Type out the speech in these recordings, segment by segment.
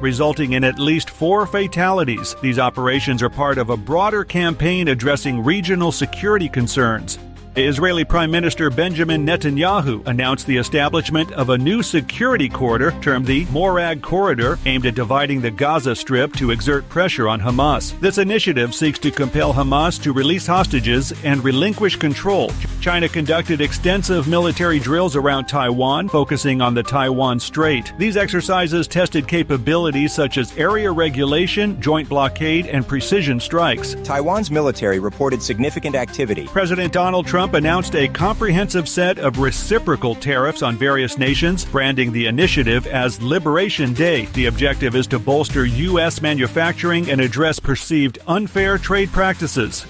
resulting in at least 4 fatalities. These operations are part of a broader campaign addressing regional security concerns. Israeli Prime Minister Benjamin Netanyahu announced the establishment of a new security corridor termed the Morag Corridor, aimed at dividing the Gaza Strip to exert pressure on Hamas. This initiative seeks to compel Hamas to release hostages and relinquish control. China conducted extensive military drills around Taiwan, focusing on the Taiwan Strait. These exercises tested capabilities such as area regulation, joint blockade, and precision strikes. Taiwan's military reported significant activity. President Donald Trump announced a comprehensive set of reciprocal tariffs on various nations, branding the initiative as Liberation Day. The objective is to bolster U.S. manufacturing and address perceived unfair trade practices.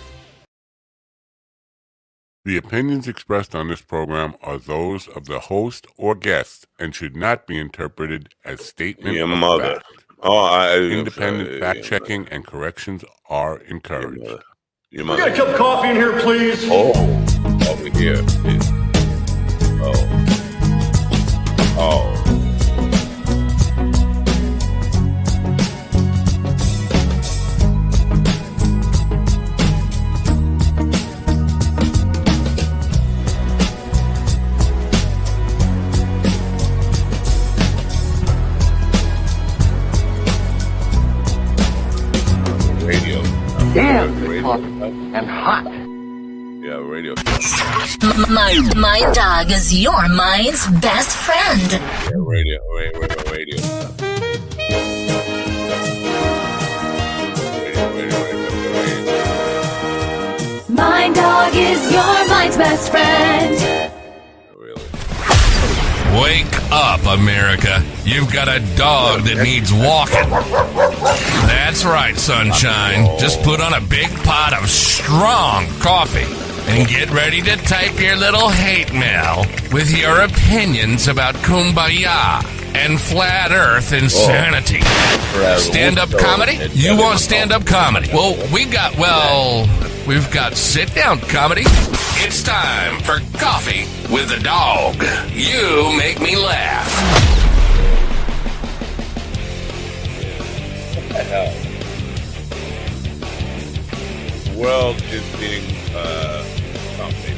The opinions expressed on this program are those of the host or guest and should not be interpreted as statement of fact. Independent fact-checking and corrections are encouraged. We got a cup of coffee in here, please. Over here. Radio. Damn, it's hot and hot. Yeah, radio. My dog is your mind's best friend. Yeah, radio. My dog is your mind's best friend. Really? Wake up, America. You've got a dog that needs walking. That's right, sunshine. Just put on a big pot of strong coffee and get ready to type your little hate mail with your opinions about kumbaya and flat earth insanity. Stand-up comedy? You want stand-up comedy? Well, we've got sit-down comedy. It's time for Coffee with a Dog. You make me laugh. What the hell? World is being something.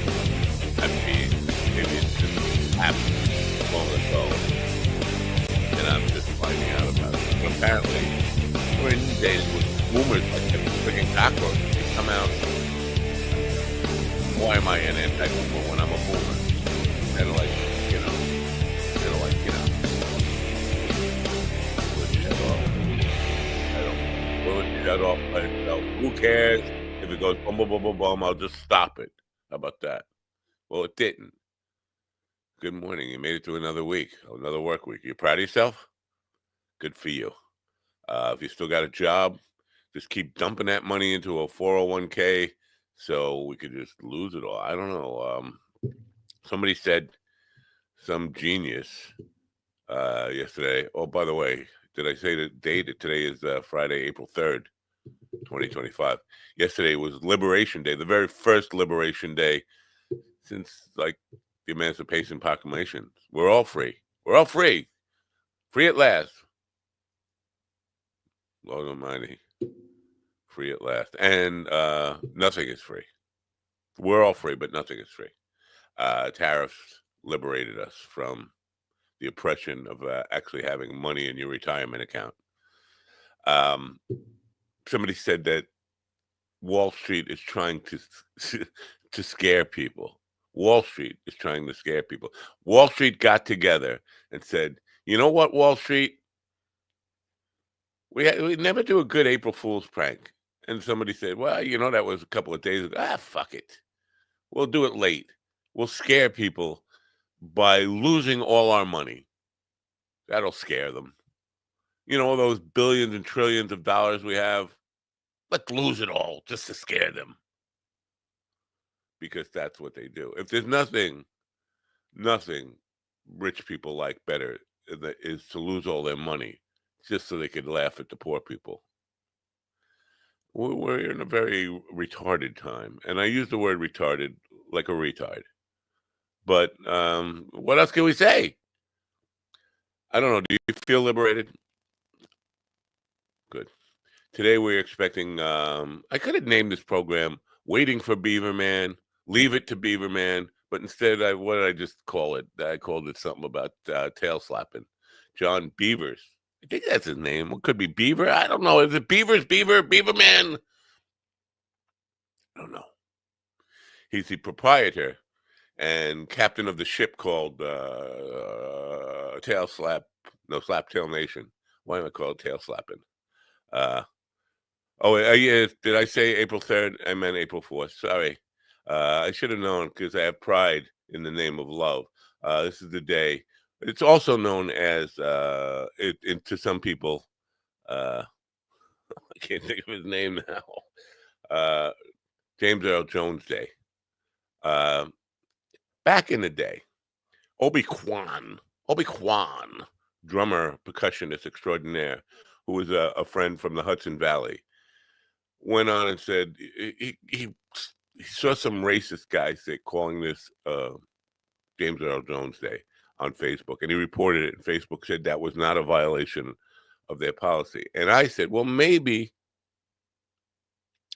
I mean, maybe it's just happened long ago, and I'm just finding out about it. But apparently, we're in these days with boomers like them freaking cockroaches. They come out. Why am I an anti-boomer when I'm a boomer? They're like, shut off by itself. Who cares if it goes bum bum bum bum bum? I'll just stop it. How about that? Well, it didn't. Good morning. You made it through another week, another work week. You proud of yourself? Good for you. If you still got a job, just keep dumping that money into a 401k so we could just lose it all. I don't know. Somebody said, some genius yesterday. Oh, by the way, did I say the date? Today is Friday, April 3rd, 2025. Yesterday was Liberation Day, the very first Liberation Day since, like, the Emancipation Proclamation. We're all free. We're all free. Free at last. Lord Almighty. Free at last. And nothing is free. We're all free, but nothing is free. Tariffs liberated us from the oppression of actually having money in your retirement account. Somebody said that Wall Street is trying to scare people. Wall Street is trying to scare people. Wall Street got together and said, you know what, Wall Street? We never do a good April Fool's prank. And somebody said, well, that was a couple of days ago. Fuck it. We'll do it late. We'll scare people by losing all our money. That'll scare them. All those billions and trillions of dollars we have, let's lose it all just to scare them. Because that's what they do. If there's nothing rich people like better is to lose all their money just so they could laugh at the poor people. We're in a very retarded time. And I use the word retarded like a retard. But what else can we say? I don't know. Do you feel liberated? Good. Today we're expecting, I could have named this program Waiting for Beaverman, Leave It to Beaverman, but instead, what did I just call it? I called it something about tail slapping. John Beavers. I think that's his name. What could be Beaver? I don't know. Is it Beavers, Beaverman? I don't know. He's the proprietor and captain of the ship called Slap Tail Nation. Why am I called Tail Slapping? Yeah. Did I say April 3rd? I meant April 4th. Sorry. I should have known because I have pride in the name of love. This is the day. It's also known as, to some people, I can't think of his name now, James Earl Jones Day. Back in the day, Obi-Kwan, drummer, percussionist extraordinaire, who was a friend from the Hudson Valley, went on and said he saw some racist guys calling this James Earl Jones Day on Facebook, and he reported it, and Facebook said that was not a violation of their policy. And I said, well, maybe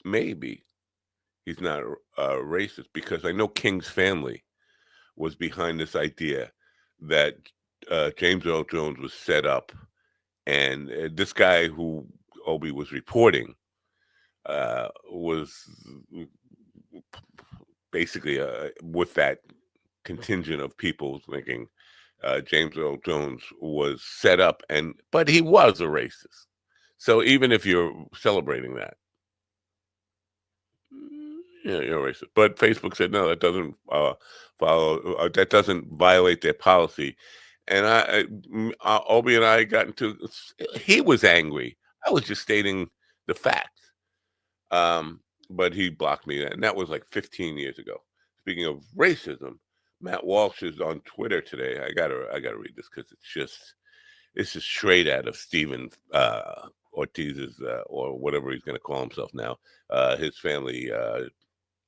he's not racist, because I know King's family was behind this idea that James Earl Jones was set up, and this guy who Obi was reporting was basically with that contingent of people thinking James Earl Jones was set up, but he was a racist. So even if you're celebrating that, you're racist. But Facebook said no, that doesn't follow. That doesn't violate their policy. And Obi and I got into. He was angry. I was just stating the facts. But he blocked me, and that was like 15 years ago. Speaking of racism, Matt Walsh is on Twitter today. I gotta read this because it's just straight out of Stephen Ortiz's or whatever he's going to call himself now. His family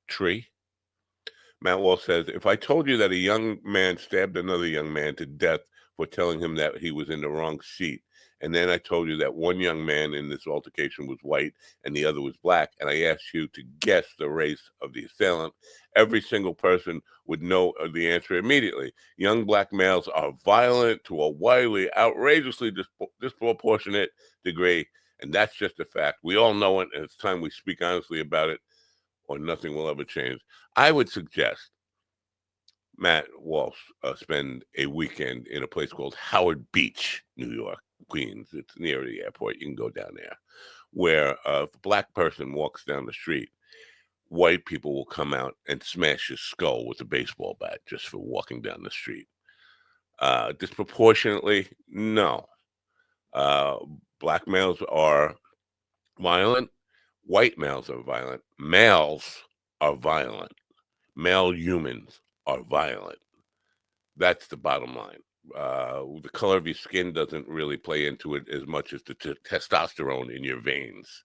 tree. Matt Walsh says, if I told you that a young man stabbed another young man to death for telling him that he was in the wrong seat, and then I told you that one young man in this altercation was white and the other was black, and I asked you to guess the race of the assailant, every single person would know the answer immediately. Young black males are violent to a wildly, outrageously disproportionate degree, and that's just a fact. We all know it, and it's time we speak honestly about it, or nothing will ever change. I would suggest Matt Walsh spend a weekend in a place called Howard Beach, New York, Queens. It's near the airport. You can go down there. Where if a black person walks down the street, white people will come out and smash his skull with a baseball bat just for walking down the street. Disproportionately, no. Black males are violent. White males are violent. Males are violent. Male humans are violent. That's the bottom line. The color of your skin doesn't really play into it as much as the testosterone in your veins.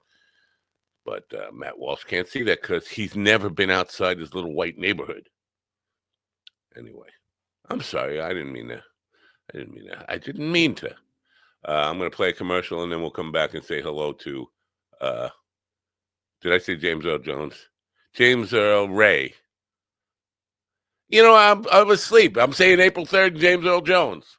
But Matt Walsh can't see that because he's never been outside his little white neighborhood. Anyway, I'm sorry. I didn't mean to. I didn't mean to. I'm going to play a commercial, and then we'll come back and say hello to, did I say James Earl Jones? James Earl Ray. You know, I'm asleep. I'm saying April 3rd, James Earl Jones.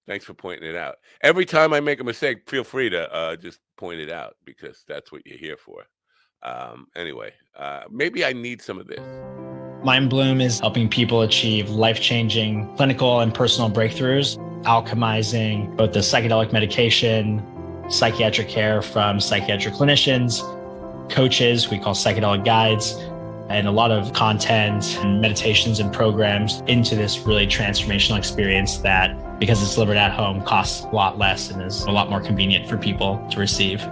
Thanks for pointing it out. Every time I make a mistake, feel free to just point it out, because that's what you're here for. Anyway, maybe I need some of this. Mind Bloom is helping people achieve life-changing clinical and personal breakthroughs, alchemizing both the psychedelic medication, psychiatric care from psychiatric clinicians, coaches, we call psychedelic guides, and a lot of content and meditations and programs into this really transformational experience that, because it's delivered at home, costs a lot less and is a lot more convenient for people to receive. All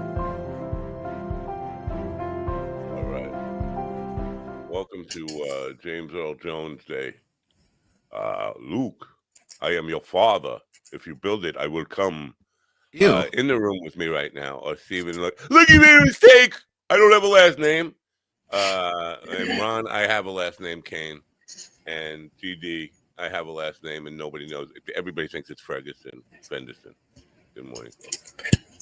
right. Welcome to James Earl Jones Day. Luke, I am your father. If you build it, I will come. In the room with me right now, or Steven, look, you made a mistake. I don't have a last name. And Ron, I have a last name, Kane. And GD, I have a last name, and nobody knows. Everybody thinks it's Ferguson, Fenderson. Good morning, folks.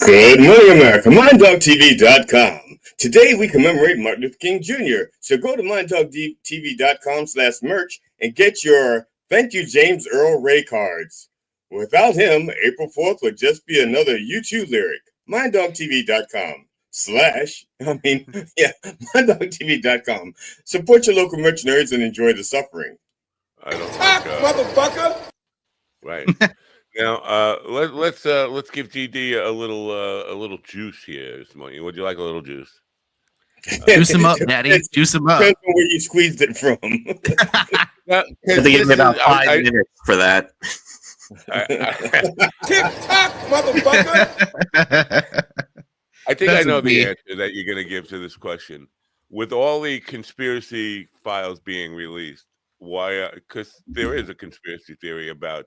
Good morning, America. MindDogTV.com. Today we commemorate Martin Luther King Jr. So go to MindDogTV.com/merch and get your Thank You James Earl Ray cards. Without him, April 4th would just be another U2 lyric. MindDogTV.com. MindDogTV.com. Support your local merch nerds and enjoy the suffering. I don't motherfucker. Right. Now, let's give GD a little juice here this morning. Would you like a little juice? Juice him up, Daddy. Juice him up. Depends on where you squeezed it from. Give me about 5 minutes for that. TikTok, motherfucker. I think I know the answer that you're going to give to this question. With all the conspiracy files being released, why? Because there is a conspiracy theory about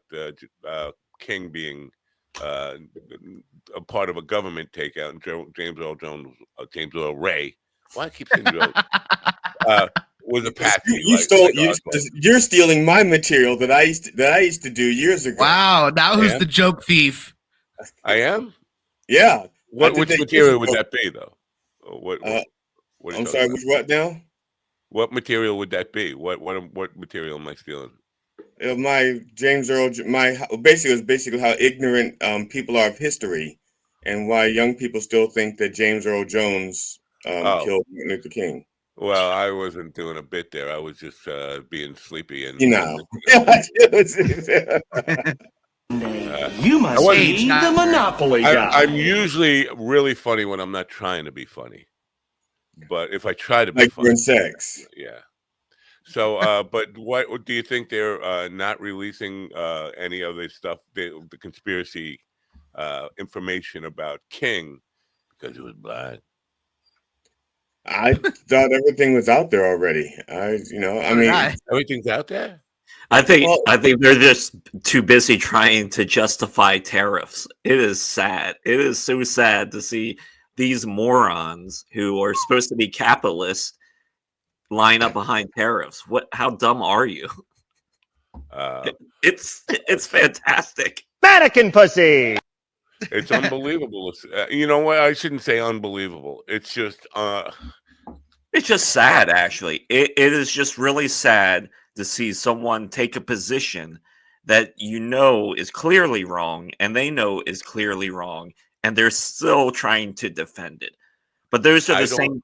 King being a part of a government takeout, and James Earl Ray. Why I keep saying Jones? Was a patsy. You're stealing my material that I used to do years ago. Wow! Now who's the joke thief? I am. Yeah. Which material would that be, though? What I'm sorry. Which what now? What material would that be? What material am I stealing? My James Earl. Basically how ignorant people are of history, and why young people still think that James Earl Jones killed Martin Luther King. Well, I wasn't doing a bit there. I was just being sleepy and you must be the Monopoly guy. I'm usually really funny when I'm not trying to be funny, but if I try to be funny, sex, yeah. So, but what do you think they're not releasing any of this stuff, the conspiracy information about King because he was blind? I thought everything was out there already. Everything's out there. I think they're just too busy trying to justify tariffs. It is sad. It is so sad to see these morons who are supposed to be capitalists line up behind tariffs. How dumb are you? It's fantastic. Mannequin pussy. It's unbelievable. You know what? I shouldn't say unbelievable. It's just sad, actually. It is just really sad to see someone take a position that is clearly wrong, and they know is clearly wrong, and they're still trying to defend it. But those are the same,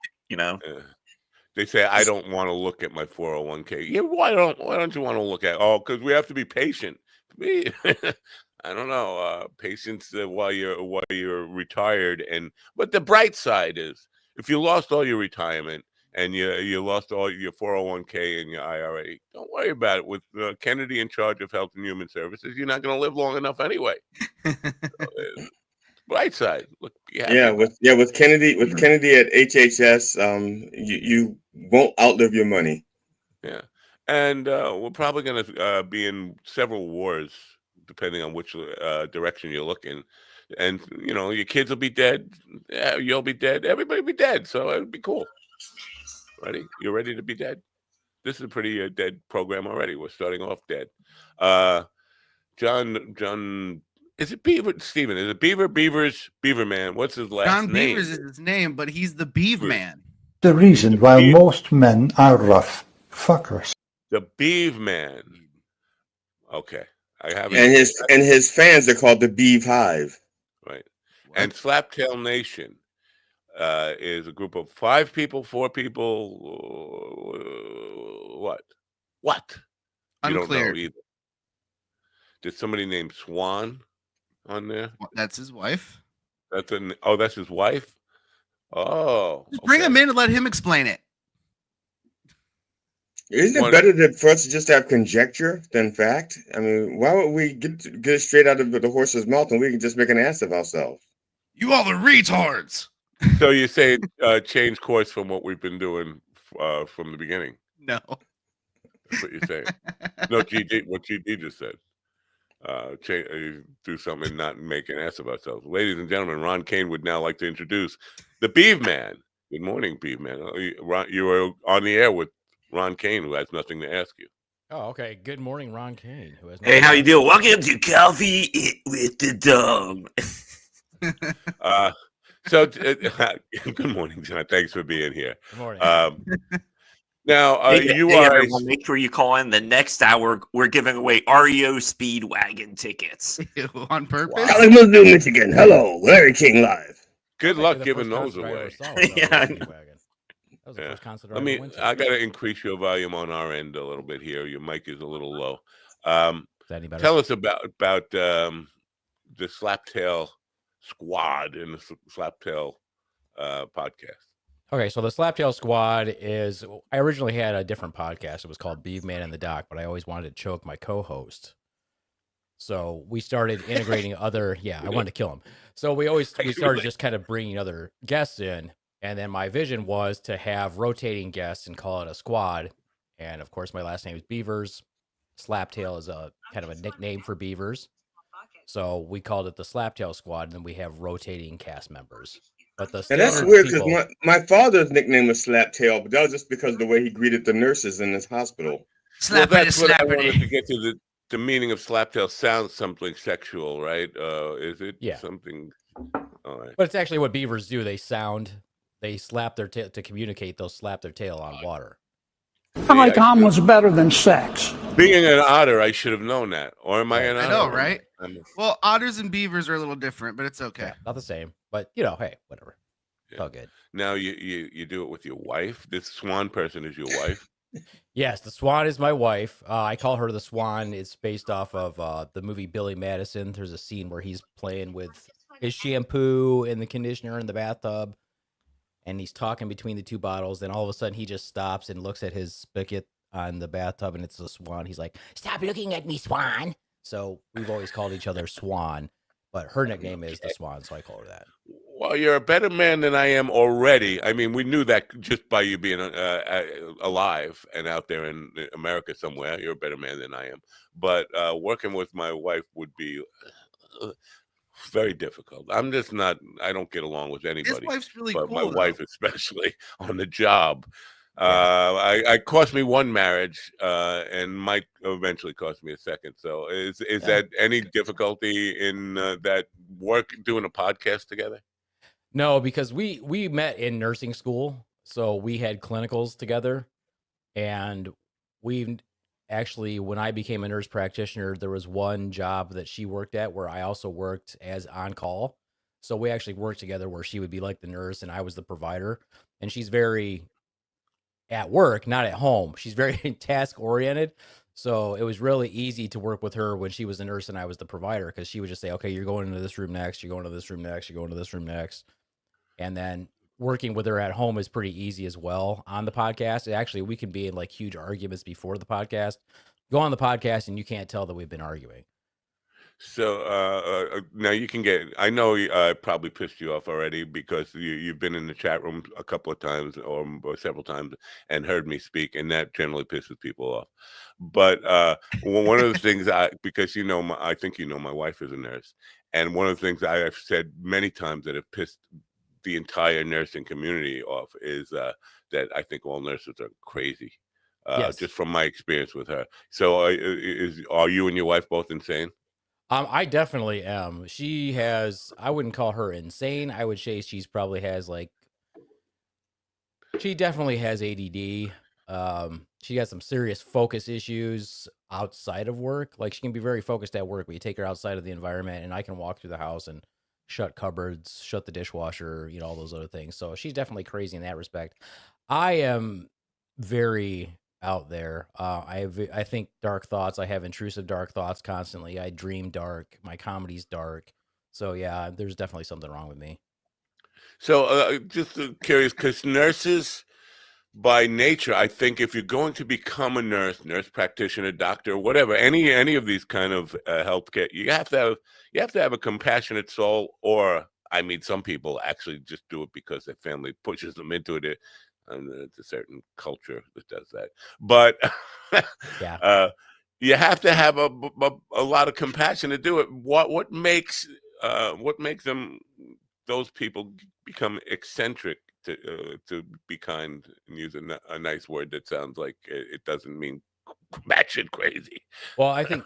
They say I don't want to look at my 401k. Yeah, why don't you want to look at? Oh, because we have to be patient. I don't know, patience while you're retired, but the bright side is if you lost all your retirement and you lost all your 401k and your IRA, don't worry about it. With Kennedy in charge of Health and Human Services, you're not going to live long enough anyway. Bright side, look. With Kennedy at HHS, you won't outlive your money. Yeah, and we're probably going to be in several wars, depending on which direction you're looking. And, your kids will be dead. Yeah, you'll be dead. Everybody will be dead. So it would be cool. Ready? You're ready to be dead? This is a pretty dead program already. We're starting off dead. John, is it Beaver? Steven, is it Beavers? Beaverman. What's his last name? John Beavers is his name, but he's the Beaveman. The reason why most men are rough fuckers. The Beaveman. Okay. And his fans are called the Beeve Hive. Right. And Slaptail Nation is a group of 4 people. What? Unclear. You don't know either. Did somebody named Swan on there? That's his wife. That's his wife? Oh. Just bring him in and let him explain it. Isn't it better for us to just have conjecture than fact? I mean, why would we get it straight out of the horse's mouth and we can just make an ass of ourselves? You all are retards. So you say change course from what we've been doing from the beginning? No. That's what you're saying. No, what GD just said. Do something and not make an ass of ourselves. Ladies and gentlemen, Ron Kane would now like to introduce the Beaveman. Good morning, Beaveman. You are on the air with Ron Kane, who has nothing to ask you. Oh, okay. Good morning, Ron Kane. Who has hey, how you doing? Welcome to Coffee with the Dog. Good morning, John. Thanks for being here. Good morning. Now, hey, you hey, are. Everyone, make sure you call in. The next hour, we're giving away REO Speedwagon tickets. On purpose? Kalamazoo, Michigan. Hello, Larry King live. Good luck giving those away. Yeah. That was the Yeah. first concert I ever went to. I got to increase your volume on our end a little bit here. Your mic is a little low. Is that any better? Tell us about the Slaptail Squad and the Slaptail podcast. Okay, so the Slaptail Squad is. I originally had a different podcast. It was called Beef Man in the Dock, but I always wanted to choke my co-host. So we started integrating other. Yeah, I wanted to kill him. So we started just kind of bringing other guests in. And then my vision was to have rotating guests and call it a squad. And of course, my last name is Beavers. Slaptail is a kind of a nickname for Beavers. So we called it the Slaptail Squad. And then we have rotating cast members. But the and that's weird because my father's nickname was Slaptail, but that was just because of the way he greeted the nurses in his hospital. Well, that's what I wanted to get to. The meaning of Slaptail sounds something sexual, right? Is it something? All right. But it's actually what beavers do. They slap their tail to communicate. They'll slap their tail on water. I like omelets better than sex. Being an otter, I should have known that. Or am I an otter? I know, right? Well, otters and beavers are a little different, but it's okay. Yeah, not the same. But hey, whatever. It's all good. Now you do it with your wife. This swan person is your wife. Yes, the Swan is my wife. I call her the Swan. It's based off of the movie Billy Madison. There's a scene where he's playing with his shampoo and the conditioner in the bathtub, and he's talking between the two bottles. Then all of a sudden, he just stops and looks at his spigot on the bathtub, and it's the Swan. He's like, "Stop looking at me, Swan." So we've always called each other Swan, but her nickname is the Swan, so I call her that. Well, you're a better man than I am already. I mean, we knew that just by you being alive and out there in America somewhere. You're a better man than I am. But working with my wife would be very difficult. I'm just not. I don't get along with anybody. His wife's really but cool, my though. wife, especially on the job. I cost me one marriage, and might eventually cost me a second. So, is that any difficulty in that work doing a podcast together? No, because we met in nursing school, so we had clinicals together, and we actually, when I became a nurse practitioner, there was one job that she worked at where I also worked as on call. So we actually worked together where she would be like the nurse and I was the provider. And she's very at work, not at home. She's very task oriented. So it was really easy to work with her when she was the nurse and I was the provider, because she would just say, okay, you're going into this room next, you're going to this room next, you're going to this room next. And then working with her at home is pretty easy as well on the podcast. Actually, we can be in like huge arguments before the podcast. Go on the podcast and you can't tell that we've been arguing. So now you can get. I know I probably pissed you off already because you've been in the chat room a couple of times or several times and heard me speak, and that generally pisses people off. But one of the things because I think my wife is a nurse, and one of the things I have said many times that have pissed the entire nursing community off is that I think all nurses are crazy. Yes. Just from my experience with her. So are you and your wife both insane? I definitely am. I wouldn't call her insane. I would say she definitely has ADD. She has some serious focus issues outside of work. Like, she can be very focused at work, but you take her outside of the environment and I can walk through the house and shut cupboards, shut the dishwasher, all those other things. So she's definitely crazy in that respect. I am very out there. I think dark thoughts. I have intrusive dark thoughts constantly. I dream dark. My comedy's dark. So yeah, there's definitely something wrong with me. So just curious, because nurses by nature, I think if you're going to become a nurse practitioner, doctor, whatever, any of these kind of healthcare, you have to have a compassionate soul. Or I mean, some people actually just do it because their family pushes them into it. And it's a certain culture that does that. But you have to have a lot of compassion to do it. What makes those people become eccentric to be kind and use a nice word that sounds like it doesn't mean batshit crazy? Well, I think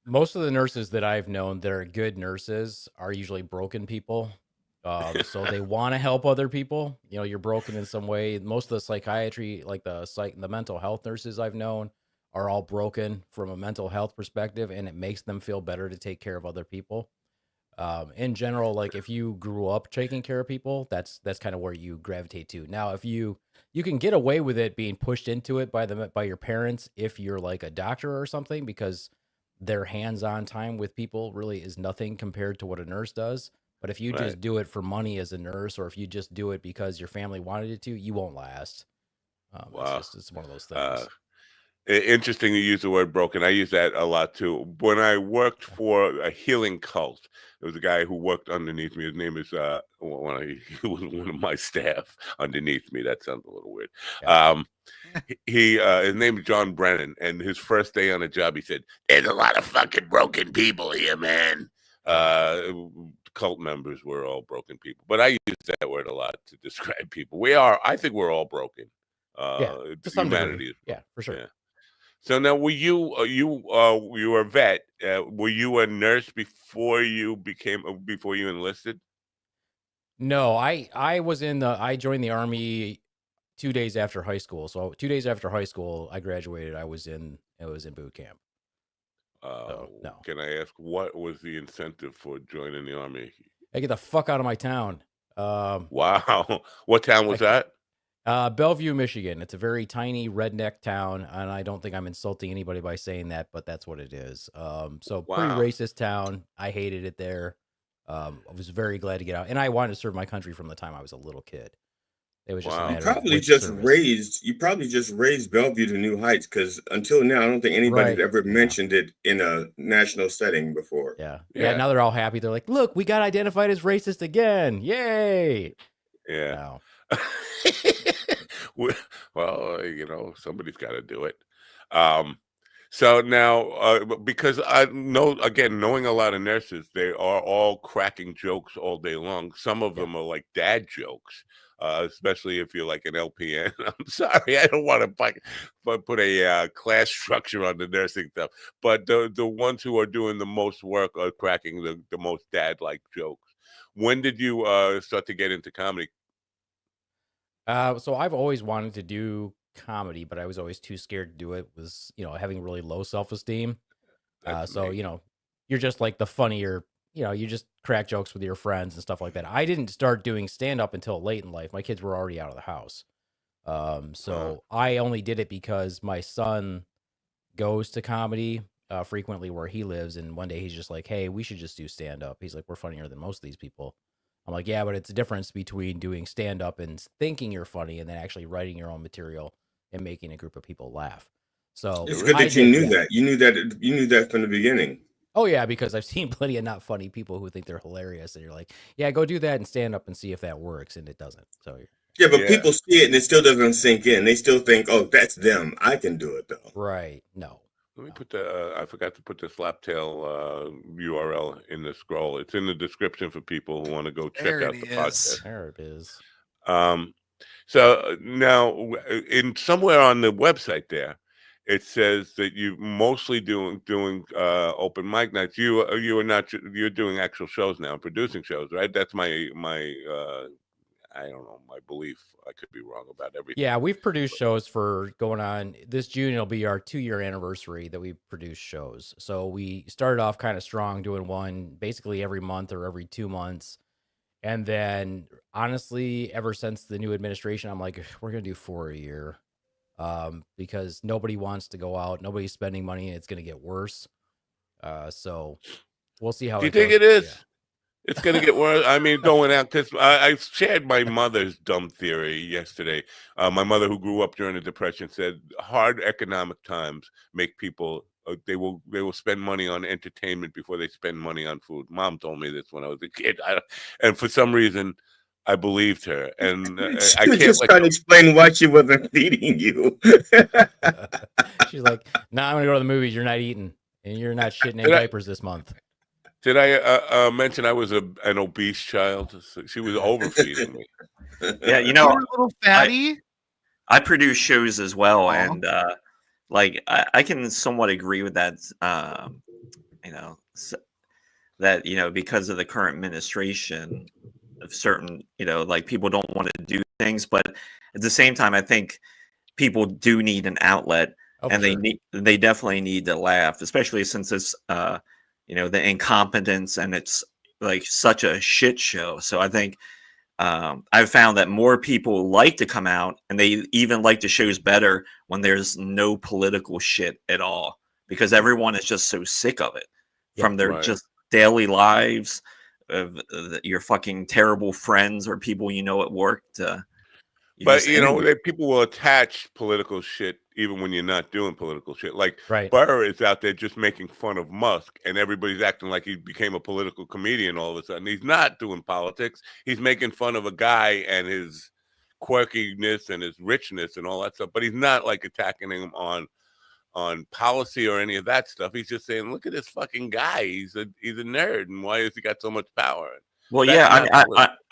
most of the nurses that I've known that are good nurses are usually broken people. So they want to help other people. You know, you're broken in some way. Most of the psychiatry, like the mental health nurses I've known, are all broken from a mental health perspective, and it makes them feel better to take care of other people. In general, like if you grew up taking care of people, that's kind of where you gravitate to. Now, if you can get away with it being pushed into it by your parents if you're like a doctor or something, because their hands-on time with people really is nothing compared to what a nurse does. But if you just do it for money as a nurse, or if you just do it because your family wanted it to, you won't last. Wow. It's one of those things. Interesting you use the word broken. I use that a lot too. When I worked for a healing cult, there was a guy who worked underneath me. His name is he was one of my staff underneath me. That sounds a little weird. Yeah. His name is John Brennan, and his first day on the job, he said, "There's a lot of fucking broken people here, man." Cult members were all broken people, but I use that word a lot to describe people. I think we're all broken. Yeah, to some degree. Yeah, for sure. Yeah. So now, were you were a vet? Were you a nurse before you enlisted? No, I joined the Army 2 days after high school. So 2 days after high school, I graduated. I was in boot camp. So, no. Can I ask what was the incentive for joining the Army? Hey, get the fuck out of my town. Wow, what town was that? Bellevue, Michigan. It's a very tiny redneck town, and I don't think I'm insulting anybody by saying that, but that's what it is. So pretty racist town. I hated it there. I was very glad to get out, and I wanted to serve my country from the time I was a little kid. It was just a matter of which service. You probably just raised Bellevue to new heights, because until now, I don't think anybody's ever mentioned it in a national setting before. Yeah. Now they're all happy. They're like, "Look, we got identified as racist again! Yay!" Yeah. Well, somebody's got to do it. So now, because I know, again, knowing a lot of nurses, they are all cracking jokes all day long. Some of them are like dad jokes, especially if you're like an LPN. I'm sorry, I don't want to put a class structure on the nursing stuff, but the ones who are doing the most work are cracking the most dad-like jokes. When did you start to get into comedy? So I've always wanted to do comedy, but I was always too scared to do it. Was having really low self-esteem. So you're just like the funnier. You just crack jokes with your friends and stuff like that. I didn't start doing stand-up until late in life. My kids were already out of the house. So I only did it because my son goes to comedy frequently where he lives, and one day he's just like, "Hey, we should just do stand-up." He's like, "We're funnier than most of these people." I'm like, "Yeah, but it's a difference between doing stand-up and thinking you're funny, and then actually writing your own material and making a group of people laugh." So it's good that you knew that. You knew that from the beginning. Oh yeah, because I've seen plenty of not funny people who think they're hilarious, and you're like, "Yeah, go do that and stand up and see if that works," and it doesn't. So yeah, but people see it and it still doesn't sink in. They still think, "Oh, that's them. I can do it though." Right? No. Let me put I forgot to put the Slaptail URL in the scroll. It's in the description for people who want to go check out the podcast. There it is. So now, in somewhere on the website there, it says that you mostly doing open mic nights. You are not. You're doing actual shows now, producing shows, right? That's my I don't know, my belief. I could be wrong about everything. Yeah, we've produced shows for going on this June. It'll be our 2-year anniversary that we've produced shows. So we started off kind of strong, doing one basically every month or every 2 months. And then honestly, ever since the new administration, I'm like, we're going to do 4 a year because nobody wants to go out. Nobody's spending money, and it's going to get worse. So we'll see how do you think it is? Yeah. It's going to get worse. I mean, going out, because I shared my mother's dumb theory yesterday. My mother, who grew up during the Depression, said hard economic times make people, they will spend money on entertainment before they spend money on food. Mom told me this when I was a kid. And for some reason, I believed her. And I can't just trying to explain why she wasn't feeding you. She's like, "Nah, I'm going to go to the movies. You're not eating, and you're not shitting in diapers this month." Did I mention I was an obese child? So she was overfeeding me. Yeah, you were a little fatty. I produce shows as well, and I can somewhat agree with that. That because of the current administration, certain, like people don't want to do things, but at the same time, I think people do need an outlet, and they definitely need to laugh, especially since it's the incompetence and it's like such a shit show. So I think I've found that more people like to come out, and they even like the shows better when there's no political shit at all, because everyone is just so sick of it from their just daily lives of your fucking terrible friends or people at work to. But people will attach political shit even when you're not doing political shit. Like Burr is out there just making fun of Musk, and everybody's acting like he became a political comedian all of a sudden. He's not doing politics. He's making fun of a guy and his quirkiness and his richness and all that stuff. But he's not like attacking him on policy or any of that stuff. He's just saying, look at this fucking guy. He's a nerd, and why has he got so much power? Well,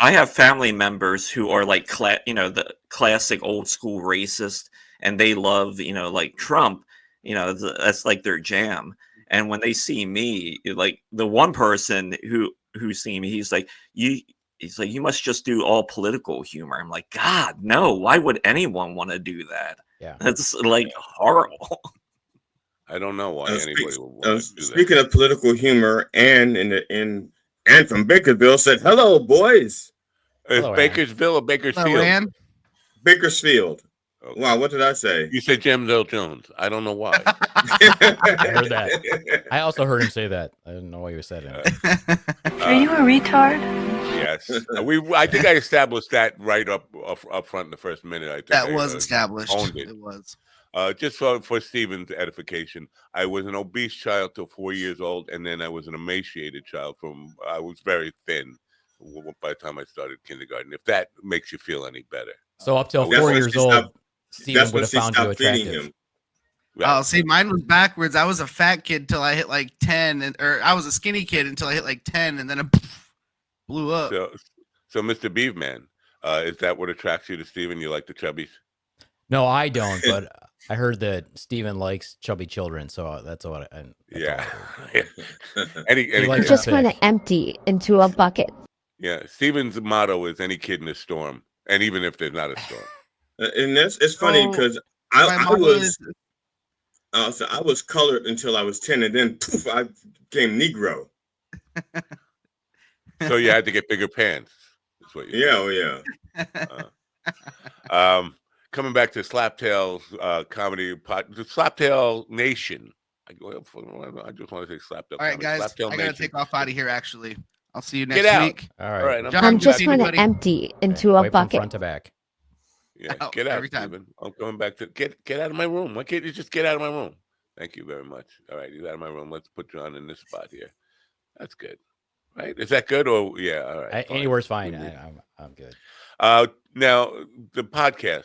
I have family members who are like, the classic old school racist, and they love, like Trump, that's like their jam. And when they see me, like the one person who see me, he's like, you must just do all political humor. I'm like, God, no, why would anyone want to do that? Yeah. That's like horrible. I don't know why anybody would want to do that. Speaking of political humor, and from Bakersville said, "Hello, boys." Is Bakersville or Bakersfield? Hello, Ann. Bakersfield. Okay. Wow, what did I say? You said James Earl Jones. I don't know why. I heard that. I also heard him say that. I didn't know why you said it. Are you a retard? Yes. I think I established that right up front in the first minute. I think that was established. Owned it. It was. Just for Stephen's edification, I was an obese child till 4 years old, and then I was an emaciated child I was very thin by the time I started kindergarten, if that makes you feel any better. So up till 4 years old, Stephen would have found you attractive. Oh, see, mine was backwards. I was a fat kid till I hit like 10, or I was a skinny kid until I hit like 10, and then it blew up. So Mr. Beefman, is that what attracts you to Stephen? You like the chubbies? No, I don't, but I heard that Stephen likes chubby children, so that's what I I just want to empty into a bucket. Yeah, Stephen's motto is any kid in a storm, and even if there's not a storm. And it's funny because I was colored until I was 10, and then poof, I became Negro. So you had to get bigger pants. That's what you coming back to Slaptail's comedy the Slaptail Nation. I just want to say Slaptail. All right, guys, Slaptail I gotta Nation. take off out of here. Actually, I'll see you next week. All right. I'm just going to empty into a bucket. From front to back. Yeah, get out, Stephen. I'm coming back to get out of my room. Why can't you just get out of my room? Thank you very much. All right, he's out of my room. Let's put John in this spot here. That's good. Right? Is that good? Or yeah, all right. Anywhere's fine. I'm good. Now the podcast.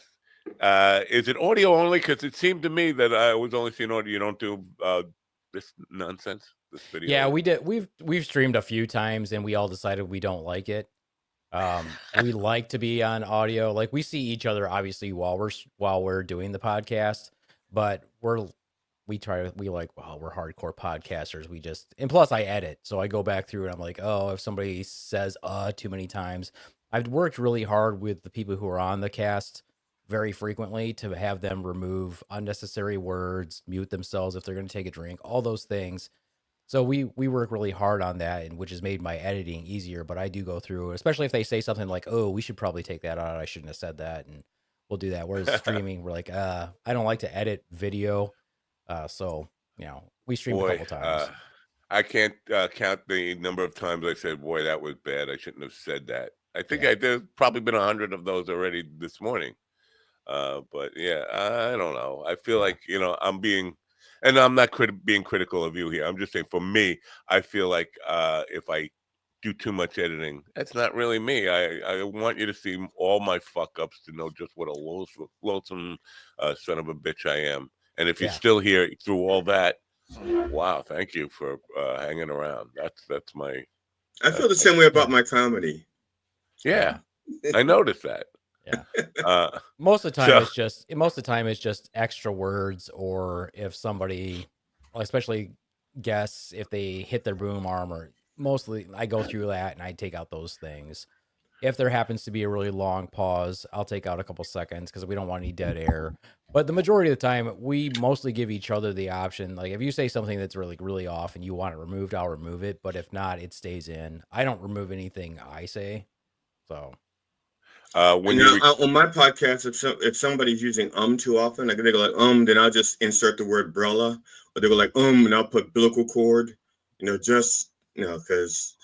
Is it audio only? Because it seemed to me that I was only seeing audio. You don't do this nonsense, this video. Yeah, we did. We've streamed a few times, and we all decided we don't like it. We like to be on audio. Like we see each other obviously while we're doing the podcast, but we're hardcore podcasters. And plus I edit, so I go back through and I'm like, oh, if somebody says too many times, I've worked really hard with the people who are on the cast very frequently to have them remove unnecessary words, mute themselves if they're going to take a drink, all those things. So we work really hard on that, and which has made my editing easier. But I do go through, especially if they say something like, "Oh, we should probably take that out. I shouldn't have said that," and we'll do that. Whereas streaming, we're like, I don't like to edit video, so we stream a couple times. I can't count the number of times I said, "Boy, that was bad. I shouldn't have said that." I think there's probably been 100 of those already this morning. But yeah, I don't know. I feel like I'm being. And I'm not being critical of you here. I'm just saying, for me, I feel like if I do too much editing, that's not really me. I want you to see all my fuck ups to know just what a loathsome son of a bitch I am. And if you're still here through all that, wow, thank you for hanging around. That's my. I feel the same way about my comedy. Yeah, I noticed that. Yeah. Most of the time it's just extra words, or if somebody, especially guests, if they hit their boom arm, or mostly I go through that and I take out those things. If there happens to be a really long pause, I'll take out a couple seconds because we don't want any dead air. But the majority of the time, we mostly give each other the option. Like if you say something that's really off and you want it removed, I'll remove it. But if not, it stays in. I don't remove anything I say. So when on my podcast, if somebody's using too often, like they go like then I'll just insert the word brella, or they go like and I'll put umbilical cord, just because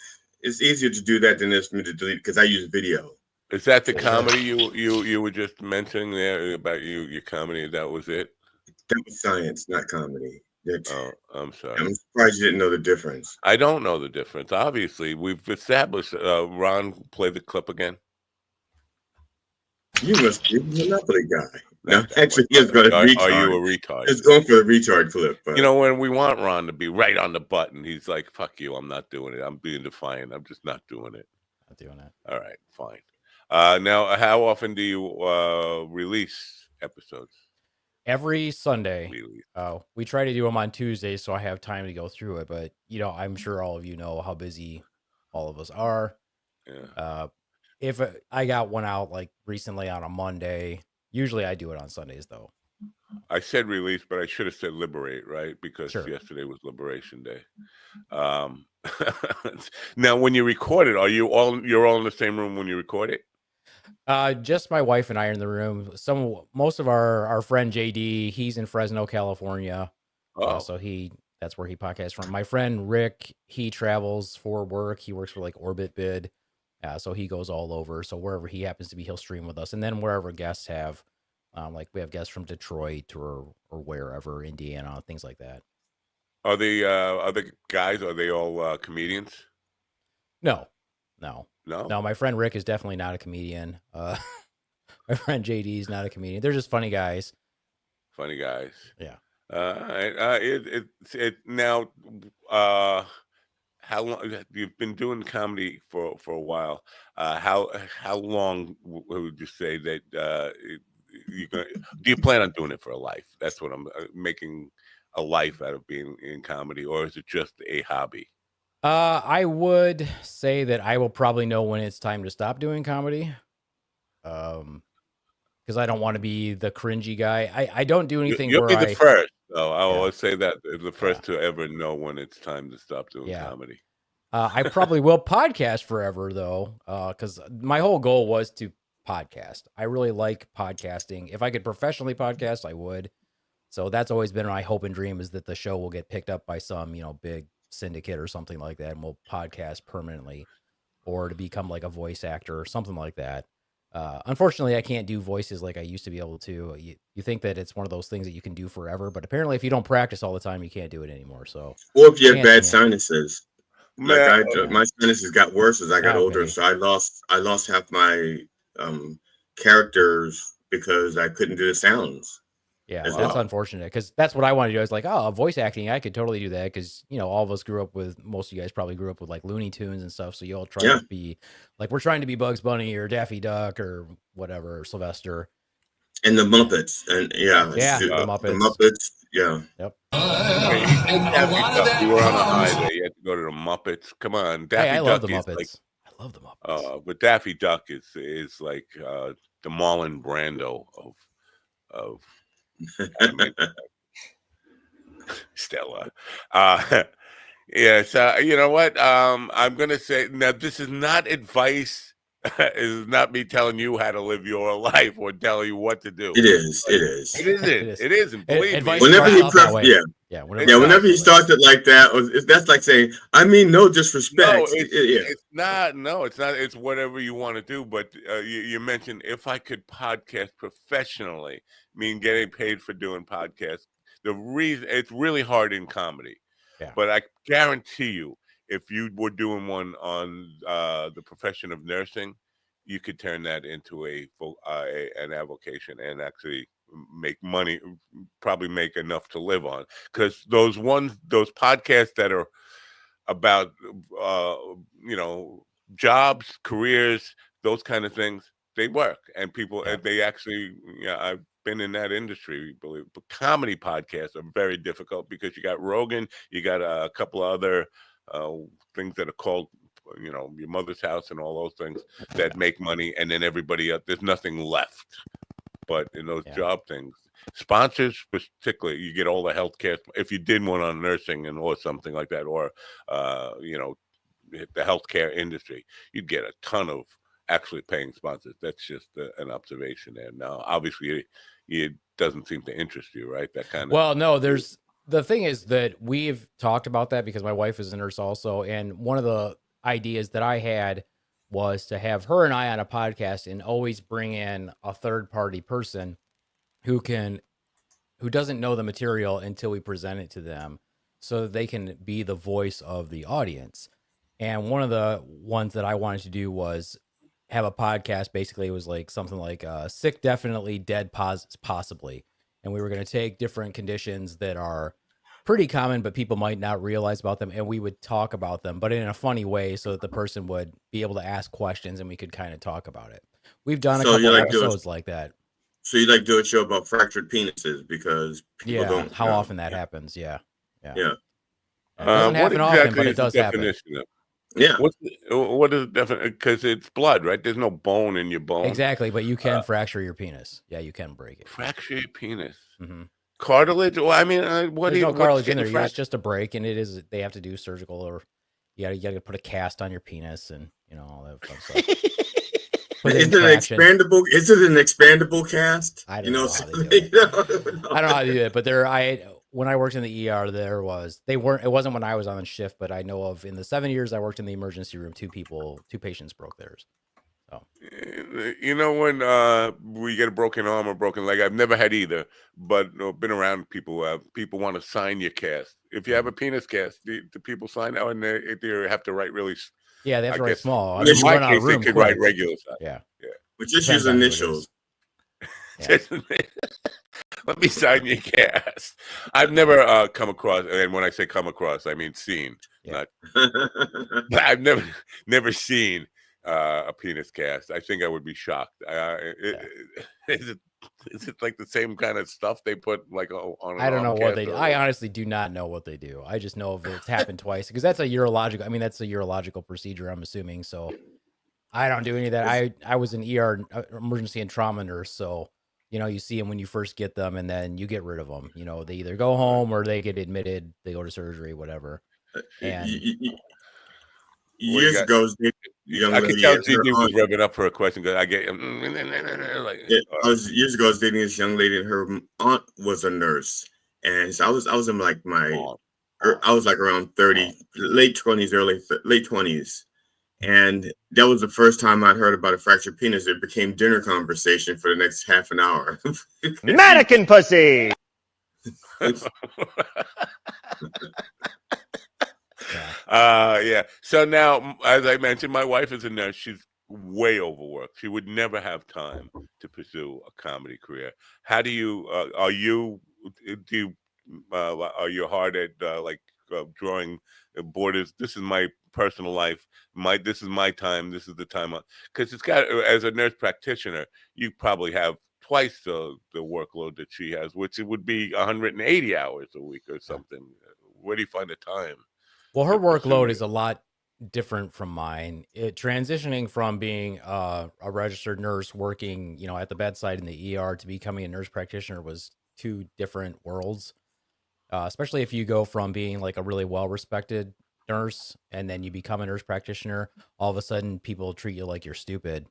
it's easier to do that than it is for me to delete because I use video. Is that the comedy you were just mentioning there about your comedy? That was it? That was science, not comedy. Oh, I'm sorry. I'm surprised you didn't know the difference. I don't know the difference. Obviously, we've established. Ron, play the clip again. You must be a Monopoly guy. No, actually, he was going to retard. Are you a retard? It's going for a retard clip. But. When we want Ron to be right on the button, he's like, "Fuck you! I'm not doing it. I'm being defiant. I'm just not doing it. Not doing it." All right, fine. Now, how often do you release episodes? Every Sunday. We try to do them on Tuesdays, so I have time to go through it. But I'm sure all of you know how busy all of us are. Yeah. If I got one out like recently on a Monday, usually I do it on Sundays though. I said release, but I should have said liberate, right? Because yesterday was Liberation Day. Now, when you record it, you're all in the same room when you record it? Just my wife and I are in the room. Most of our friend JD, he's in Fresno, California. So that's where he podcasts from. My friend Rick, he travels for work. He works for like Orbit Bid. So he goes all over. So wherever he happens to be, he'll stream with us. And then wherever guests have, like we have guests from Detroit or wherever, Indiana, things like that. Are the other guys, are they all comedians? No. My friend Rick is definitely not a comedian. My friend JD is not a comedian. They're just funny guys. Funny guys. Yeah. Now, how long you've been doing comedy for a while? How long would you say that do you plan on doing it for a life? That's what I'm making a life out of being in comedy, or is it just a hobby? I would say that I will probably know when it's time to stop doing comedy. Because I don't want to be the cringy guy. I don't do anything. You'll be the first, though. I always say that the first to ever know when it's time to stop doing comedy. I probably will podcast forever, though, because my whole goal was to podcast. I really like podcasting. If I could professionally podcast, I would. So that's always been my hope and dream, is that the show will get picked up by some, big syndicate or something like that, and we'll podcast permanently, or to become like a voice actor or something like that. Unfortunately, I can't do voices like I used to be able to. You think that it's one of those things that you can do forever, but apparently if you don't practice all the time, you can't do it anymore. So, or if you have bad sinuses, like my sinuses got worse as I got older. So I lost half my characters because I couldn't do the sounds. Yeah, that's unfortunate, because that's what I want to do. I was like, voice acting, I could totally do that, because all of us most of you guys probably grew up with like Looney Tunes and stuff. So you all try to be like, we're trying to be Bugs Bunny or Daffy Duck or whatever, or Sylvester. And the Muppets, and the Muppets, yeah. Yep. You were on a high there. You had to go to the Muppets. Come on, Daffy Duck. I love the Muppets. I love the Muppets. But Daffy Duck is like the Marlon Brando of Stella. So you know what? I'm gonna say now, this is not advice. It is not me telling you how to live your life or telling you what to do. It is. It isn't. Believe me. Whenever whenever he starts it like that, that's like saying, I mean, no disrespect. No, it's not. No, it's not. It's whatever you want to do. But you mentioned, if I could podcast professionally, mean getting paid for doing podcasts. The reason it's really hard in comedy, but I guarantee you, if you were doing one on the profession of nursing, you could turn that into an avocation and actually make money, probably make enough to live on. Because those podcasts that are about jobs, careers, those kind of things, they work, and people they actually I've been in that industry, believe. But comedy podcasts are very difficult because you got Rogan, you got a couple of other things that are called your mother's house and all those things that make money, and then everybody else, there's nothing left. But in those job things, sponsors particularly, you get all the healthcare. If you did one on nursing or something like that, or the healthcare industry, you'd get a ton of actually paying sponsors. That's just an observation there. Now, obviously, it doesn't seem to interest you, right? That kind of. Well, no, the thing is that we've talked about that because my wife is a nurse also, and one of the ideas that I had was to have her and I on a podcast and always bring in a third party person who doesn't know the material until we present it to them, so that they can be the voice of the audience. And one of the ones that I wanted to do was have a podcast. Basically, it was like something like sick, definitely, dead, possibly. And we were going to take different conditions that are pretty common, but people might not realize about them. And we would talk about them, but in a funny way, so that the person would be able to ask questions and we could kind of talk about it. We've done a couple episodes like that. So you like do a show about fractured penises because people don't. How often that happens. Yeah. It doesn't happen often, but it does happen. Yeah. What is definitely, because it's blood, right? There's no bone in your bone. Exactly, but you can fracture your penis. Yeah, you can break it. Fracture your penis. Mm-hmm. Cartilage? Well, I mean, There's no cartilage in there. It's just a break, and they have to do surgical, or you got to put a cast on your penis, and all that fun stuff. Is it an expandable? Is it an expandable cast? I don't know how they do it. I don't know how to do it, but when I worked in the ER, it wasn't when I was on shift, but I know of in the 7 years I worked in the emergency room, two patients broke theirs. So, when we get a broken arm or broken leg, I've never had either, but been around people want to sign your cast. If you have a penis cast, do people sign that, and they have to write really? Yeah, they have to write small. In my case, they could write regular size. Yeah. But just use initials. Let me sign your cast. I've never come across, and when I say come across, I mean seen. Not. I've never seen a penis cast. I think I would be shocked. Is it like the same kind of stuff they put like on? I don't know what they do. I honestly do not know what they do. I just know if it's happened twice, because that's a urological procedure, I'm assuming. So I don't do any of that. I was an ER emergency and trauma nurse, so you see them when you first get them, and then you get rid of them. They either go home or they get admitted, they go to surgery, whatever. And years ago, I can tell GD was revving up for a question because I get years ago, I was dating this young lady, and her aunt was a nurse, and so I was in like I was like around 30, late 20s, and that was the first time I'd heard about a fractured penis. It became dinner conversation for the next half an hour. Mannequin pussy. Yeah. So now, as I mentioned, my wife is a nurse. She's way overworked. She would never have time to pursue a comedy career. How do you? Are you hard at drawing borders? This is my personal life. This is my time. This is the time. Because it's got, as a nurse practitioner, you probably have twice the workload that she has, which it would be 180 hours a week or something. Where do you find the time? Well, her workload is a lot different from mine. Transitioning from being a registered nurse working, at the bedside in the ER to becoming a nurse practitioner was two different worlds. Especially if you go from being like a really well-respected nurse and then you become a nurse practitioner, all of a sudden people treat you like you're stupid.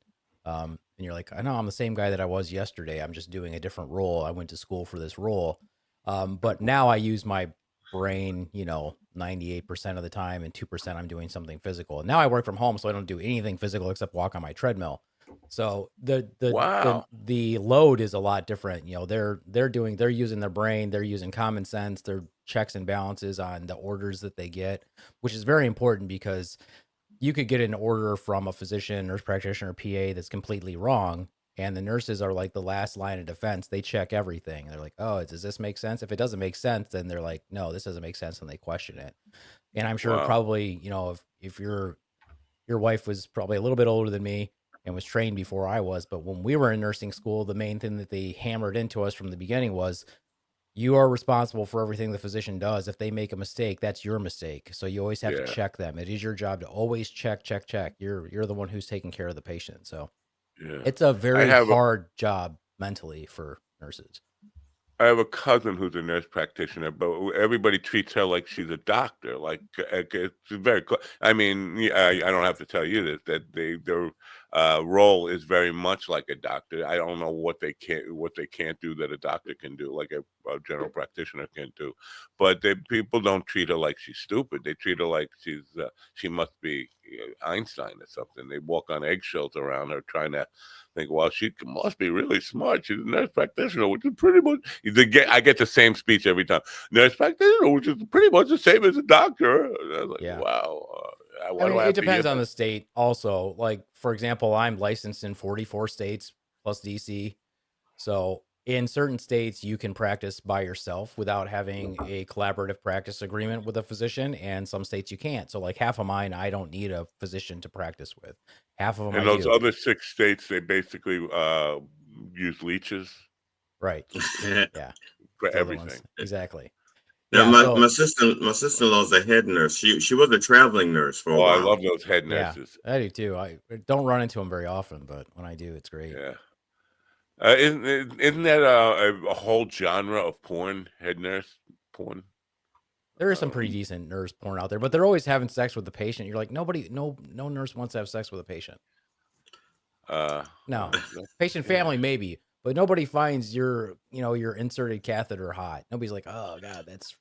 And you're like, I know I'm the same guy that I was yesterday. I'm just doing a different role. I went to school for this role. But now I use my brain, 98% of the time, and 2% I'm doing something physical. And now I work from home, so I don't do anything physical except walk on my treadmill. So the load is a lot different. They're using their brain, they're using common sense, their checks and balances on the orders that they get, which is very important, because you could get an order from a physician, nurse practitioner, PA that's completely wrong. And the nurses are like the last line of defense. They check everything. They're like, oh, does this make sense? If it doesn't make sense, then they're like, no, this doesn't make sense. And they question it. And I'm sure probably, if your wife was probably a little bit older than me and was trained before I was, but when we were in nursing school, the main thing that they hammered into us from the beginning was you are responsible for everything the physician does. If they make a mistake, that's your mistake. So you always have to check them. It is your job to always check. You're the one who's taking care of the patient. So it's a very hard job mentally for nurses. I have a cousin who's a nurse practitioner, but everybody treats her like she's a doctor. Like it's very. I mean, I don't have to tell you this, that their role is very much like a doctor. I don't know what they can't do that a doctor can do, like a general practitioner can do. But people don't treat her like she's stupid. They treat her like she must be Einstein or something. They walk on eggshells around her, trying to think, well, she must be really smart. She's a nurse practitioner, which is pretty much. I get the same speech every time. Nurse practitioner, which is pretty much the same as a doctor. And I was like, wow. I mean, it depends on the state. Also, like for example, I'm licensed in 44 states plus DC. So in certain states, you can practice by yourself without having a collaborative practice agreement with a physician, and some states you can't. So like half of mine, I don't need a physician to practice with. Half of them, in those other 6 states, they basically use leeches. Right. Yeah. For everything. Exactly. Yeah, my sister-in-law's a head nurse. She was a traveling nurse for a while. I love those head nurses. I do too. I don't run into them very often, but when I do, it's great. Yeah. Isn't that a whole genre of porn, head nurse porn? There is some pretty decent nurse porn out there, but they're always having sex with the patient. You're like, no nurse wants to have sex with a patient. No, patient family maybe, but nobody finds your inserted catheter hot. Nobody's like, oh god, that's.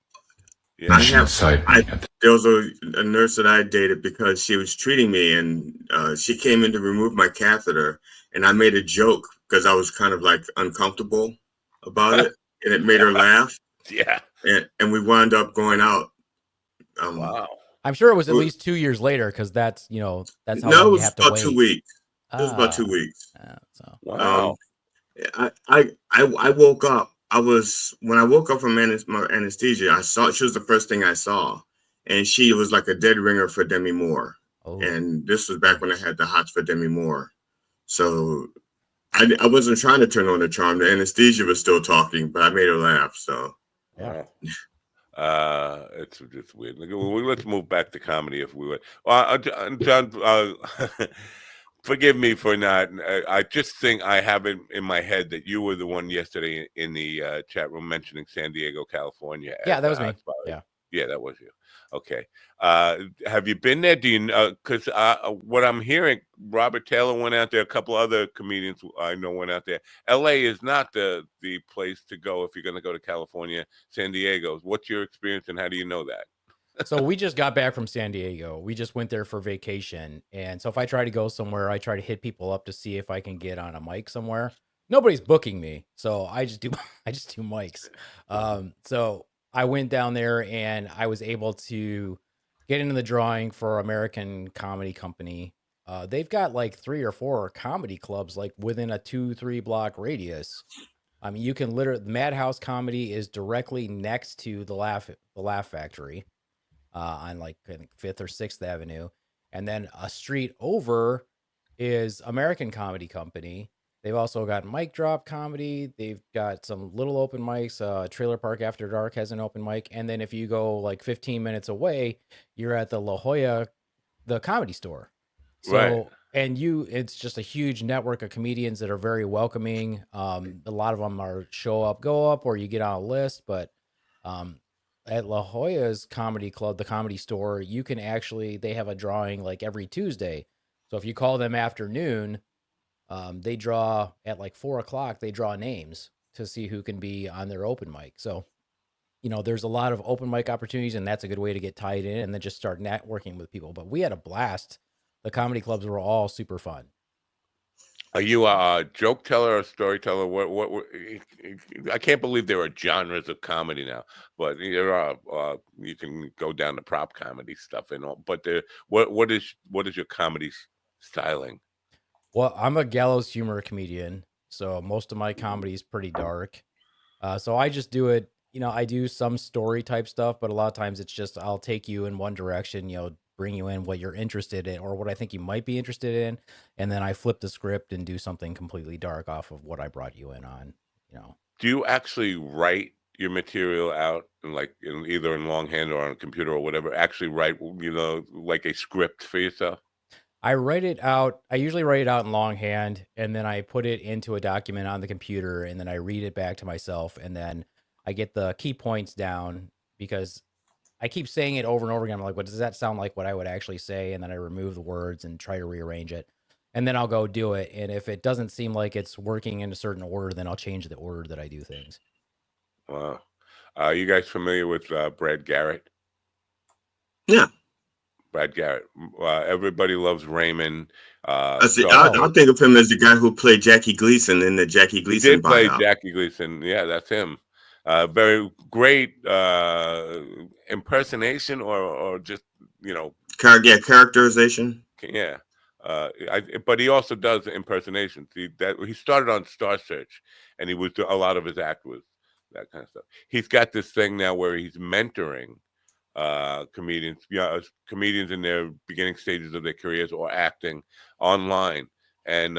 Yeah. There was a nurse that I dated because she was treating me, and she came in to remove my catheter, and I made a joke because I was kind of like uncomfortable about it, and it made her laugh. Yeah. And we wound up going out. Wow. I'm sure it was at least 2 years later, because that's how long you have to wait. 2 weeks. It was about 2 weeks. Wow. I woke up. When I woke up from my anesthesia, I saw she was the first thing I saw, and she was like a dead ringer for Demi Moore. Oh. And this was back when I had the hots for Demi Moore. So I wasn't trying to turn on the charm. The anesthesia was still talking, but I made her laugh. So yeah. It's just weird. Let's move back to comedy if we would. John, forgive me for not. I just think I have it in my head that you were the one yesterday in the chat room mentioning San Diego, California. Yeah, that was me. Yeah, that was you. Okay. Have you been there? Do you know? Because what I'm hearing, Robert Taylor went out there. A couple other comedians I know went out there. L.A. is not the place to go if you're going to go to California. San Diego. What's your experience, and how do you know that? So we just got back from San Diego. We just went there for vacation. And so if I try to go somewhere, I try to hit people up to see if I can get on a mic somewhere. Nobody's booking me. So I just do mics. So I went down there and I was able to get into the drawing for American Comedy Company. They've got like 3 or 4 comedy clubs like within a 2-3 block radius. I mean, you can literally, Madhouse Comedy is directly next to the Laugh Factory. On like I think 5th or 6th Avenue. And then a street over is American Comedy Company. They've also got Mic Drop Comedy. They've got some little open mics. Trailer Park After Dark has an open mic. And then if you go like 15 minutes away, you're at the La Jolla, the Comedy Store. So, right. And it's just a huge network of comedians that are very welcoming. A lot of them are show up, go up, or you get on a list. But at La Jolla's Comedy Club, the Comedy Store, you can they have a drawing like every Tuesday. So if you call them afternoon, they draw at like 4:00. They draw names to see who can be on their open mic. So, there's a lot of open mic opportunities, and that's a good way to get tied in and then just start networking with people. But we had a blast. The comedy clubs were all super fun. Are you a joke teller or a storyteller? What? I can't believe there are genres of comedy now, but there are. You can go down to prop comedy stuff and all. But what is your comedy styling? Well, I'm a gallows humor comedian, so most of my comedy is pretty dark. So I just do it. I do some story type stuff, but a lot of times it's just I'll take you in one direction. Bring you in what you're interested in or what I think you might be interested in. And then I flip the script and do something completely dark off of what I brought you in on, Do you actually write your material out and either in longhand or on a computer or whatever, actually write, like a script for yourself? I write it out. I usually write it out in longhand, and then I put it into a document on the computer, and then I read it back to myself, and then I get the key points down because I keep saying it over and over again. I'm like, what does that sound like what I would actually say? And then I remove the words and try to rearrange it. And then I'll go do it. And if it doesn't seem like it's working in a certain order, then I'll change the order that I do things. Wow. Are you guys familiar with Brad Garrett? Yeah. Brad Garrett. Everybody loves Raymond. I think of him as the guy who played Jackie Gleason in the Jackie Gleason He did play buyout. Jackie Gleason. Yeah, that's him. Very great impersonation or just, characterization. Yeah. But he also does impersonations. He started on Star Search, and he was a lot of his act was that kind of stuff. He's got this thing now where he's mentoring comedians, comedians in their beginning stages of their careers or acting online. And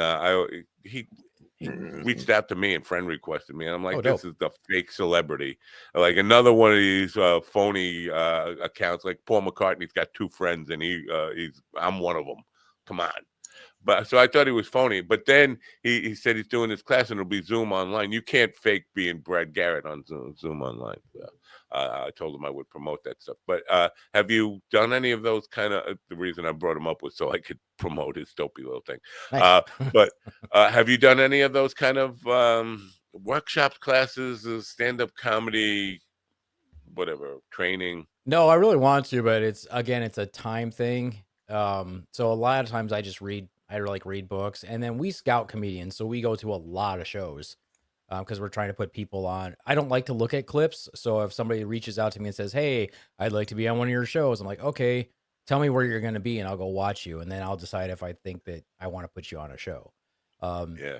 he reached out to me and friend requested me, and I'm like, this is the fake celebrity, like another one of these phony accounts. Like Paul McCartney's got 2 friends, and I'm one of them. Come on. But so I thought he was phony, but then he said he's doing this class and it'll be Zoom online. You can't fake being Brad Garrett on Zoom online. I told him I would promote that stuff. But have you done any of those kind of? The reason I brought him up was so I could promote his dopey little thing. Nice. But have you done any of those kind of workshops, classes, stand-up comedy, whatever, training? No, I really want to, but it's a time thing. So a lot of times I just read books, and then we scout comedians. So we go to a lot of shows because we're trying to put people on. I don't like to look at clips. So if somebody reaches out to me and says, hey, I'd like to be on one of your shows, I'm like, okay, tell me where you're going to be and I'll go watch you. And then I'll decide if I think that I want to put you on a show.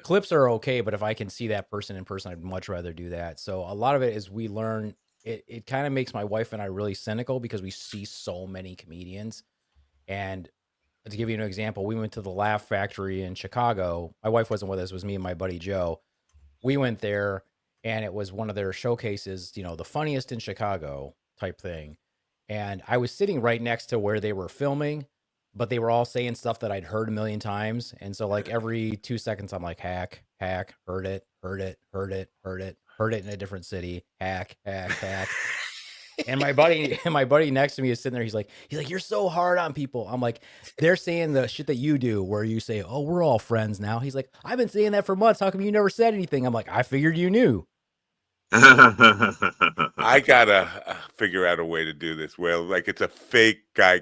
Clips are okay, but if I can see that person in person, I'd much rather do that. So a lot of it is we learn. It kind of makes my wife and I really cynical because we see so many comedians. And to give you an example, we went to the Laugh Factory in Chicago. My wife wasn't with us. It was me and my buddy Joe. We went there, and it was one of their showcases, the funniest in Chicago type thing. And I was sitting right next to where they were filming, but they were all saying stuff that I'd heard a million times. And so like every 2 seconds, I'm like, hack, heard it in a different city, hack. And my buddy next to me is sitting there. He's like, you're so hard on people. I'm like, they're saying the shit that you do where you say, oh, we're all friends now. He's like, I've been saying that for months. How come you never said anything? I'm like, I figured you knew. I gotta figure out a way to do this where like it's a fake guy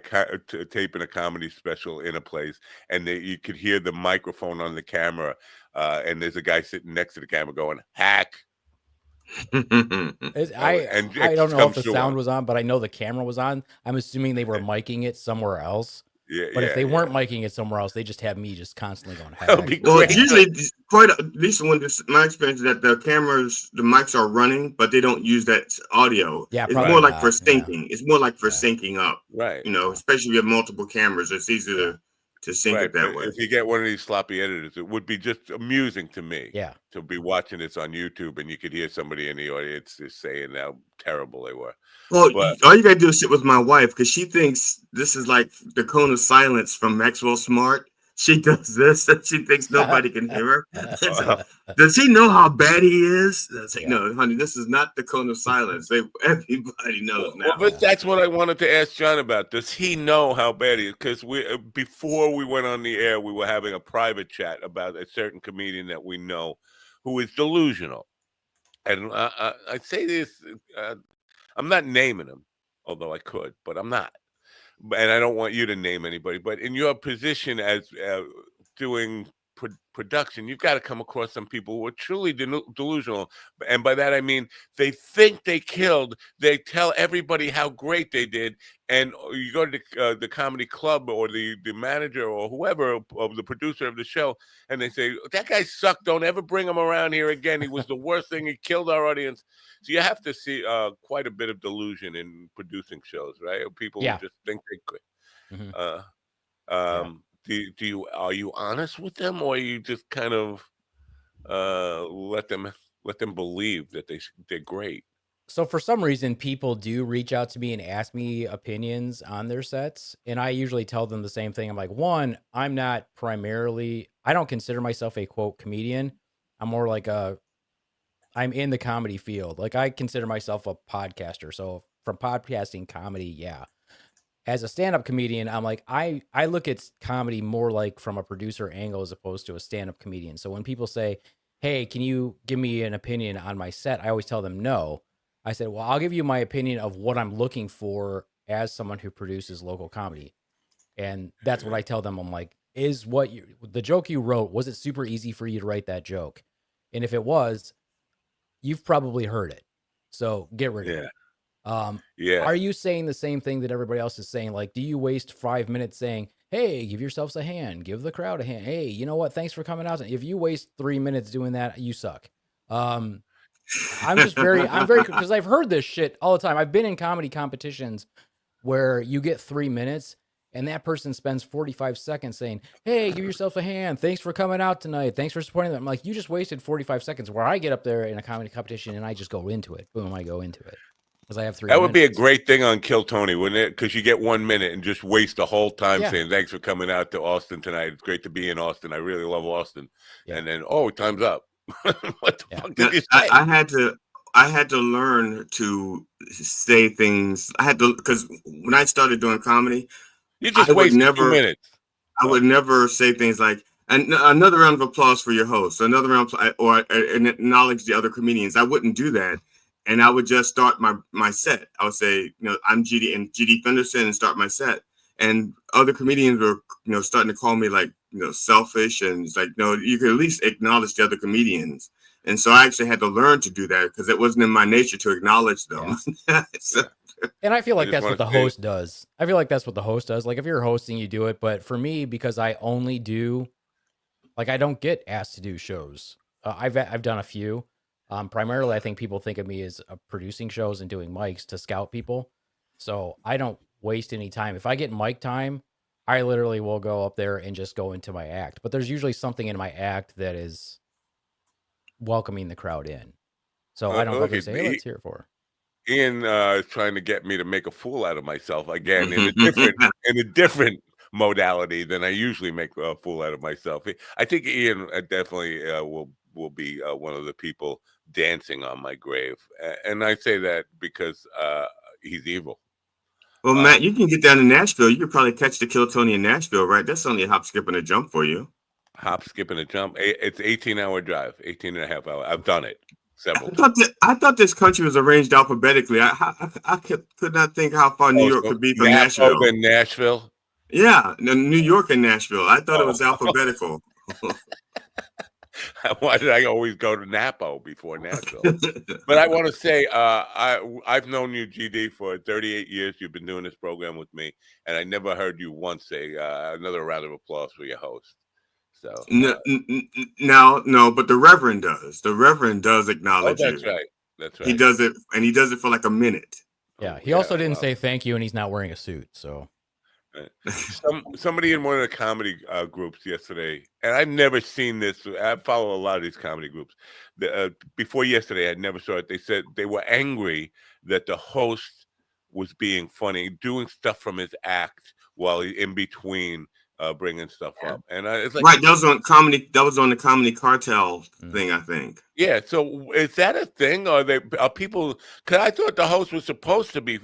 taping a comedy special in a place, and you could hear the microphone on the camera, and there's a guy sitting next to the camera going, hack. I don't know if the sound was on, but I know the camera was on. I'm assuming they were miking it somewhere else. But if they weren't miking it somewhere else, they just have me just constantly going, hack. Well, it's usually at least my experience is that the mics are running, but they don't use that audio. Yeah, it's more like for syncing. It's more like for syncing up. Right. Especially if you have multiple cameras, it's easier to sync it that way. If you get one of these sloppy editors, it would be just amusing to me. Yeah. To be watching this on YouTube and you could hear somebody in the audience just saying how terrible they were. Well, all you gotta do is sit with my wife because she thinks this is like the cone of silence from Maxwell Smart. She does this and she thinks nobody can hear her. Does he know how bad he is? Like, no, honey, this is not the cone of silence. Everybody knows now. But that's what I wanted to ask John about. Does he know how bad he is? Because before we went on the air, we were having a private chat about a certain comedian that we know who is delusional. And I say this, I'm not naming him, although I could, but I'm not. And I don't want you to name anybody, but in your position as doing production, you've got to come across some people who are truly delusional. And by that, I mean, they think they killed. They tell everybody how great they did. And you go to the comedy club or the manager or whoever, of the producer of the show, and they say, that guy sucked. Don't ever bring him around here again. He was the worst thing. He killed our audience. So you have to see quite a bit of delusion in producing shows, right? People who just think they could. Mm-hmm. Are you honest with them, or you just kind of let them believe that they're great? So for some reason, people do reach out to me and ask me opinions on their sets. And I usually tell them the same thing. I'm like, one, I don't consider myself a quote comedian. I'm more like I'm in the comedy field. Like I consider myself a podcaster. So from podcasting comedy, yeah. As a stand-up comedian, I'm like, I look at comedy more like from a producer angle as opposed to a stand-up comedian. So when people say, hey, can you give me an opinion on my set? I always tell them no. I said, well, I'll give you my opinion of what I'm looking for as someone who produces local comedy. And that's what I tell them. I'm like, the joke you wrote, was it super easy for you to write that joke? And if it was, you've probably heard it. So get rid of it. Are you saying the same thing that everybody else is saying? Like, do you waste 5 minutes saying, hey, give yourselves a hand, give the crowd a hand. Hey, you know what? Thanks for coming out. If you waste 3 minutes doing that, you suck. I'm very, because I've heard this shit all the time. I've been in comedy competitions where you get 3 minutes and that person spends 45 seconds saying, hey, give yourself a hand. Thanks for coming out tonight. Thanks for supporting them. I'm like, you just wasted 45 seconds where I get up there in a comedy competition and I just go into it. Boom, I go into it. I have 3 That minutes. would be a great thing on Kill Tony, wouldn't it? Because you get 1 minute and just waste the whole time saying, thanks for coming out to Austin tonight. It's great to be in Austin. I really love Austin. Yeah. And then, time's up. What the fuck did you say? I had to learn to say things. Because when I started doing comedy, you just wasted 2 minutes. I would never say things like, and another round of applause for your host, another round, or acknowledge the other comedians. I wouldn't do that. And I would just start my set. I would say, I'm GD Fenderson, and start my set. And other comedians were, starting to call me like, selfish, and it's like, no, you can at least acknowledge the other comedians. And so I actually had to learn to do that because it wasn't in my nature to acknowledge them. Yeah. And I feel like that's what the host does. I feel like that's what the host does. Like if you're hosting, you do it. But for me, because I only do, like I don't get asked to do shows. I've done a few. Primarily, I think people think of me as producing shows and doing mics to scout people. So I don't waste any time. If I get mic time, I literally will go up there and just go into my act. But there's usually something in my act that is welcoming the crowd in. So I don't go say, hey, let's hear it for. Ian is trying to get me to make a fool out of myself again in a different modality than I usually make a fool out of myself. I think Ian definitely will be one of the people dancing on my grave, and I say that because he's evil. Well, Matt, you can get down to Nashville. You could probably catch the Kill Tony in Nashville, right? That's only a hop, skip, and a jump for you. Hop, skip, and a jump. It's 18-hour drive, 18 and a half hour. I've done it several times. I thought this country was arranged alphabetically. I could not think how far New York could be from Nashville. Than Nashville? Yeah, New York and Nashville. I thought it was alphabetical. Why did I always go to Napo before Nashville? But I want to say, I've known you, GD, for 38 years. You've been doing this program with me, and I never heard you once say another round of applause for your host. So no, but the Reverend does. The Reverend does acknowledge you. That's right. That's right. He does it, and he does it for like a minute. Yeah, he also didn't say thank you, and he's not wearing a suit, so. Somebody in one of the comedy groups yesterday, and I've never seen this. I follow a lot of these comedy groups. Before yesterday, I never saw it. They said they were angry that the host was being funny, doing stuff from his act while he in between bringing stuff up. And it's like, right, that was on comedy. That was on the Comedy Cartel thing, I think. Yeah. So is that a thing? Are people? Because I thought the host was supposed to be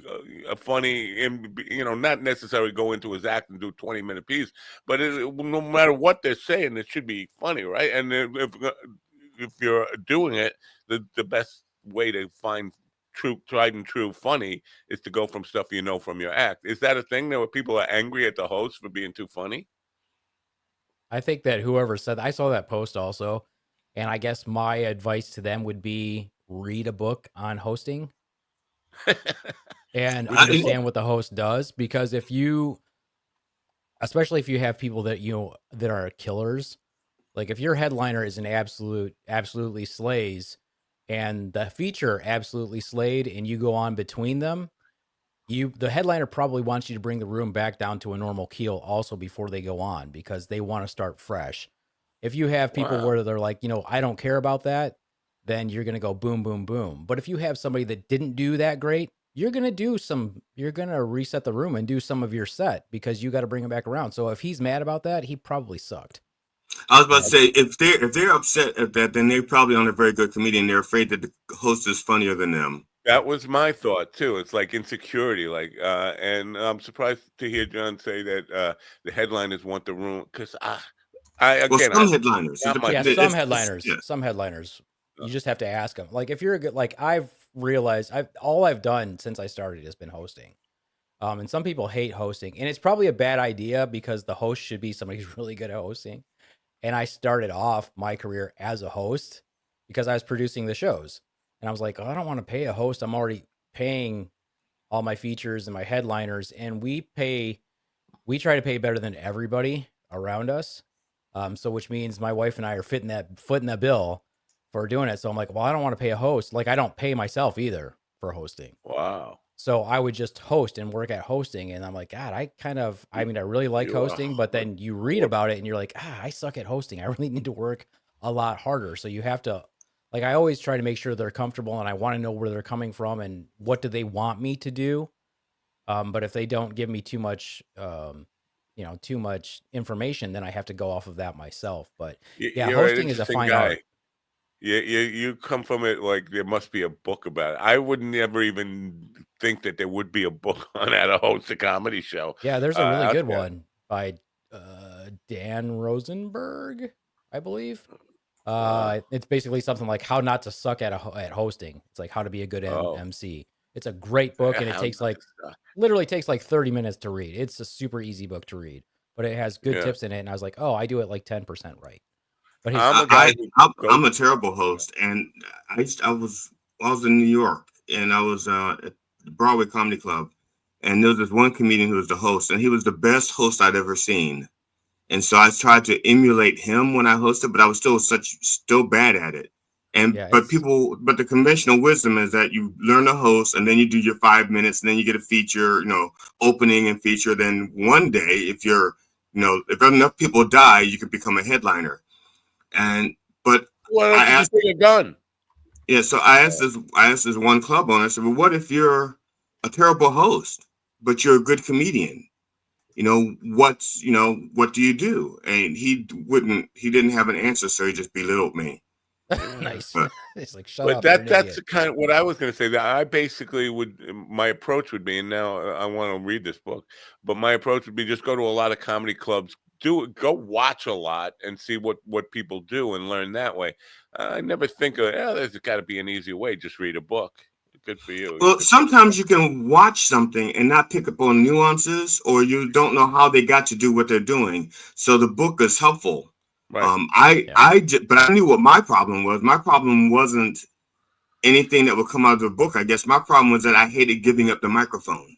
funny, and not necessarily go into his act and do 20-minute piece. But no matter what they're saying, it should be funny, right? And if you're doing it, the best way to find tried and true funny is to go from stuff from your act. Is that a thing where people are angry at the host for being too funny? I think that whoever said, I saw that post also, and I guess my advice to them would be read a book on hosting and understand what the host does. Because especially if you have people that that are killers, like if your headliner is an absolutely slays, and the feature absolutely slayed, and you go on between them, the headliner probably wants you to bring the room back down to a normal keel also before they go on, because they want to start fresh. If you have people where they're like, I don't care about that, then you're going to go boom, boom, boom. But if you have somebody that didn't do that great, you're going to reset the room and do some of your set because you got to bring him back around. So if he's mad about that, he probably sucked. I was about to say, if they're upset at that, then they're probably on a very good comedian. They're afraid that the host is funnier than them. That was my thought too. It's like insecurity, and I'm surprised to hear John say that the headliners want the room because some headliners, some headliners, you just have to ask them. Like if you're a good, like I've realized, all I've done since I started has been hosting. And some people hate hosting, and it's probably a bad idea because the host should be somebody who's really good at hosting. And I started off my career as a host because I was producing the shows. And I was like, oh, I don't want to pay a host. I'm already paying all my features and my headliners. And we try to pay better than everybody around us. So which means my wife and I are footing that bill for doing it. So I'm like, well, I don't want to pay a host. Like I don't pay myself either for hosting. Wow. So I would just host and work at hosting. And I'm like, God, I really like hosting, but then you read about it and you're like, I suck at hosting. I really need to work a lot harder. So you have to, like, I always try to make sure they're comfortable and I want to know where they're coming from and what do they want me to do. But if they don't give me too much, too much information, then I have to go off of that myself. But yeah, hosting is a fine art. Yeah, you come from it like there must be a book about it. I would never even think that there would be a book on how to host a comedy show. Yeah, there's a really good one by Dan Rosenberg, I believe. It's basically something like how not to suck at hosting. It's like how to be a good MC. It's a great book, and it literally takes like 30 minutes to read. It's a super easy book to read, but it has good tips in it. And I was like, oh, I do it like 10% right. But I'm a terrible host, and I was in New York, and I was at the Broadway Comedy Club, and there was this one comedian who was the host, and he was the best host I'd ever seen. And so I tried to emulate him when I hosted, but I was still bad at it. But the conventional wisdom is that you learn to host, and then you do your 5 minutes, and then you get a feature, opening and feature. Then one day, if enough people die, you can become a headliner. But I asked you done. Yeah, so I asked this one club owner. I said, "Well, what if you're a terrible host, but you're a good comedian? What do you do?" And he didn't have an answer, so he just belittled me. Nice. It's like shut up. But that's kind of what I was going to say. That I basically my approach would be, and now I want to read this book, but my approach would be just go to a lot of comedy clubs. Go watch a lot and see what people do and learn that way. I never think there's got to be an easy way. Just read a book. Good for you. Well, sometimes you can watch something and not pick up on nuances, or you don't know how they got to do what they're doing. So the book is helpful. Right. But I knew what my problem was. My problem wasn't anything that would come out of the book. I guess my problem was that I hated giving up the microphone.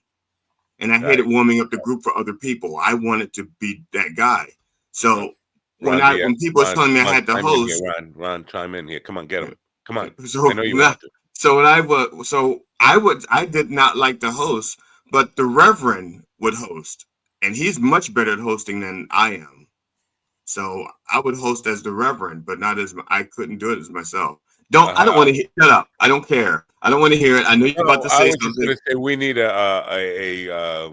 And I hated warming up the group for other people. I wanted to be that guy. So when people were telling me I had to host, Ron, chime in here. Come on, get him. Come on. So, I know you want to. I did not like the host, but the Reverend would host, and he's much better at hosting than I am. So I would host as the Reverend, but I couldn't do it as myself. I don't want to shut up. I don't care. I don't want to hear it. I know you're about to say something. I was just going to say we need a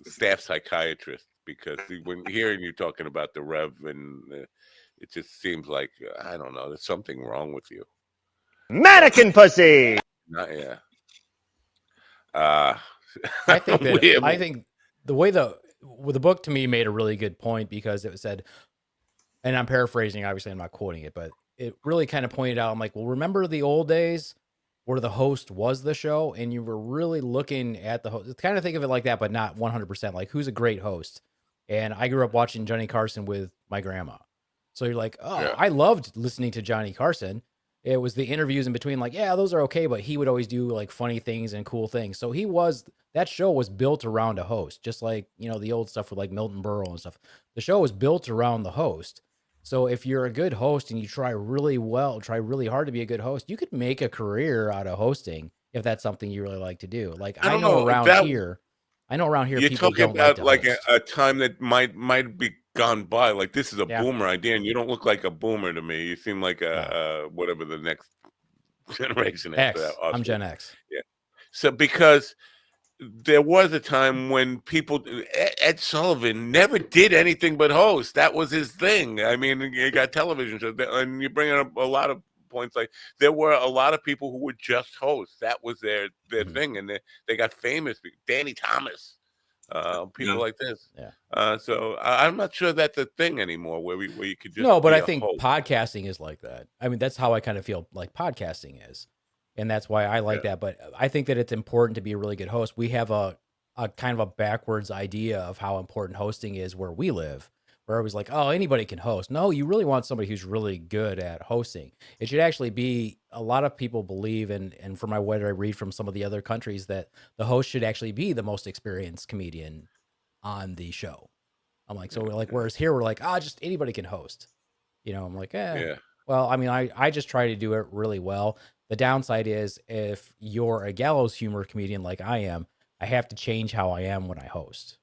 staff psychiatrist, because when hearing you talking about the Rev, and it just seems like I don't know, there's something wrong with you. Mannequin pussy. Yeah. I think the way the book to me made a really good point, because it said, and I'm paraphrasing, obviously I'm not quoting it, but it really kind of pointed out, I'm like, well, remember the old days where the host was the show and you were really looking at the host, kind of think of it like that, but not 100%, like who's a great host. And I grew up watching Johnny Carson with my grandma. So you're like, I loved listening to Johnny Carson. It was the interviews in between, like, yeah, those are okay, but he would always do like funny things and cool things. So that show was built around a host, just like, the old stuff with like Milton Berle and stuff. The show was built around the host. So if you're a good host and you try really hard to be a good host, you could make a career out of hosting if that's something you really like to do. Like I know around here you're people talking don't about like to host. a time that might be gone by. Like this is a boomer idea, and you don't look like a boomer to me. You seem like whatever the next generation X. after that. I'm Gen X. Yeah. So because there was a time when people, Ed Sullivan never did anything but host. That was his thing. I mean, you got television shows, and you bring up a lot of points. Like there were a lot of people who would just host. That was their thing, and they got famous. Danny Thomas, people like this. Yeah. So I'm not sure that's a thing anymore, where you could just no, but be I a think host. podcasting is like that. I mean, that's how I kind of feel like podcasting is. And that's why I like that. But I think that it's important to be a really good host. We have a kind of a backwards idea of how important hosting is where we live. Where I was like, oh, anybody can host. No, you really want somebody who's really good at hosting. It should actually be, a lot of people believe, and from what I read from some of the other countries, that the host should actually be the most experienced comedian on the show. I'm like, so like, whereas here we're like, just anybody can host. I'm like, well, I mean, I just try to do it really well. The downside is if you're a gallows humor comedian like I am, I have to change how I am when I host,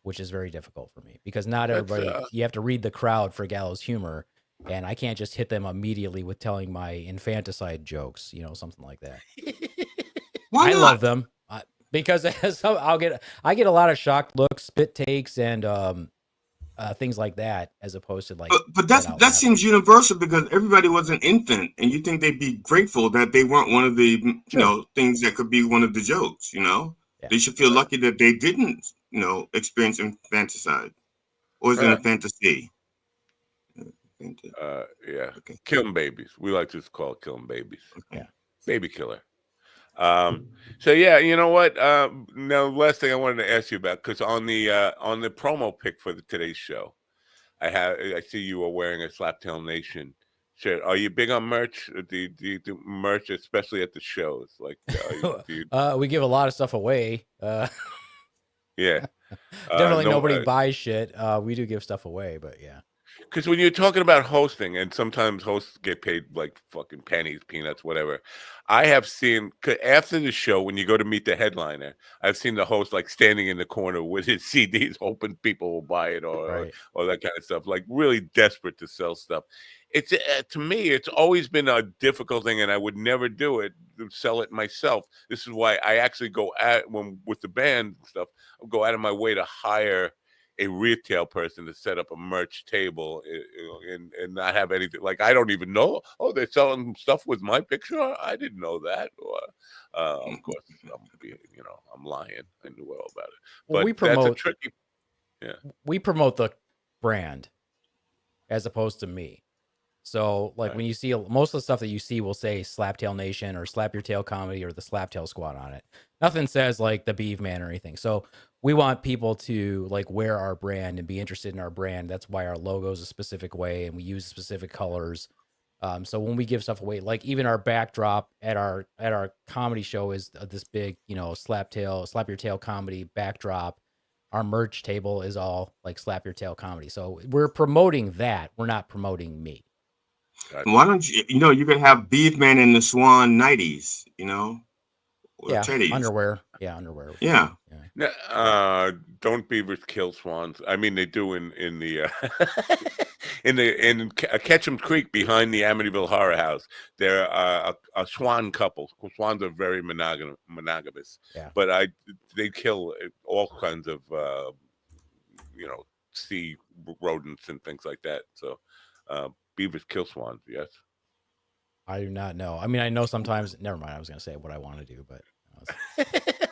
which is very difficult for me because not everybody, you have to read the crowd for gallows humor, and I can't just hit them immediately with telling my infanticide jokes, something like that. I love them because I get a lot of shocked looks, spit takes, and things like that, as opposed to like. But that seems universal because everybody was an infant, and you think they'd be grateful that they weren't one of the things that could be one of the jokes. They should feel lucky that they didn't experience infanticide, or is it a fantasy? Okay. Killing babies. We like to just call it killing babies. Yeah, baby killer. So yeah, you know what? Now, last thing I wanted to ask you about, because on the promo pic for today's show, I see you are wearing a Slaptail Nation shirt. Are you big on merch? Do you do merch, especially at the shows? Like, we give a lot of stuff away. Yeah, definitely nobody buys shit. We do give stuff away, but yeah. Because when you're talking about hosting, and sometimes hosts get paid like fucking pennies, peanuts, whatever. I have seen after the show, when you go to meet the headliner, I've seen the host like standing in the corner with his CDs, hoping people will buy it or that kind of stuff. Like really desperate to sell stuff. It's to me, it's always been a difficult thing, and I would never do it, sell it myself. This is why I actually go with the band and stuff. I'll go out of my way to hire a retail person to set up a merch table and not have anything. Like, I don't even know. Oh, they're selling stuff with my picture. I didn't know that. Of course, I'm lying. I knew all about it. Well, but that's a tricky. Yeah, we promote the brand as opposed to me. So, like when you see most of the stuff that you see will say Slaptail Nation or Slap Your Tail Comedy or the Slaptail Squad on it. Nothing says like the Beef Man or anything. So we want people to like wear our brand and be interested in our brand. That's why our logo is a specific way and we use specific colors. So when we give stuff away, like even our backdrop at our comedy show is this big, Slap Your Tail Comedy backdrop. Our merch table is all like Slap Your Tail Comedy. So we're promoting that. We're not promoting me. Why don't you could have Beefman in the Swan 90s, teddies. Underwear. Yeah, underwear. Yeah. Don't beavers kill swans? I mean, they do in the in Ketchum Creek behind the Amityville Horror House. They're a swan couple. Swans are very monogamous. Yeah. But they kill all kinds of sea rodents and things like that. So beavers kill swans. Yes. I do not know. I mean, I know sometimes. Never mind. I was going to say what I want to do, but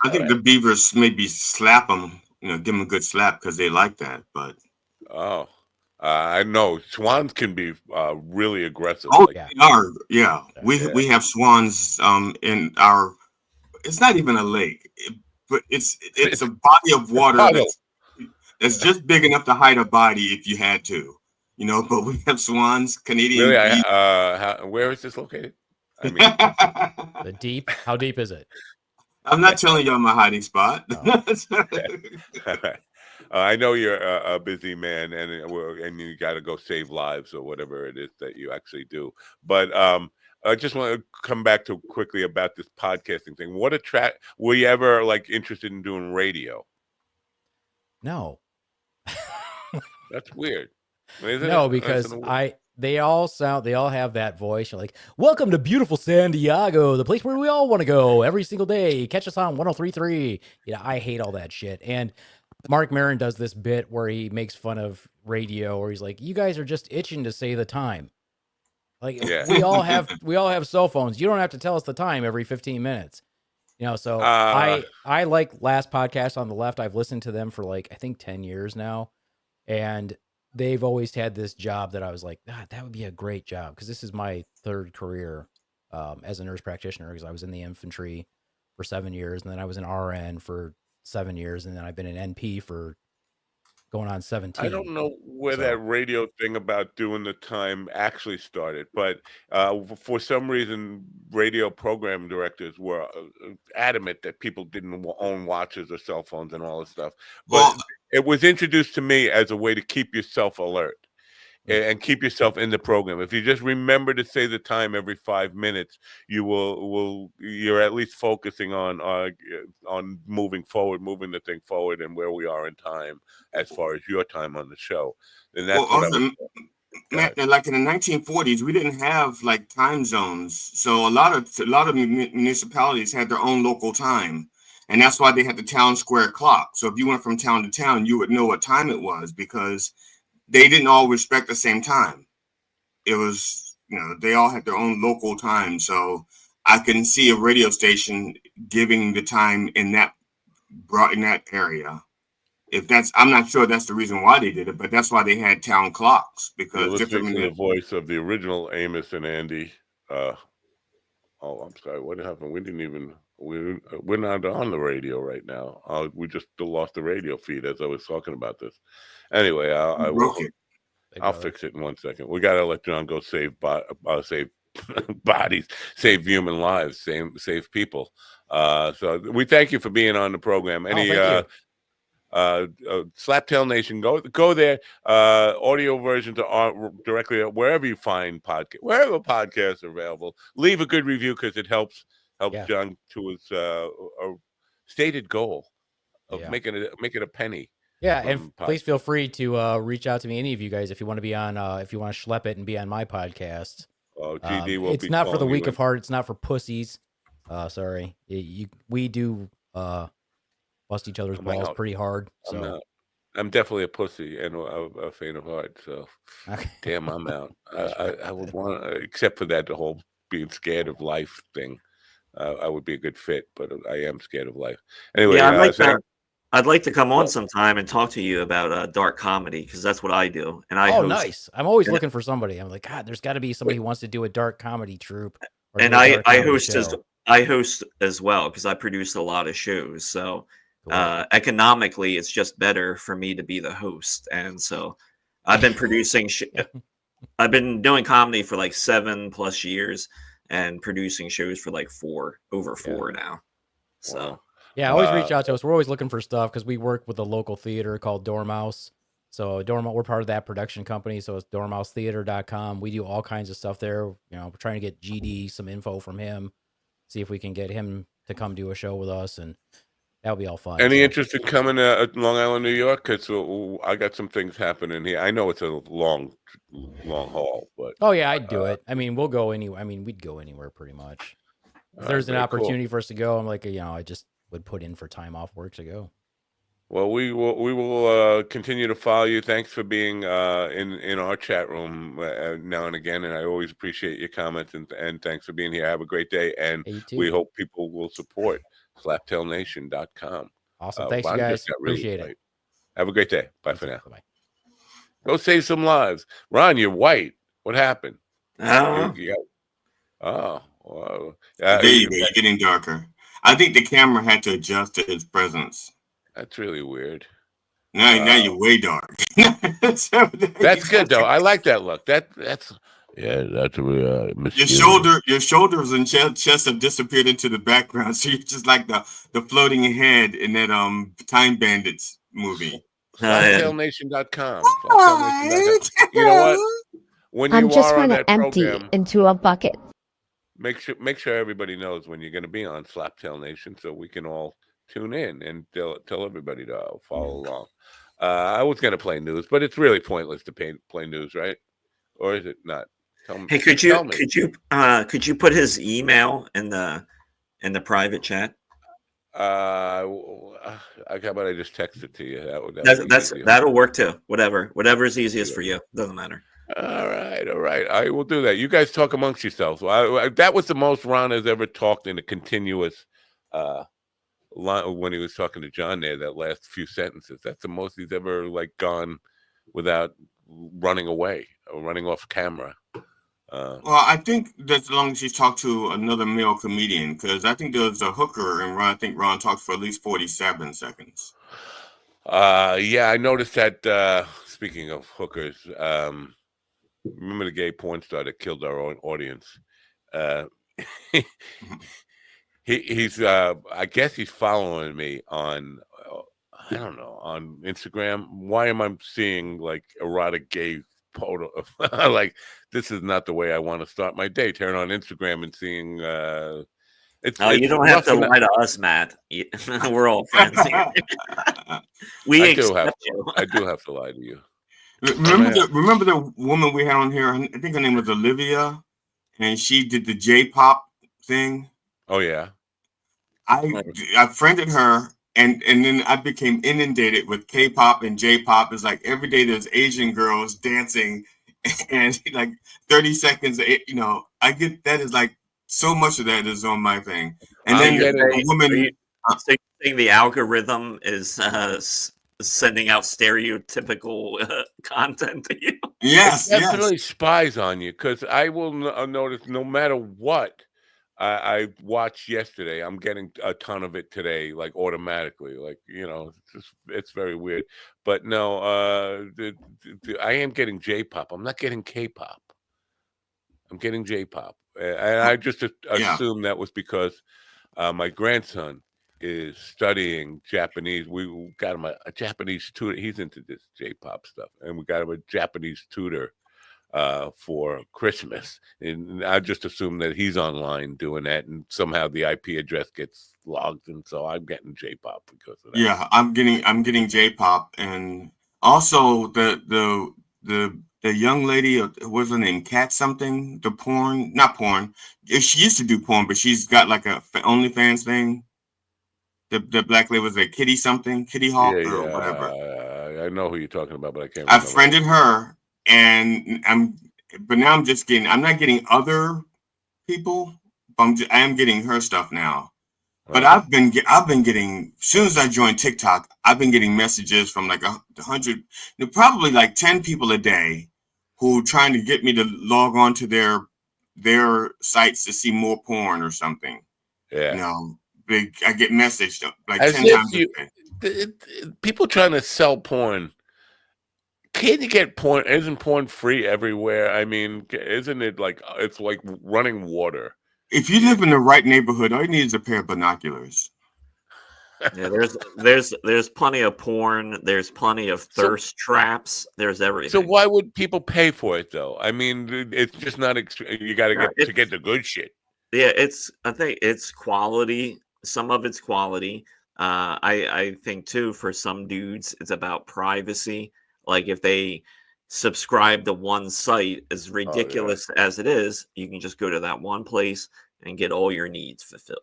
I think the beavers maybe slap them. Give them a good slap because they like that. But I know swans can be really aggressive. Oh, they are. Yeah, we have swans in our. It's not even a lake, but it's a body of water that's just big enough to hide a body if you had to. But we have swans, Canadian. Really? Where is this located? I mean, the deep. How deep is it? I'm not telling you my hiding spot. No. I know you're a busy man, and you got to go save lives or whatever it is that you actually do. But I just want to come back to quickly about this podcasting thing. Were you ever like interested in doing radio? No. That's weird. No, because they all have that voice. You're like, welcome to beautiful San Diego, the place where we all want to go every single day. Catch us on 103.3. I hate all that shit. And Mark Maron does this bit where he makes fun of radio, where he's like, you guys are just itching to say the time. Like, we all have cell phones. You don't have to tell us the time every 15 minutes. So I like Last Podcast on the Left. I've listened to them for like, I think 10 years now. And they've always had this job that I was like, that would be a great job. Cause this is my third career as a nurse practitioner, because I was in the infantry for 7 years. And then I was an RN for 7 years. And then I've been an NP for going on 17. I don't know where that radio thing about doing the time actually started, but for some reason, radio program directors were adamant that people didn't own watches or cell phones and all this stuff. But it was introduced to me as a way to keep yourself alert and keep yourself in the program. If you just remember to say the time every 5 minutes, you're at least focusing on moving the thing forward and where we are in time as far as your time on the show. And that's Matt, like in the 1940s, we didn't have like time zones, so a lot of municipalities had their own local time, and that's why they had the town square clock. So if you went from town to town, you would know what time it was, because they didn't all respect the same time. It was, they all had their own local time. So I can see a radio station giving the time in that area. I'm not sure that's the reason why they did it, but that's why they had town clocks, because listening to the voice of the original Amos and Andy. I'm sorry, what happened? We're not on the radio right now. We just lost the radio feed as I was talking about this. Anyway, I'll fix it in 1 second. We got to let John go save bodies, save human lives, save people. So we thank you for being on the program. Slaptail Nation, go there. Audio versions are directly wherever you find wherever podcasts are available. Leave a good review, because it helps John to his stated goal of making it a penny. Yeah, and please feel free to reach out to me, any of you guys, if you want to be on, if you want to schlep it and be on my podcast. GD will it's not for the weak of heart. It's not for pussies. Sorry, we do bust each other's balls pretty hard. So I'm definitely a pussy and a faint of heart. So damn, I'm out. I would want, except for that, the whole being scared of life thing. I would be a good fit, but I am scared of life. Anyway, I'd like to come on sometime and talk to you about dark comedy, because that's what I do. And I host. Nice. I'm always looking for somebody. I'm like, God, there's got to be somebody who wants to do a dark comedy troupe. And I host as well, because I produce a lot of shows. So economically, it's just better for me to be the host. And so I've been producing. I've been doing comedy for like 7+ years, and producing shows for like 4 now. So. Wow. Yeah, always reach out to us. We're always looking for stuff, because we work with a local theater called Dormouse. So we're part of that production company. So it's dormousetheater.com. We do all kinds of stuff there. We're trying to get GD some info from him, see if we can get him to come do a show with us, and that'll be all fun. Any interest in coming to Long Island, New York? Because I got some things happening here. I know it's a long haul, but I'd do it. I mean, we'll go anywhere. I mean, we'd go anywhere pretty much. If there's an opportunity for us to go, I'm like, I just would put in for time off work to go. Well, we will continue to follow you. Thanks for being in our chat room now and again, and I always appreciate your comments, and thanks for being here. Have a great day, and we hope people will support slaptailnation.com. Awesome. Thanks, you guys. Appreciate it. Have a great day. Bye for now. Bye. Go save some lives. Ron, you're white. What happened? Wow, there you go. You're getting darker. I think the camera had to adjust to his presence. That's really weird. Now you're way dark. That's good though. I like that look. That's your shoulders and chest have disappeared into the background, so you're just like the floating head in that Time Bandits movie. Slaptailnation.com. You know what? When I'm you just are going on to that empty program, into a bucket. Make sure everybody knows when you're going to be on Slaptail Nation, so we can all tune in and tell everybody to follow along. I was going to play news, but it's really pointless to play news, right? or is it not? Tell me. Hey, could you put his email in the private chat? How about I just text it to you? That'll work too. Whatever is easiest for you. Doesn't matter. All right. I will do that. You guys talk amongst yourselves. That was the most Ron has ever talked in a continuous line when he was talking to John there. That last few sentences. That's the most he's ever gone without running away or running off camera. Well, I think that's as long as he's talked to another male comedian, because I think there was a hooker, and I think Ron talked for at least 47 seconds. Yeah, I noticed that. Speaking of hookers, remember the gay porn star that killed our own audience? He's I guess he's following me on I don't know, on Instagram. Why am I seeing erotic gay photo? This is not the way I want to start my day. Turn on Instagram and seeing you don't have to lie to us, Matt. We're all friends here. I do have to lie to you. Remember the woman we had on here? I think her name was Olivia, and she did the J-pop thing. Oh yeah. I friended her, and then I became inundated with K-pop and J-pop. It's like every day there's Asian girls dancing, and 30 seconds. I get that is so much of that is on my thing. And then the woman. So you think the algorithm is sending out stereotypical content to you? Yes, it definitely spies on you, because I will notice no matter what I watched yesterday, I'm getting a ton of it today, automatically. It's very weird. But no, I am getting J-pop. I'm not getting K-pop. I'm getting J-pop, and I just assumed that was because my grandson is studying Japanese. We got him a Japanese tutor. He's into this J-pop stuff, and we got him a Japanese tutor for Christmas. And I just assume that he's online doing that, and somehow the IP address gets logged, and so I'm getting J-pop because of that. Yeah, I'm getting J-pop, and also the young lady, what's her name? Cat something. Not porn. She used to do porn, but she's got a OnlyFans thing. The black lady was a Kitty something, Kitty Hawk or whatever. I know who you're talking about, but I can't. I friended her, and but now I'm not getting other people. But I am getting her stuff now. But I've been getting, as soon as I joined TikTok, I've been getting messages from 100, probably 10 people a day, who trying to get me to log on to their sites to see more porn or something. Yeah. I get messaged 10 times a day. People trying to sell porn. Can't you get porn? Isn't porn free everywhere? I mean, isn't it it's like running water? If you live in the right neighborhood, all you need is a pair of binoculars. Yeah, there's plenty of porn. There's plenty of thirst traps. There's everything. So why would people pay for it though? I mean, it's just not. You got to get the good shit. Yeah, I think it's quality. Some of it's quality. I think too, for some dudes, it's about privacy. If they subscribe to one site, as ridiculous as it is, you can just go to that one place and get all your needs fulfilled.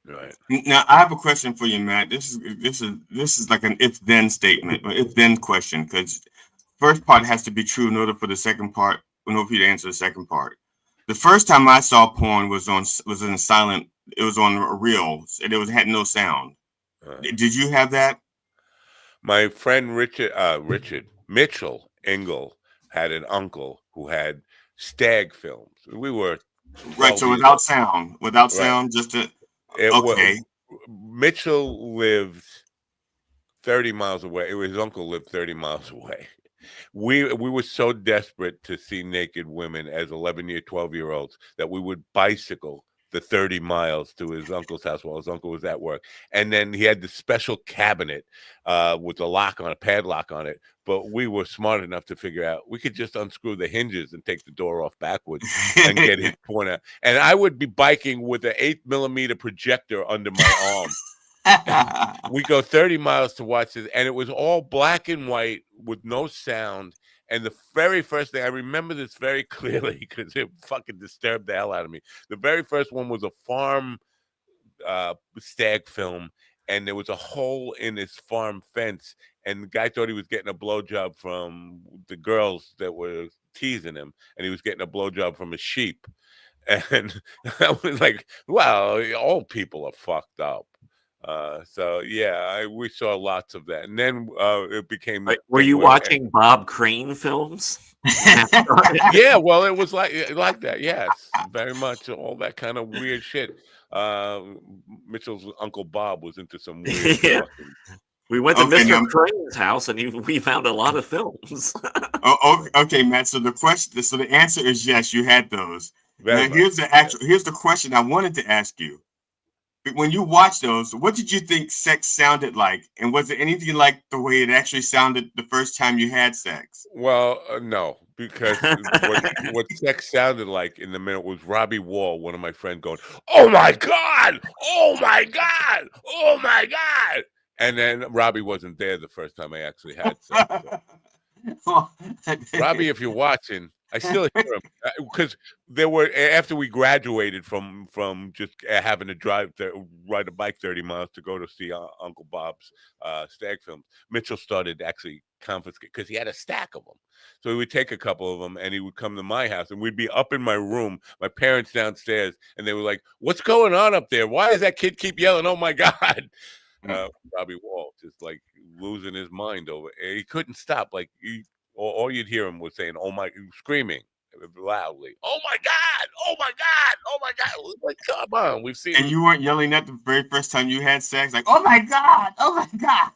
Right. Now, I have a question for you, Matt. This is like an if-then statement, or if-then question, because first part has to be true in order for the second part, in order for you to answer the second part. The first time I saw porn was in silent. It was on a reel, and it had no sound. Did you have that? My friend Richard Mitchell Engel had an uncle who had stag films. We were right, so without sound, just to. Okay. Mitchell lived 30 miles away. His uncle lived 30 miles away. We were so desperate to see naked women as 12-year-olds that we would bicycle the 30 miles to his uncle's house while his uncle was at work. And then he had this special cabinet with a padlock on it. But we were smart enough to figure out we could just unscrew the hinges and take the door off backwards and get his porn out. And I would be biking with an 8mm projector under my arm. We go 30 miles to watch this, and it was all black and white with no sound. And the very first thing, I remember this very clearly because it fucking disturbed the hell out of me. The very first one was a farm stag film, and there was a hole in his farm fence, and the guy thought he was getting a blowjob from the girls that were teasing him, and he was getting a blowjob from a sheep. And I was like, well, all people are fucked up. So yeah, we saw lots of that, and then it became. Were you watching Bob Crane films? Yeah, well, it was like that. Yes, very much all that kind of weird shit. Mitchell's uncle Bob was into some weird. Yeah. We went to Mr. Crane's house, and we found a lot of films. Okay, Matt. So the answer is yes. You had those. Now, here's the question I wanted to ask you. When you watched those, what did you think sex sounded like? And was it anything like the way it actually sounded the first time you had sex? Well, no, because what sex sounded like in the minute was Robbie Wall, one of my friends, going, "Oh my God! Oh my God! Oh my God!" And then Robbie wasn't there the first time I actually had sex. So. Robbie, if you're watching, I still hear him because there were after we graduated from just having to ride a bike 30 miles to go to see Uncle Bob's stag films. Mitchell started actually confiscate because he had a stack of them, so he would take a couple of them and he would come to my house and we'd be up in my room, my parents downstairs, and they were like, "What's going on up there? Why does that kid keep yelling? Oh my God!" Robbie Wall just like losing his mind over. He couldn't stop. Like all you'd hear him was saying, "Oh my," screaming loudly, "Oh my God! Oh my God! Oh my God!" Like, come on, we've seen. And you weren't yelling that the very first time you had sex, like, "Oh my God! Oh my God!"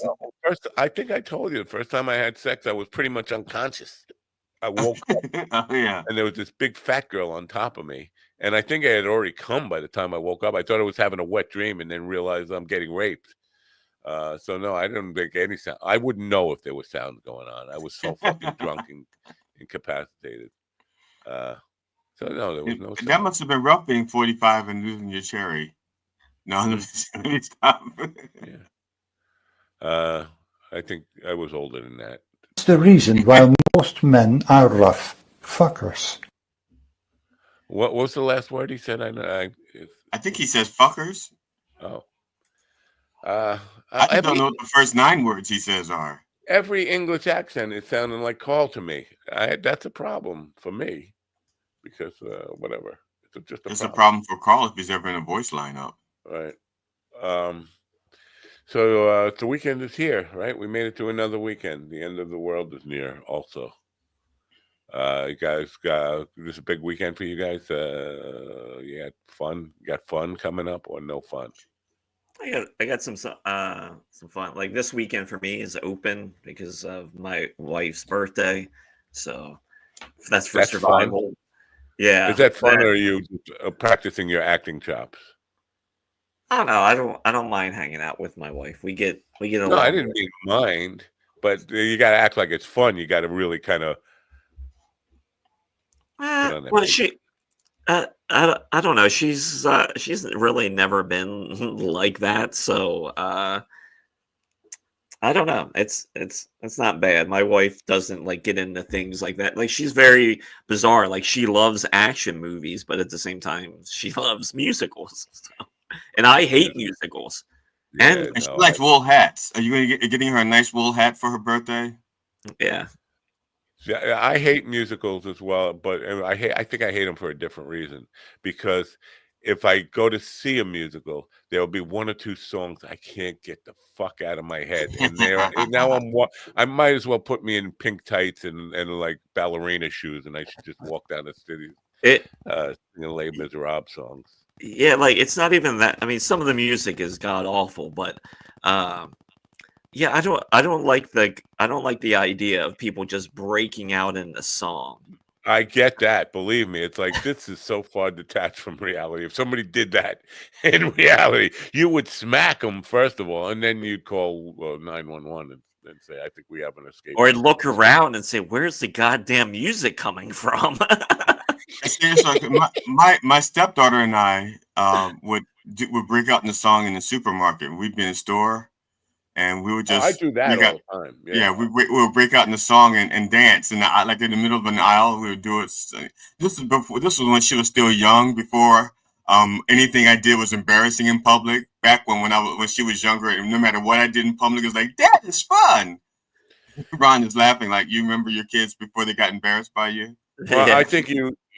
Well, first, I think I told you the first time I had sex, I was pretty much unconscious. I woke up, and there was this big fat girl on top of me. And I think I had already come by the time I woke up. I thought I was having a wet dream and then realized I'm getting raped. So no, I didn't make any sound. I wouldn't know if there was sound going on. I was so fucking drunk and incapacitated. So no, there was no sound. That must have been rough being 45 and losing your cherry. No, let me stop. Yeah. I think I was older than that. That's the reason why most men are rough fuckers. What was the last word he said? I think he says fuckers. Oh. I don't know what the first 9 words he says are. Every English accent is sounding like Carl to me. That's a problem for me because whatever. It's a problem for Carl if he's ever in a voice lineup. Right. So the weekend is here, right? We made it to another weekend. The end of the world is near also. You guys this is a big weekend for you guys. You had fun. You got fun coming up or no fun? I got some fun. Like this weekend for me is open because of my wife's birthday. So that's for survival. Fun. Yeah. Is that fun or are you practicing your acting chops? I don't know. I don't mind hanging out with my wife. We get along. No, I didn't mean mind, but you got to act like it's fun. You got to really kind of. Well, I don't know. She's really never been like that, so I don't know. It's not bad. My wife doesn't like get into things like that. Like she's very bizarre. Like she loves action movies, but at the same time, she loves musicals. So. And I hate musicals. Yeah, and she likes wool hats. Are you getting her a nice wool hat for her birthday? Yeah. Yeah, I hate musicals as well, but I think I hate them for a different reason. Because if I go to see a musical, there'll be 1 or 2 songs I can't get the fuck out of my head, and now I might as well put me in pink tights and like ballerina shoes, and I should just walk down the city, Les Miserables songs. Yeah, like it's not even that. I mean, some of the music is god awful, but yeah, I don't like the idea of people just breaking out in the song. I get that. Believe me, it's like this is so far detached from reality. If somebody did that in reality, you would smack them first of all, and then you'd call 911 and say, "I think we have an escape." Or I'd look around and say, "Where's the goddamn music coming from?" Seriously, my stepdaughter and I would break out in the song in the supermarket. We'd be in a store, and we would just. I do that all the time. Yeah, we would break out in the song and dance, and like in the middle of an aisle, we would do it. This was when she was still young. Before anything I did was embarrassing in public. Back when she was younger, and no matter what I did in public, it was like, that is fun. Ron is laughing like, you remember your kids before they got embarrassed by you? Well, I think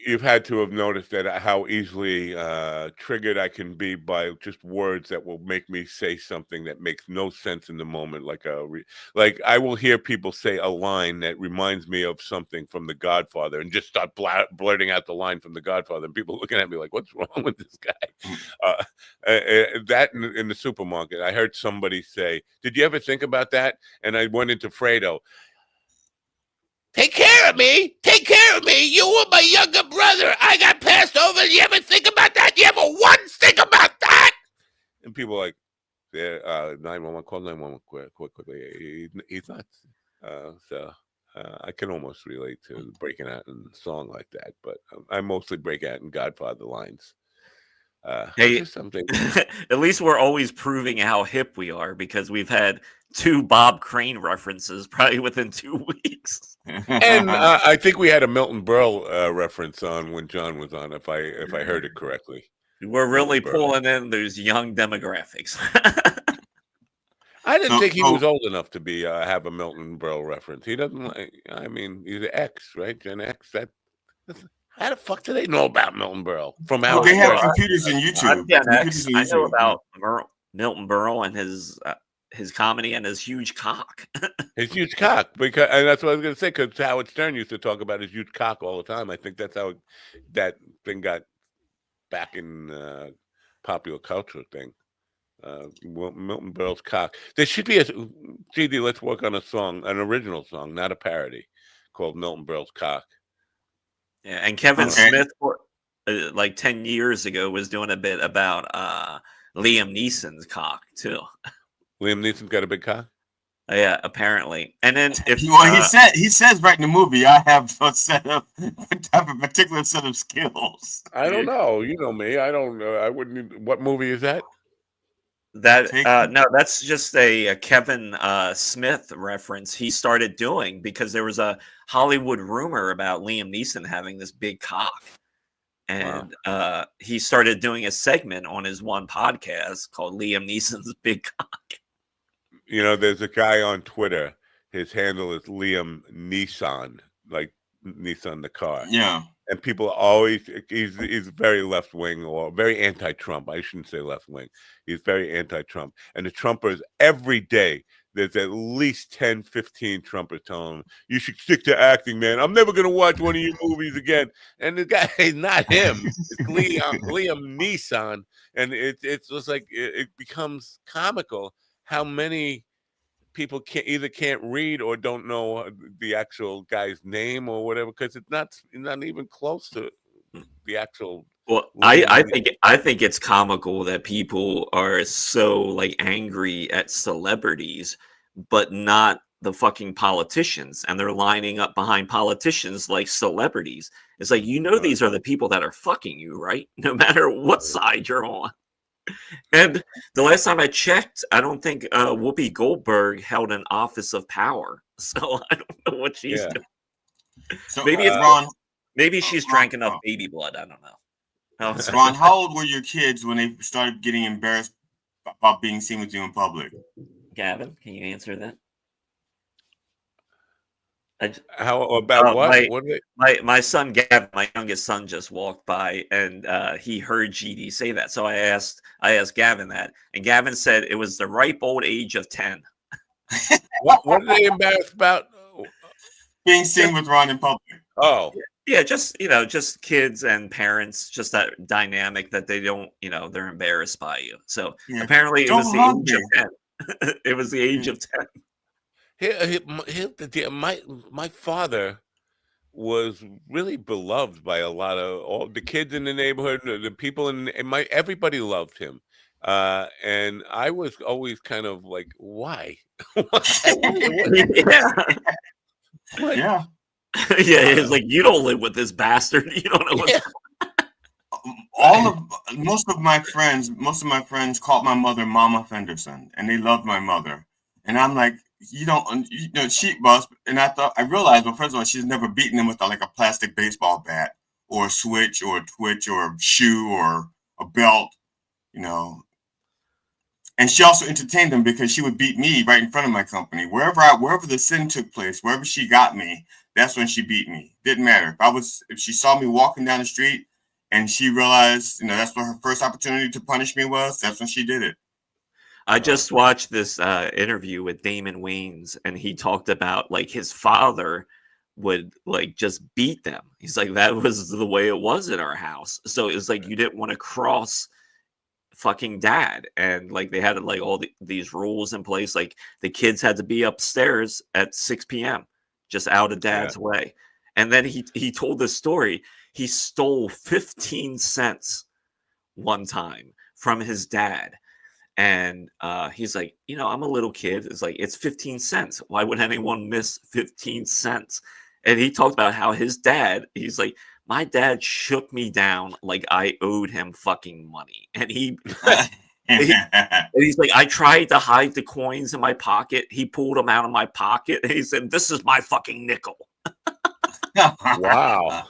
you've had to have noticed that how easily triggered I can be by just words that will make me say something that makes no sense in the moment. Like I will hear people say a line that reminds me of something from The Godfather, and just start blurting out the line from The Godfather, and people looking at me like, "What's wrong with this guy?" That in the supermarket, I heard somebody say, "Did you ever think about that?" And I went into Fredo. Take care of me. Take care of me. You were my younger brother. I got passed over. You ever think about that? You ever once think about that? And people are like, 911, call 911 quickly. He's not. I can almost relate to breaking out in a song like that, but I mostly break out in Godfather lines. Hey, at least we're always proving how hip we are, because we've had 2 Bob Crane references probably within 2 weeks. And I think we had a Milton Berle reference on when John was on, if I heard it correctly. We're really pulling in those young demographics. I didn't think he was old enough to be have a Milton Berle reference. He doesn't like. I mean, he's an X, right? Gen X. How the fuck do they know about Milton Berle? From our they have computers in YouTube. I know about Milton Berle and his comedy and his huge cock. His huge cock, and that's what I was going to say, because Howard Stern used to talk about his huge cock all the time. I think that's how that thing got back in popular culture thing. Milton Berle's cock. There should be a GD. Let's work on a song, an original song, not a parody, called Milton Berle's cock. Yeah, and Kevin Smith, like 10 years ago, was doing a bit about Liam Neeson's cock too. Liam Neeson's got a big cock. Yeah, apparently. And then if he says right in the movie, I have a particular set of skills. I don't know. You know me. I don't know. I wouldn't. What movie is that? No, that's just a Kevin Smith reference he started doing because there was a Hollywood rumor about Liam Neeson having this big cock. And he started doing a segment on his one podcast called Liam Neeson's Big Cock. You know, there's a guy on Twitter. His handle is Liam Neeson, like Nissan the car. Yeah. And people always, he's very left wing or very anti-Trump. I shouldn't say left wing. He's very anti-Trump. And the Trumpers, every day, there's at least 10, 15 Trumpers telling him, you should stick to acting, man. I'm never going to watch one of your movies again. And the guy is not him. It's Liam Neeson. And it's just like, it becomes comical how many people can't read or don't know the actual guy's name or whatever, because it's not even close to the actual. Well, I think it's comical that people are so like angry at celebrities, but not the fucking politicians, and they're lining up behind politicians like celebrities. It's like, these are the people that are fucking you, right? No matter what side you're on. And the last time I checked, I don't think Whoopi Goldberg held an office of power. So I don't know what she's doing. So, maybe she's drank enough baby blood. I don't know. Ron, how old were your kids when they started getting embarrassed about being seen with you in public? Gavin, can you answer that? How about what? My son Gavin, my youngest son, just walked by and he heard GD say that. So I asked Gavin that, and Gavin said it was the ripe old age of 10. What are they embarrassed about? Being seen with Ron in public. Oh. Yeah, just kids and parents, just that dynamic that they don't, they're embarrassed by you. So apparently it was the age of 10. It was the age of 10. My father was really beloved by a lot of all the kids in the neighborhood, the people everybody loved him. And I was always kind of like, why? Yeah. Yeah, it's like, you don't live with this bastard. You don't know what's most of my friends called my mother Mama Fenderson, and they loved my mother. And I'm like, you know, sheep boss. And I realized, well, first of all, she's never beaten him with like a plastic baseball bat or a switch or a twitch or a shoe or a belt, you know. And she also entertained them because she would beat me right in front of my company. Wherever the sin took place, wherever she got me, that's when she beat me. Didn't matter. If she saw me walking down the street and she realized, you know, that's what her first opportunity to punish me was, that's when she did it. I just watched this interview with Damon Wayans, and he talked about like his father would like just beat them. He's like, that was the way it was in our house. So it was like you didn't want to cross fucking dad, and like they had like all these rules in place. Like the kids had to be upstairs at 6 p.m. just out of dad's way. And then he told this story. He stole 15 cents one time from his dad. And he's like, you know, I'm a little kid. It's like, it's 15 cents. Why would anyone miss 15 cents? And he talked about how his dad, he's like, my dad shook me down like I owed him fucking money. And he's like, I tried to hide the coins in my pocket. He pulled them out of my pocket. And he said, this is my fucking nickel. Wow.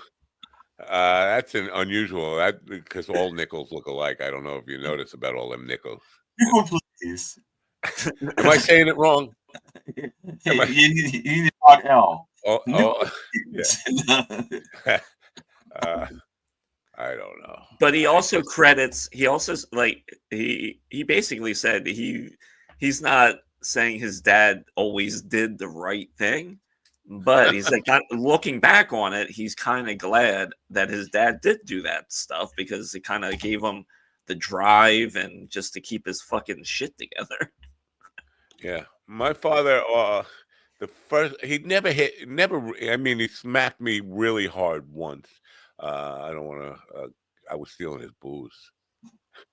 That's an unusual. That because all nickels look alike. I don't know if you notice about all them nickels. Please. Am I saying it wrong? You need to L. Yeah. I don't know. But he also credits. He also like he basically said he's not saying his dad always did the right thing, but he's like looking back on it, he's kind of glad that his dad did do that stuff because it kind of gave him the drive and just to keep his fucking shit together. Yeah, my father. He never hit. I mean, he smacked me really hard once. I don't want to. I was stealing his booze.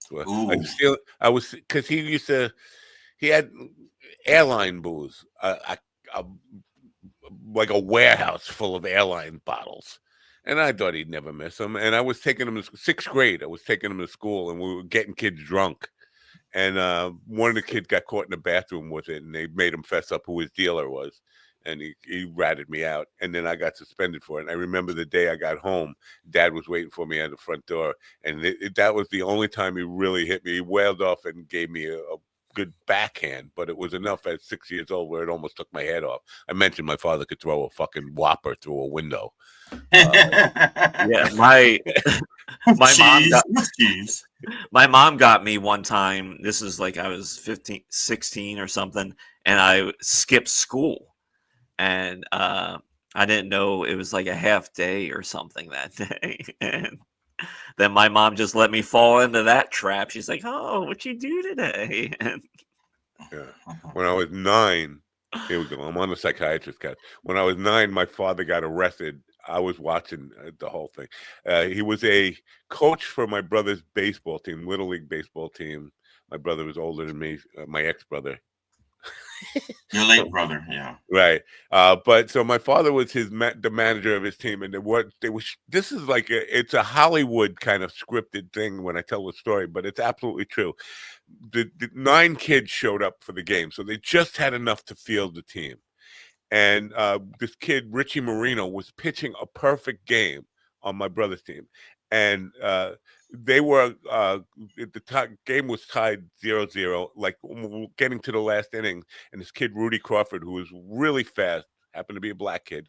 So I was because he had airline booze. Like a warehouse full of airline bottles. And I thought he'd never miss them. And I was taking him to 6th grade. I was taking him to school and we were getting kids drunk. And one of the kids got caught in the bathroom with it and they made him fess up who his dealer was. And he ratted me out. And then I got suspended for it. And I remember the day I got home, Dad was waiting for me at the front door. And that was the only time he really hit me. He wailed off and gave me a good backhand, but it was enough at 6 years old where it almost took my head off. I mentioned my father could throw a fucking whopper through a window. Yeah, my mom got me one time. This is like I was 15, 16 or something, and I skipped school, and I didn't know it was like a half day or something that day, and then my mom just let me fall into that trap. She's like, "Oh, what you do today?" And when I was 9, here we go. I'm on the psychiatrist cast. When I was 9, my father got arrested. I was watching the whole thing. He was a coach for my brother's baseball team, Little League baseball team. My brother was older than me, my ex-brother. Your late brother, yeah. Right. But so my father was the manager of his team, and this is like it's a Hollywood kind of scripted thing when I tell the story, but it's absolutely true. The 9 kids showed up for the game, so they just had enough to field the team. And this kid, Richie Marino, was pitching a perfect game on my brother's team. And they were the game was tied 0-0, like getting to the last inning. And this kid, Rudy Crawford, who was really fast, happened to be a black kid,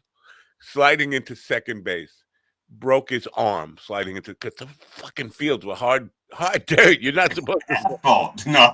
sliding into second base, broke his arm sliding into because the fucking fields were hard dirt. You're not supposed to. No.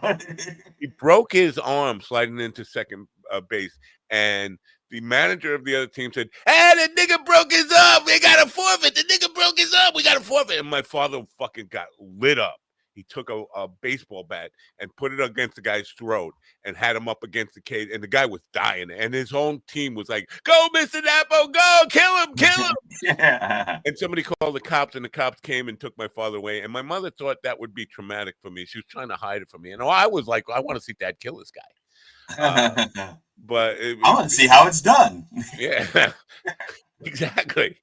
He broke his arm sliding into second base, and the manager of the other team said, "Hey, the nigga broke his arm. We got to forfeit. The nigga broke his arm. We got to forfeit." And my father fucking got lit up. He took a baseball bat and put it against the guy's throat and had him up against the cage. And the guy was dying. And his own team was like, "Go, Mr. Napo, go, kill him, kill him." Yeah. And somebody called the cops, and the cops came and took my father away. And my mother thought that would be traumatic for me. She was trying to hide it from me. And I was like, I want to see Dad kill this guy. But I want to see how it's done. Yeah, exactly.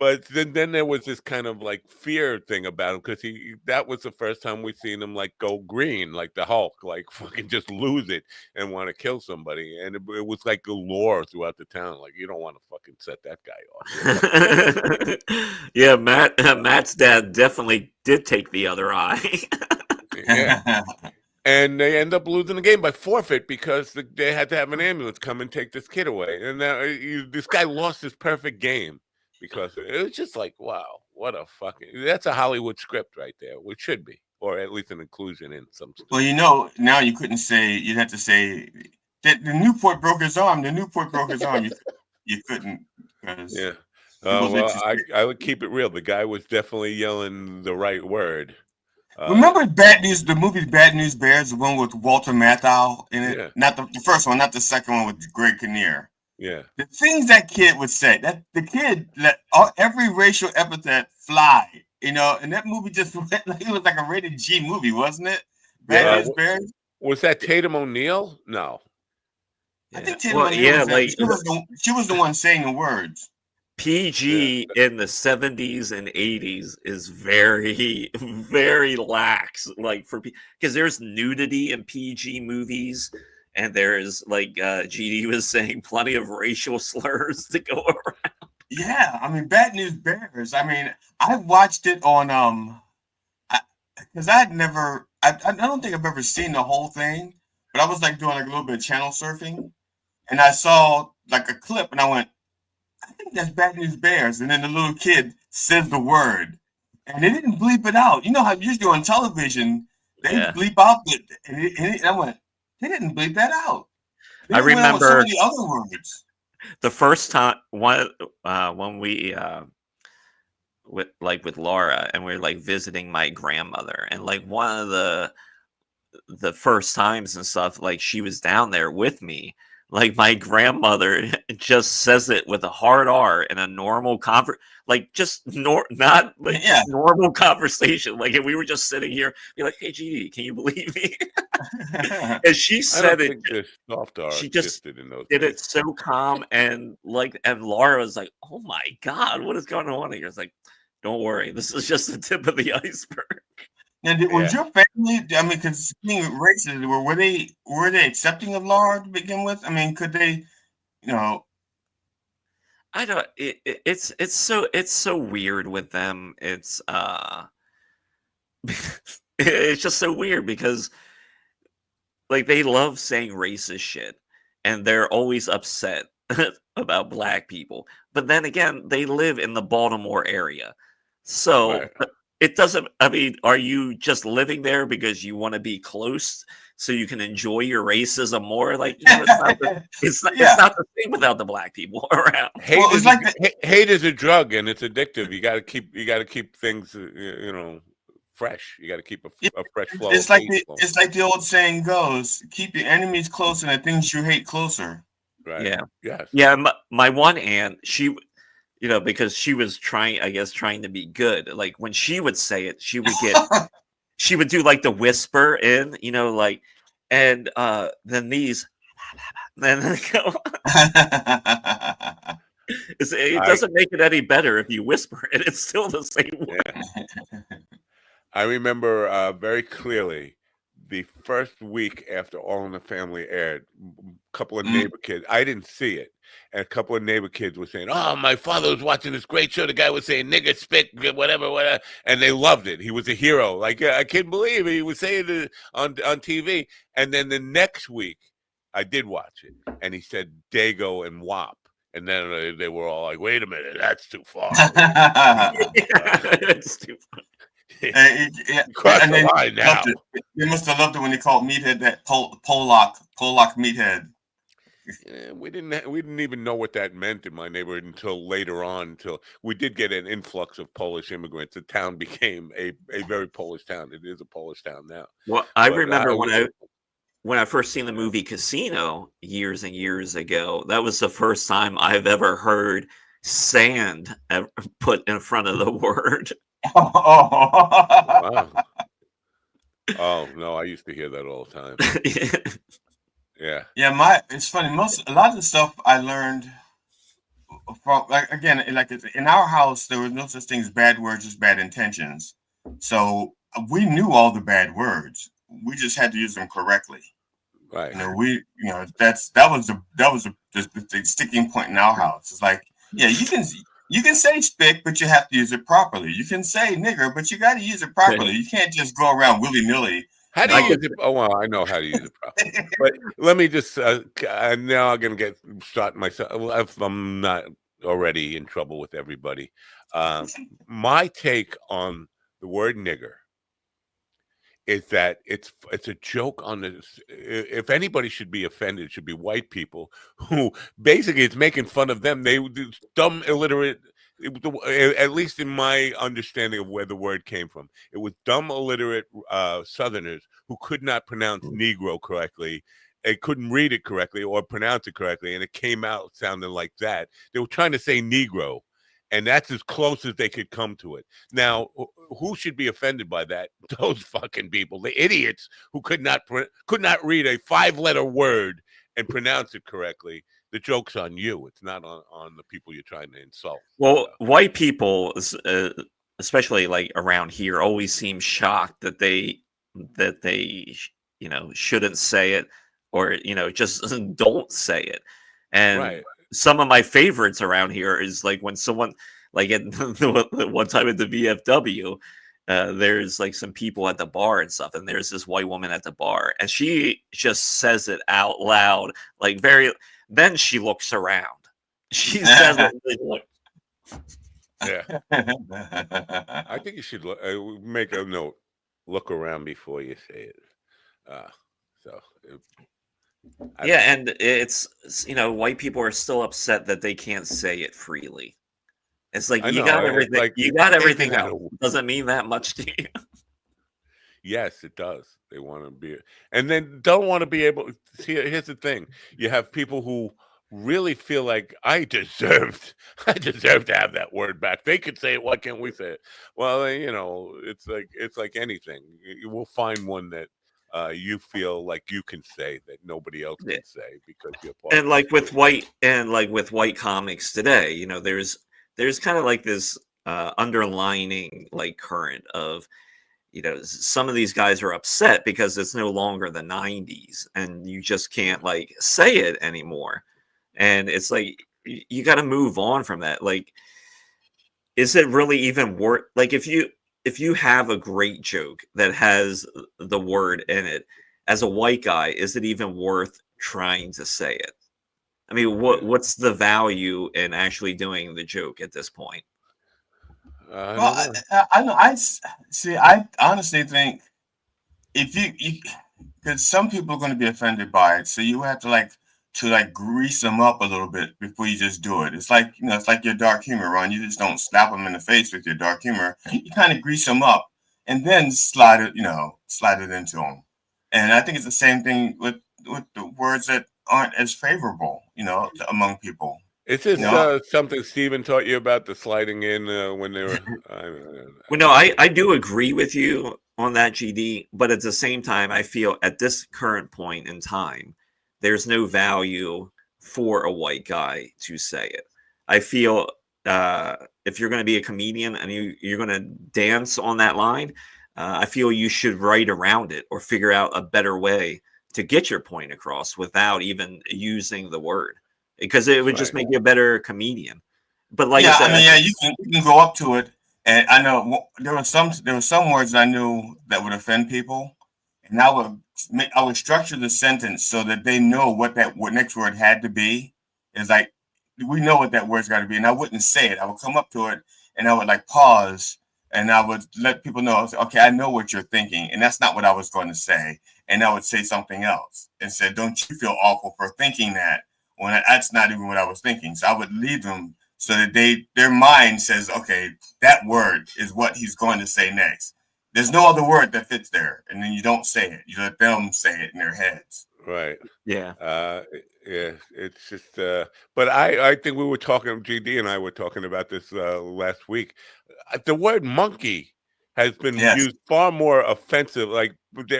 But then there was this kind of like fear thing about him because that was the first time we seen him like go green, like the Hulk, like fucking just lose it and want to kill somebody. And it was like a lore throughout the town. Like, you don't want to fucking set that guy off. Yeah, Matt's dad definitely did take the other eye. Yeah. And they end up losing the game by forfeit because they had to have an ambulance come and take this kid away. And now this guy lost his perfect game because it was just like, wow, what a fucking... That's a Hollywood script right there, which should be, or at least an inclusion in some script. Well, now you couldn't say, you'd have to say that the Newport broke his arm. The Newport broke his arm. You couldn't. Yeah. Well, I would keep it real. The guy was definitely yelling the right word. Remember the movie Bad News Bears, the one with Walter Matthau in it? Yeah. Not the first one, not the second one with Greg Kinnear. Yeah. The things that kid would say, that the kid let every racial epithet fly, and that movie just went like it was like a rated G movie, wasn't it? Bad News Bears. Was that Tatum O'Neal? No. I think Tatum O'Neal she was the one saying the words. PG in the 70s and 80s is very, very lax. Like because there's nudity in PG movies, and there's like GD was saying, plenty of racial slurs to go around. Yeah, I mean, Bad News Bears. I mean, I watched it on because I don't think I've ever seen the whole thing, but I was like doing like a little bit of channel surfing, and I saw like a clip, and I went, I think that's Bad News Bears. And then the little kid says the word, and they didn't bleep it out. You know how usually on television they bleep out and I went, they didn't bleep that out. I remember so many other words. The first time when we with Laura, and we were like visiting my grandmother, and like one of the first times and stuff, like she was down there with me. Like my grandmother just says it with a hard R in a normal like just normal conversation. Like if we were just sitting here, be like, "Hey, GD, can you believe me?" And she said it. She just did it so calm, and Laura was like, "Oh my God, what is going on here?" It's like, "Don't worry, this is just the tip of the iceberg." Now, was your family? I mean, because being racist, were they accepting of Laura to begin with? I mean, could they, I don't. It's so weird with them. It's it's just so weird because like they love saying racist shit, and they're always upset about black people. But then again, they live in the Baltimore area, so. Right. It doesn't. I mean, are you just living there because you want to be close so you can enjoy your racism more? Like, it's not the same without the black people around. Hate is a drug, and it's addictive. You got to keep things, fresh. You got to keep a fresh flow. It's like the old saying goes: keep your enemies close and the things you hate closer. Right. Yeah. Yes. Yeah. My one aunt, she. Because she was trying to be good. Like when she would say it, she would do like the whisper in, and then these, then go. It doesn't make it any better if you whisper it. It's still the same word. Yeah. I remember very clearly the first week after All in the Family aired, a couple of neighbor kids, I didn't see it. And a couple of neighbor kids were saying, "Oh, my father was watching this great show. The guy was saying nigger, spit, whatever," and they loved it. He was a hero. Like I couldn't believe it. He was saying it on TV. And then the next week, I did watch it, and he said Dago and WAP, and then they were all like, "Wait a minute, that's too far." It's too far. Cross the line now. They must have loved it when they called Meathead that Polak Meathead. Yeah, we didn't even know what that meant in my neighborhood until later on. Until we did get an influx of Polish immigrants, the town became a very Polish town. It is a Polish town now. Well, I remember when I first seen the movie Casino years and years ago. That was the first time I've ever heard sand put in front of the word. Wow. Oh no, I used to hear that all the time. Yeah. Yeah, it's funny. A lot of the stuff I learned like again, like in our house, there was no such thing as bad words, just bad intentions. So we knew all the bad words. We just had to use them correctly. Right. That was the sticking point in our house. It's like, yeah, you can say spick, but you have to use it properly. You can say nigger, but you got to use it properly. You can't just go around willy nilly. How do you use it? Oh, well, I know how to use it properly. But let me just now I'm going to start myself if I'm not already in trouble with everybody. My take on the word nigger is that it's a joke on this. If anybody should be offended, it should be white people who basically it's making fun of them. They dumb, illiterate. At least in my understanding of where the word came from, it was dumb, illiterate Southerners who could not pronounce Negro correctly. They couldn't read it correctly or pronounce it correctly, and it came out sounding like that. They were trying to say Negro, and that's as close as they could come to it. Now, who should be offended by that? Those fucking people, the idiots who could not read a 5-letter word and pronounce it correctly. The joke's on you. It's not on the people you're trying to insult. Well, white people, especially like around here, always seem shocked that they shouldn't say it, or just don't say it. And some of my favorites around here is like when someone, like at one time at the VFW, there's like some people at the bar and stuff, and there's this white woman at the bar, and she just says it out loud, like then she looks around. She says it. Yeah. I think you should make a note. Look around before you say it. And it's white people are still upset that they can't say it freely. It's like you got everything. Like, you got everything out. Doesn't mean that much to you. Yes, it does. They want to be, and then don't want to be able. See, here's the thing: you have people who really feel like I deserve to have that word back. They could say it. Why can't we say it? Well, it's like anything. You will find one that you feel like you can say that nobody else can say because you're part. And like with white comics today, there's kind of like this underlining like current of. Some of these guys are upset because it's no longer the 90s and you just can't like say it anymore. And it's like, you got to move on from that. Like, is it really even worth, like, if you have a great joke that has the word in it as a white guy, is it even worth trying to say it? I mean, what's the value in actually doing the joke at this point? Well, I know. I honestly think if because some people are going to be offended by it, so you have to grease them up a little bit before you just do it. It's like it's like your dark humor, Ron. You just don't slap them in the face with your dark humor. You kind of grease them up and then slide it into them. And I think it's the same thing with the words that aren't as favorable, among people. Is this something Steven taught you about, the sliding in when they were? Well, no, I do agree with you on that, GD. But at the same time, I feel at this current point in time, there's no value for a white guy to say it. I feel if you're going to be a comedian and you're going to dance on that line, I feel you should write around it or figure out a better way to get your point across without even using the word. Because it would just make you a better comedian. But like I said, you can go up to it, and I know there were some words I knew that would offend people, and I would structure the sentence so that they know what next word had to be. It's like we know what that word's got to be, and I wouldn't say it. I would come up to it, and I would pause, and I would let people know, okay, I know what you're thinking, and that's not what I was going to say, and I would say something else and say, don't you feel awful for thinking that? When that's not even what I was thinking. So I would leave them so that their mind says, okay, that word is what he's going to say next. There's no other word that fits there. And then you don't say it. You let them say it in their heads. Right. Yeah. Yeah. It's just, but I think we were talking, GD and I were talking about this last week. The word monkey has been used far more offensive. Like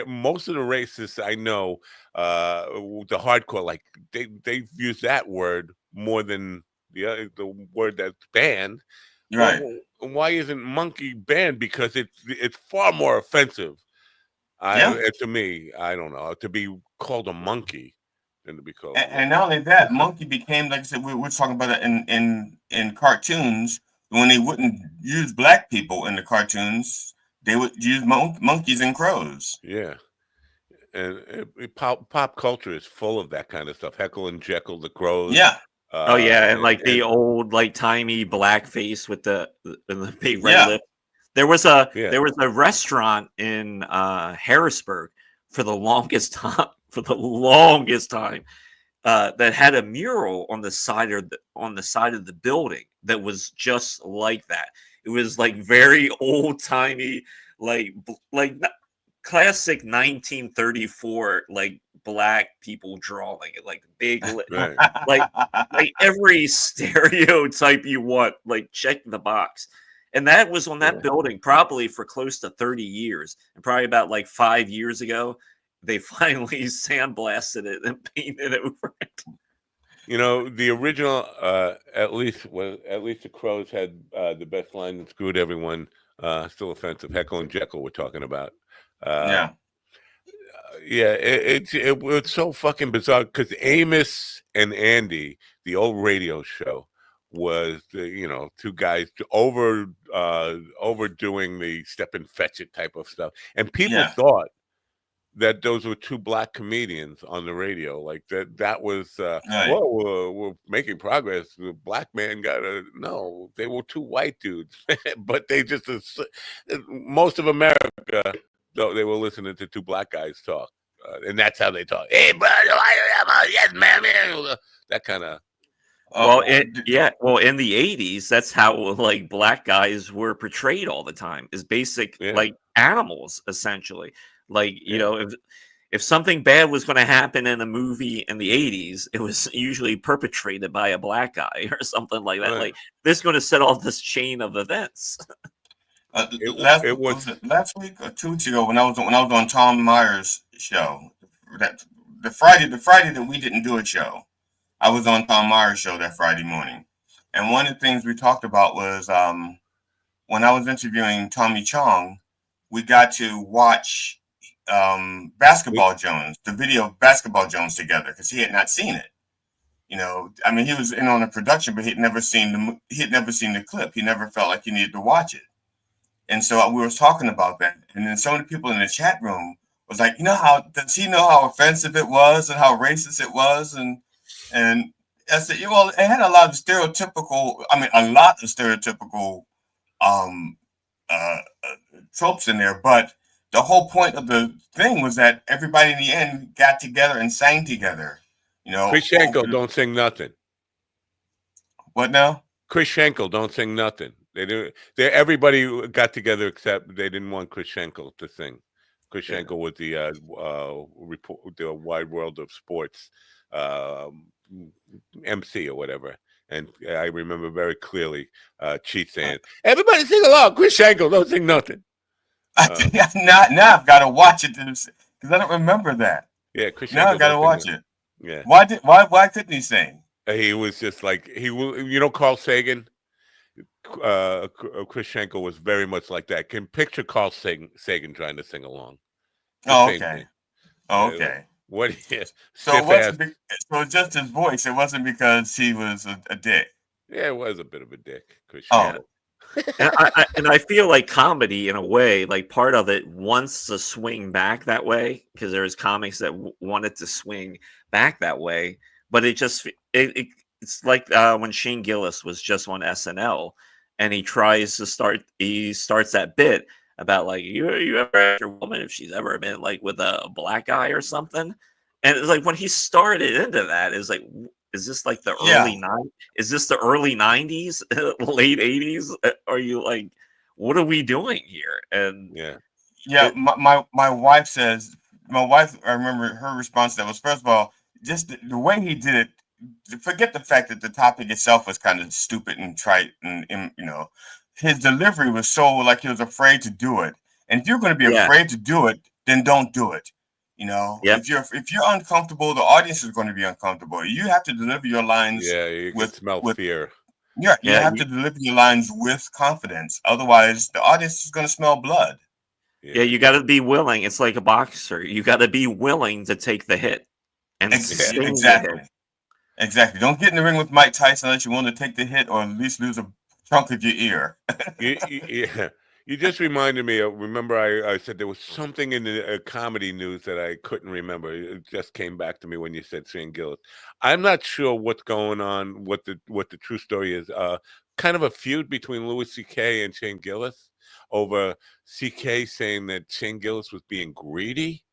most of the racists I know, the hardcore, like they've used that word more than the word that's banned. Right. Well, why isn't monkey banned? Because it's far more offensive. To me, I don't know, to be called a monkey than to be called. And not only that, monkey became, like I said, we're talking about it in cartoons. When they wouldn't use black people in the cartoons, they would use monkeys and crows. Yeah. And pop culture is full of that kind of stuff. Heckle and Jekyll, the crows. Yeah. Oh yeah, and like the old like timey blackface with the big red lip. There was a restaurant in Harrisburg for the longest time that had a mural on the side of the building that was just like that. It was like very old timey, like classic 1934 like black people drawing it, like big right. like every stereotype you want, like check the box. And that was on that building probably for close to 30 years. And probably about like 5 years ago, they finally sandblasted it and painted it over it. You know, the original, at least the Crows had the best line that screwed everyone. Still offensive. Heckle and Jekyll we're talking about. It's so fucking bizarre because Amos and Andy, the old radio show, was two guys overdoing the step and fetch it type of stuff, and people thought that those were two black comedians on the radio, like that was we're making progress. The black man no, they were two white dudes, but they just most of America, though, they were listening to two black guys talk, and that's how they talk. Hey, brother, yes, man, that kind of. Well, in the 80s, that's how like black guys were portrayed all the time, is basic like animals, essentially. Like, you know, if something bad was going to happen in a movie in the 80s, it was usually perpetrated by a black guy or something like that. Right. Like, this is going to set off this chain of events. Last week or 2 weeks ago when I was on Tom Meyer's show, the Friday that we didn't do a show, I was on Tom Meyer's show that Friday morning. And one of the things we talked about was when I was interviewing Tommy Chong, we got to watch Basketball Jones, the video of Basketball Jones together, because he had not seen it. You know, I mean, he was in on the production, but he'd never seen the clip. He never felt like he needed to watch it. And so we were talking about that. And then some of the people in the chat room was like, does he know how offensive it was and how racist it was? And I said, it had a lot of stereotypical tropes in there, but the whole point of the thing was that everybody in the end got together and sang together. You know, Chris Schenkel don't sing nothing. What now? Chris Schenkel don't sing nothing. Everybody got together except they didn't want Chris Schenkel to sing. Chris Schenkel with the Wide World of Sports MC or whatever. And I remember very clearly Cheat saying, "Everybody sing along. Chris Schenkel don't sing nothing." Now I've got to watch it because I don't remember that. Yeah, Chris now Schenkel I got to watch it. Yeah. Why couldn't he sing? He was just like Carl Sagan. Chris Schenkel was very much like that. Can picture Carl Sagan trying to sing along. Okay. What? So it's just his voice. It wasn't because he was a dick. Yeah, it was a bit of a dick, Chris Schenkel. and I feel like comedy, in a way, like part of it wants to swing back that way, because there's comics that wanted to swing back that way, but it's like when Shane Gillis was just on SNL, and he starts that bit about like you ever asked your woman if she's ever been like with a black guy or something, and it's like when he started into that, is like, is this like the early 90s? Is this the early 90s, late 80s? Are you like, what are we doing here? And my wife says, I remember her response to that was, first of all, just the way he did it. Forget the fact that the topic itself was kind of stupid and trite, and his delivery was so like he was afraid to do it. And if you're going to be afraid to do it, then don't do it. You know, Yep. if you're uncomfortable, the audience is going to be uncomfortable. You have to deliver your lines. Yeah, you can smell fear. Yeah, you have to deliver your lines with confidence. Otherwise, the audience is going to smell blood. Yeah, you got to be willing. It's like a boxer. You got to be willing to take the hit and sting exactly. the hit. Exactly. Don't get in the ring with Mike Tyson unless you want to take the hit or at least lose a chunk of your ear. Yeah. You just reminded me of, remember I said there was something in the comedy news that I couldn't remember. It just came back to me when you said Shane Gillis. I'm not sure what's going on, what the true story is. Kind of a feud between Louis C.K. and Shane Gillis over C.K. saying that Shane Gillis was being greedy.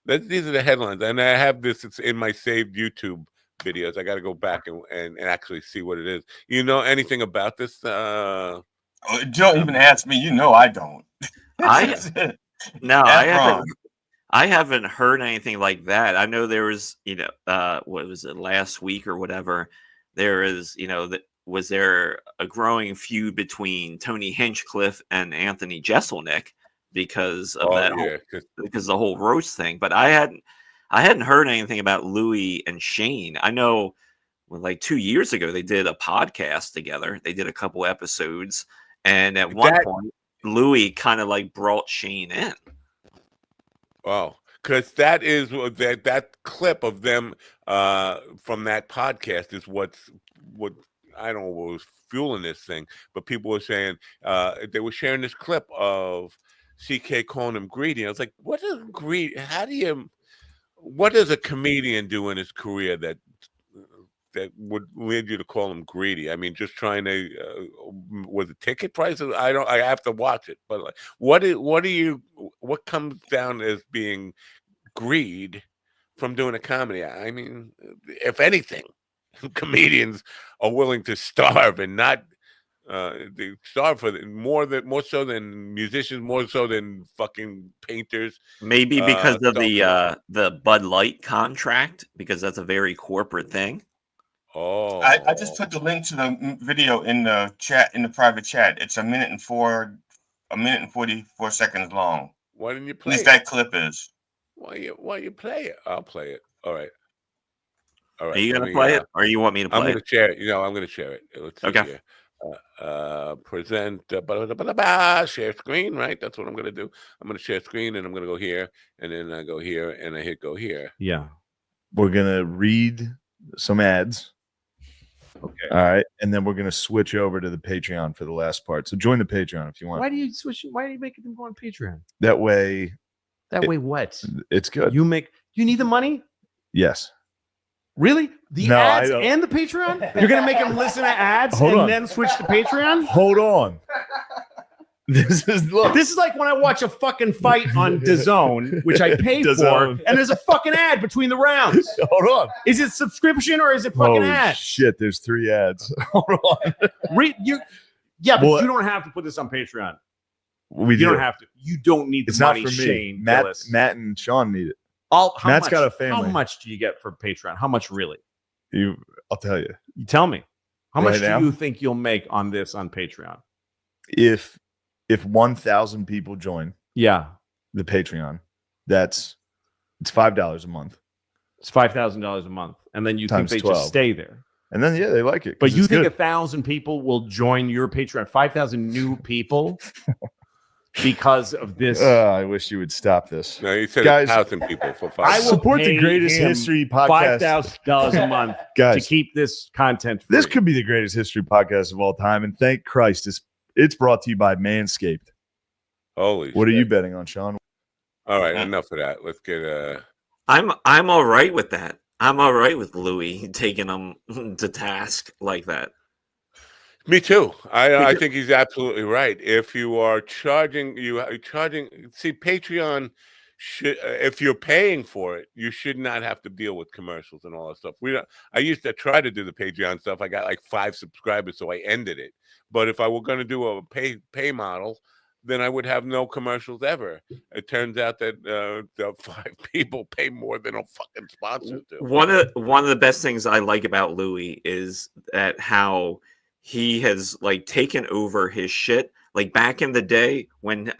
These are the headlines. And I have this, it's in my saved YouTube videos. I got to go back and actually see what it is. You know anything about this? Don't even ask me. You know I don't. I haven't heard anything like that. I know there was, what was it, last week or whatever? There is, was there a growing feud between Tony Hinchcliffe and Anthony Jeselnik because of because of the whole roast thing. But I hadn't heard anything about Louis and Shane. I know, like 2 years ago, they did a podcast together. They did a couple episodes. And at one point, Louis kind of like brought Shane in. Wow, because that is that clip of them from that podcast is what I don't know what was fueling this thing, but people were saying they were sharing this clip of CK calling him greedy. I was like, what is greed? What does a comedian do in his career that would lead you to call him greedy? I mean, just trying to with the ticket prices. I have to watch it, but like, what comes down as being greed from doing a comedy? I mean, if anything, comedians are willing to starve and not they starve for more so than musicians, more so than fucking painters. Maybe because of the Bud Light contract, because that's a very corporate thing. Oh, I just put the link to the video in the chat, in the private chat. It's 1 minute and 44 seconds long. Why didn't you play At least that clip is. Why you play it? I'll play it. All right. Are you gonna play it, or you want me to play it? I'm gonna share it. I'm gonna share it. Let's see here. Present share screen, right? That's what I'm gonna do. I'm gonna share screen, and I'm gonna go here, and then I go here, and I hit go here. Yeah, we're gonna read some ads. Okay. All right, and then we're gonna switch over to the Patreon for the last part. So join the Patreon if you want. Why do you switch? Why are you making them go on Patreon? That way. Way what? It's good. You need the money? Yes. Really? The ads and the Patreon? You're gonna make them listen to ads then switch to Patreon? Hold on. This is like when I watch a fucking fight on DAZN, which I pay for, and there's a fucking ad between the rounds. Hold on. Is it subscription or is it fucking ads? Shit, there's 3 ads. Hold on. But you don't have to put this on Patreon. You don't have to. You don't need the money, not for me. Shane. Matt and Sean need it. Matt's got a family. How much do you get for Patreon? How much really? I'll tell you. You tell me. How much now? do you think you'll make on this on Patreon? If 1,000 people join, the Patreon, it's $5 a month. It's $5,000 a month, and then you Times think they 12. just stay there. And then they like it. But you think 1,000 people will join your Patreon? 5,000 new people because of this? I wish you would stop this. No, you said guys, 1,000 people for 5. I will support the greatest history podcast. $5,000 a month guys, to keep this content free. This could be the greatest history podcast of all time, and thank Christ, it's brought to you by Manscaped. Holy what shit. are you betting on, Sean? All right, enough of that. Let's get I'm all right with that. I'm all right with Louis taking him to task like that. Me too. I think he's absolutely right. If you are charging, see, Patreon should, if you're paying for it, you should not have to deal with commercials and all that stuff. I used to try to do the Patreon stuff. I got like 5 subscribers, so I ended it. But if I were going to do a pay model, then I would have no commercials ever. It turns out that the 5 people pay more than a fucking sponsor do. One of the best things I like about Louis is that how he has like taken over his shit. Like back in the day when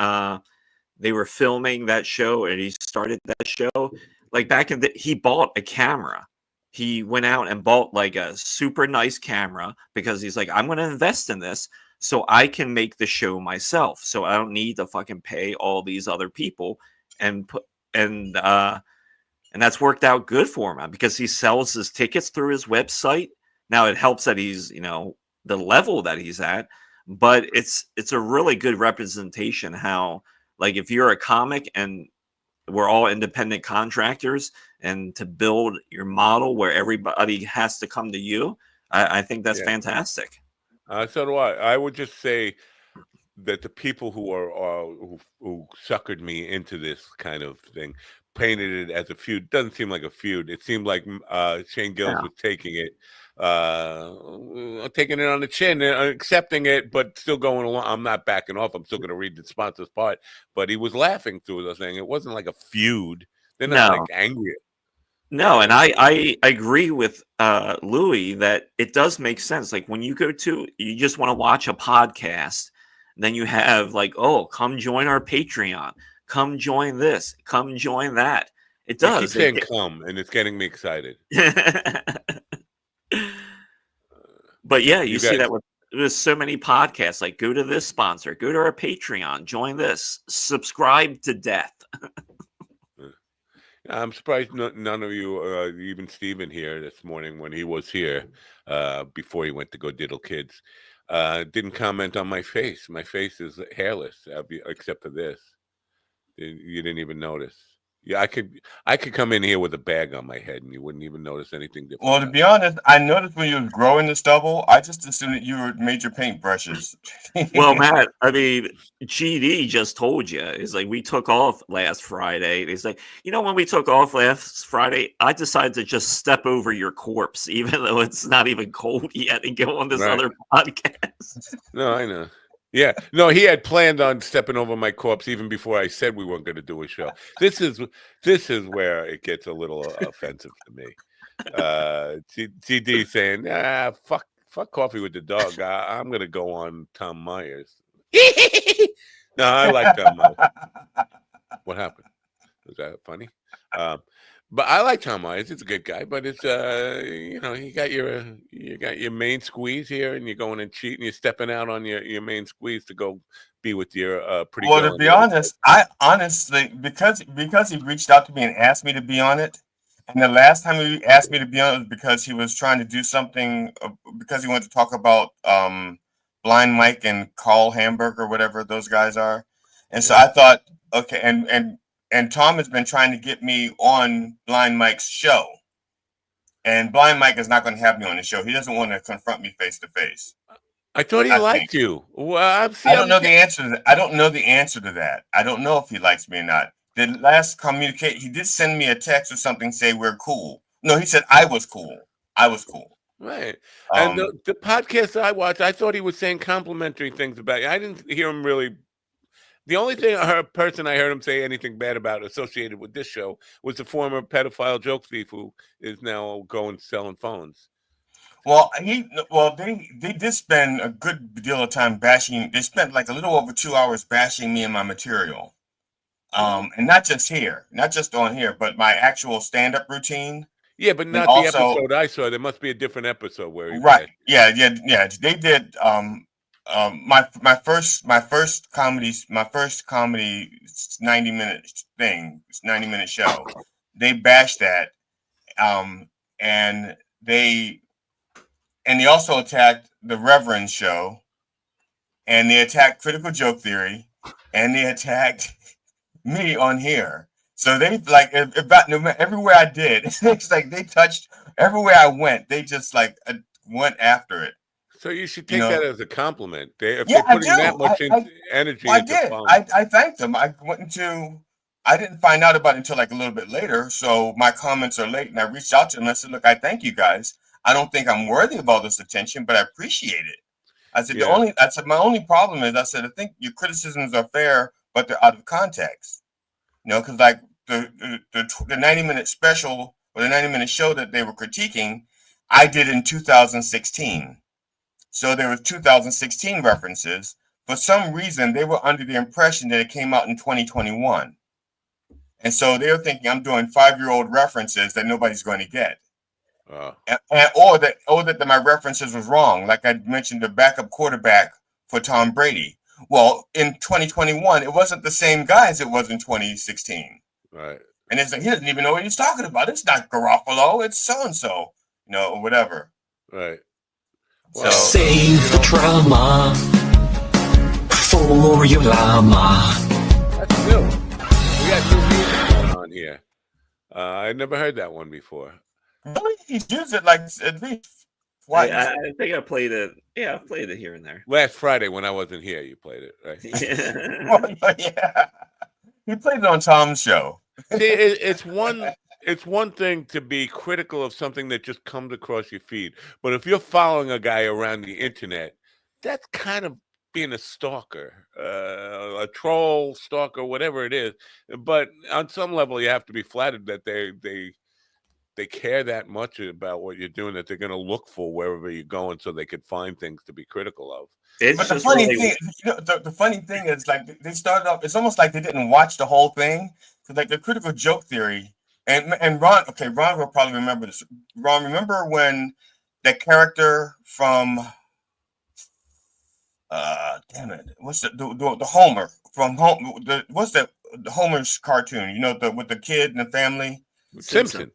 they were filming that show and he started that show, like back in he bought a camera. He went out and bought like a super nice camera because he's like, I'm going to invest in this so I can make the show myself. So I don't need to fucking pay all these other people and put and that's worked out good for him because he sells his tickets through his website. Now it helps that he's, the level that he's at, but it's a really good representation how, like, if you're a comic and we're all independent contractors, and to build your model where everybody has to come to you, I think that's fantastic. So do I. I would just say that the people who suckered me into this kind of thing painted it as a feud. Doesn't seem like a feud. It seemed like Shane Gillis was taking it on the chin and accepting it, but still going along. I'm not backing off. I'm still going to read the sponsor's part, but he was laughing through the thing. It wasn't like a feud. They're not like angry. No, and I agree with Louis that it does make sense. Like when you just want to watch a podcast, then you have like, oh, come join our Patreon, come join this, come join that. It does. I keep saying come, and it's getting me excited. But yeah, you see that with so many podcasts. Like, go to this sponsor, go to our Patreon, join this, subscribe to death. I'm surprised none of you, even Steven here this morning when he was here before he went to go diddle kids, didn't comment on my face. My face is hairless, except for this. You didn't even notice. Yeah, I could come in here with a bag on my head and you wouldn't even notice anything different. Well, to be honest, I noticed when you were growing the stubble, I just assumed that you were major paintbrushes. Well, Matt, I mean, GD just told you. It's like we took off last Friday. He's like, when we took off last Friday, I decided to just step over your corpse, even though it's not even cold yet, and go on this other podcast. No, I know. Yeah, no, he had planned on stepping over my corpse even before I said we weren't going to do a show. This is where it gets a little offensive to me. GD saying, fuck coffee with the dog. I'm going to go on Tom Myers. No, I like Tom Myers. What happened? Was that funny? But I like Tom Myers. He's a good guy. But it's you got your main squeeze here, and you're going and cheating. You're stepping out on your main squeeze to go be with your pretty. Well, to be honest, I honestly because he reached out to me and asked me to be on it, and the last time he asked me to be on it was because he was trying to do something because he wanted to talk about Blind Mike and Carl Hamburg or whatever those guys are, and so I thought, okay, and Tom has been trying to get me on Blind Mike's show. And Blind Mike is not going to have me on the show. He doesn't want to confront me face to face. I thought he liked you. Well, I don't know the answer to that. I don't know the answer to that. I don't know if he likes me or not. The last communicate, he did send me a text or something, say we're cool. No, he said I was cool. I was cool. Right. And the podcast I watched, I thought he was saying complimentary things about you. I didn't hear him really. The only person I heard him say anything bad about associated with this show was the former pedophile joke thief who is now going selling phones. Well, they did spend a good deal of time bashing. They spent like a little over 2 hours bashing me and my material, and not just on here, but my actual stand-up routine. Yeah, but not the episode I saw. There must be a different episode where he right. Yeah. They did. My first comedy 90-minute show. They bashed that, and they also attacked the Reverend show, and they attacked Critical Joke Theory, and they attacked me on here. So they like about everywhere I did. It's like they touched everywhere I went. They just like went after it. So you should take that as a compliment. If they're putting that much energy into phones. I thanked them. I didn't find out about it until like a little bit later. So my comments are late, and I reached out to them. I said, "Look, I thank you guys. I don't think I'm worthy of all this attention, but I appreciate it." I said, my only problem is, I said, I think your criticisms are fair, but they're out of context. Because like the 90-minute special or the 90-minute show that they were critiquing, I did in 2016. So there was 2016 references. For some reason, they were under the impression that it came out in 2021. And so they were thinking I'm doing 5-year-old references that nobody's going to get. Or that my references was wrong. Like I mentioned, the backup quarterback for Tom Brady. Well, in 2021, it wasn't the same guy as it was in 2016. Right. And it's like, he doesn't even know what he's talking about. It's not Garoppolo. It's so-and-so, or whatever. Right. Well, save the drama for your llama. That's new. We got new music going on here. I never heard that one before. Really? He's used it like at least twice. I think I played it. Yeah, I played it here and there. Last Friday when I wasn't here, you played it, right? Yeah. He played it on Tom's show. See, it's one thing to be critical of something that just comes across your feed, but if you're following a guy around the internet, that's kind of being a stalker, a troll, stalker, whatever it is. But on some level, you have to be flattered that they care that much about what you're doing that they're going to look for wherever you're going, so they could find things to be critical of. But the funny thing, the funny thing is, like, they started off. It's almost like they didn't watch the whole thing. Because, like, the critical joke theory, and Ron will probably remember this. Ron, remember when that character from, damn it, what's the Homer from Home? What's the Homer's cartoon? With the kid and the family. Simpsons.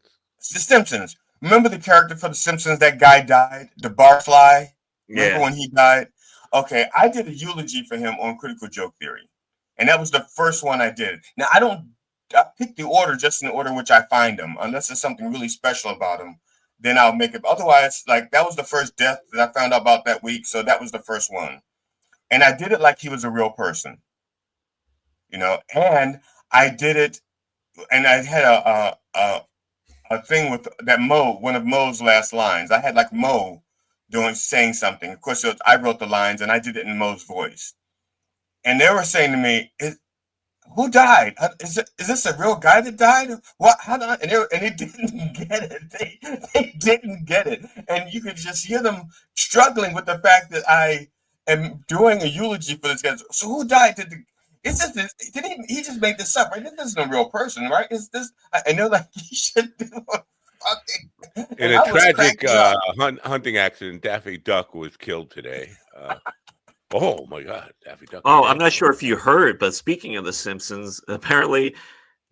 The Simpsons. Remember the character for the Simpsons? That guy died. The Barfly. Remember when he died? Okay, I did a eulogy for him on Critical Joke Theory, and that was the first one I did. Now I pick the order just in the order in which I find them, unless there's something really special about them. Then I'll make it. Otherwise, like, that was the first death that I found out about that week, so that was the first one, and I did it like he was a real person, And I did it, and I had a thing with that one of Mo's last lines. I had like Mo saying something. Of course, I wrote the lines and I did it in Mo's voice. And they were saying to me, "Who died? Is this a real guy that died? What? How did?" And they didn't get it. They didn't get it, and you could just hear them struggling with the fact that I am doing a eulogy for this guy. So who died? He just made this up, right? This isn't a real person, right? Is this? And they're like, "You should do a fucking." In a tragic hunting accident, Daffy Duck was killed today. Oh my God, Daffy Duck! Oh, I'm not sure if you heard, but speaking of The Simpsons, apparently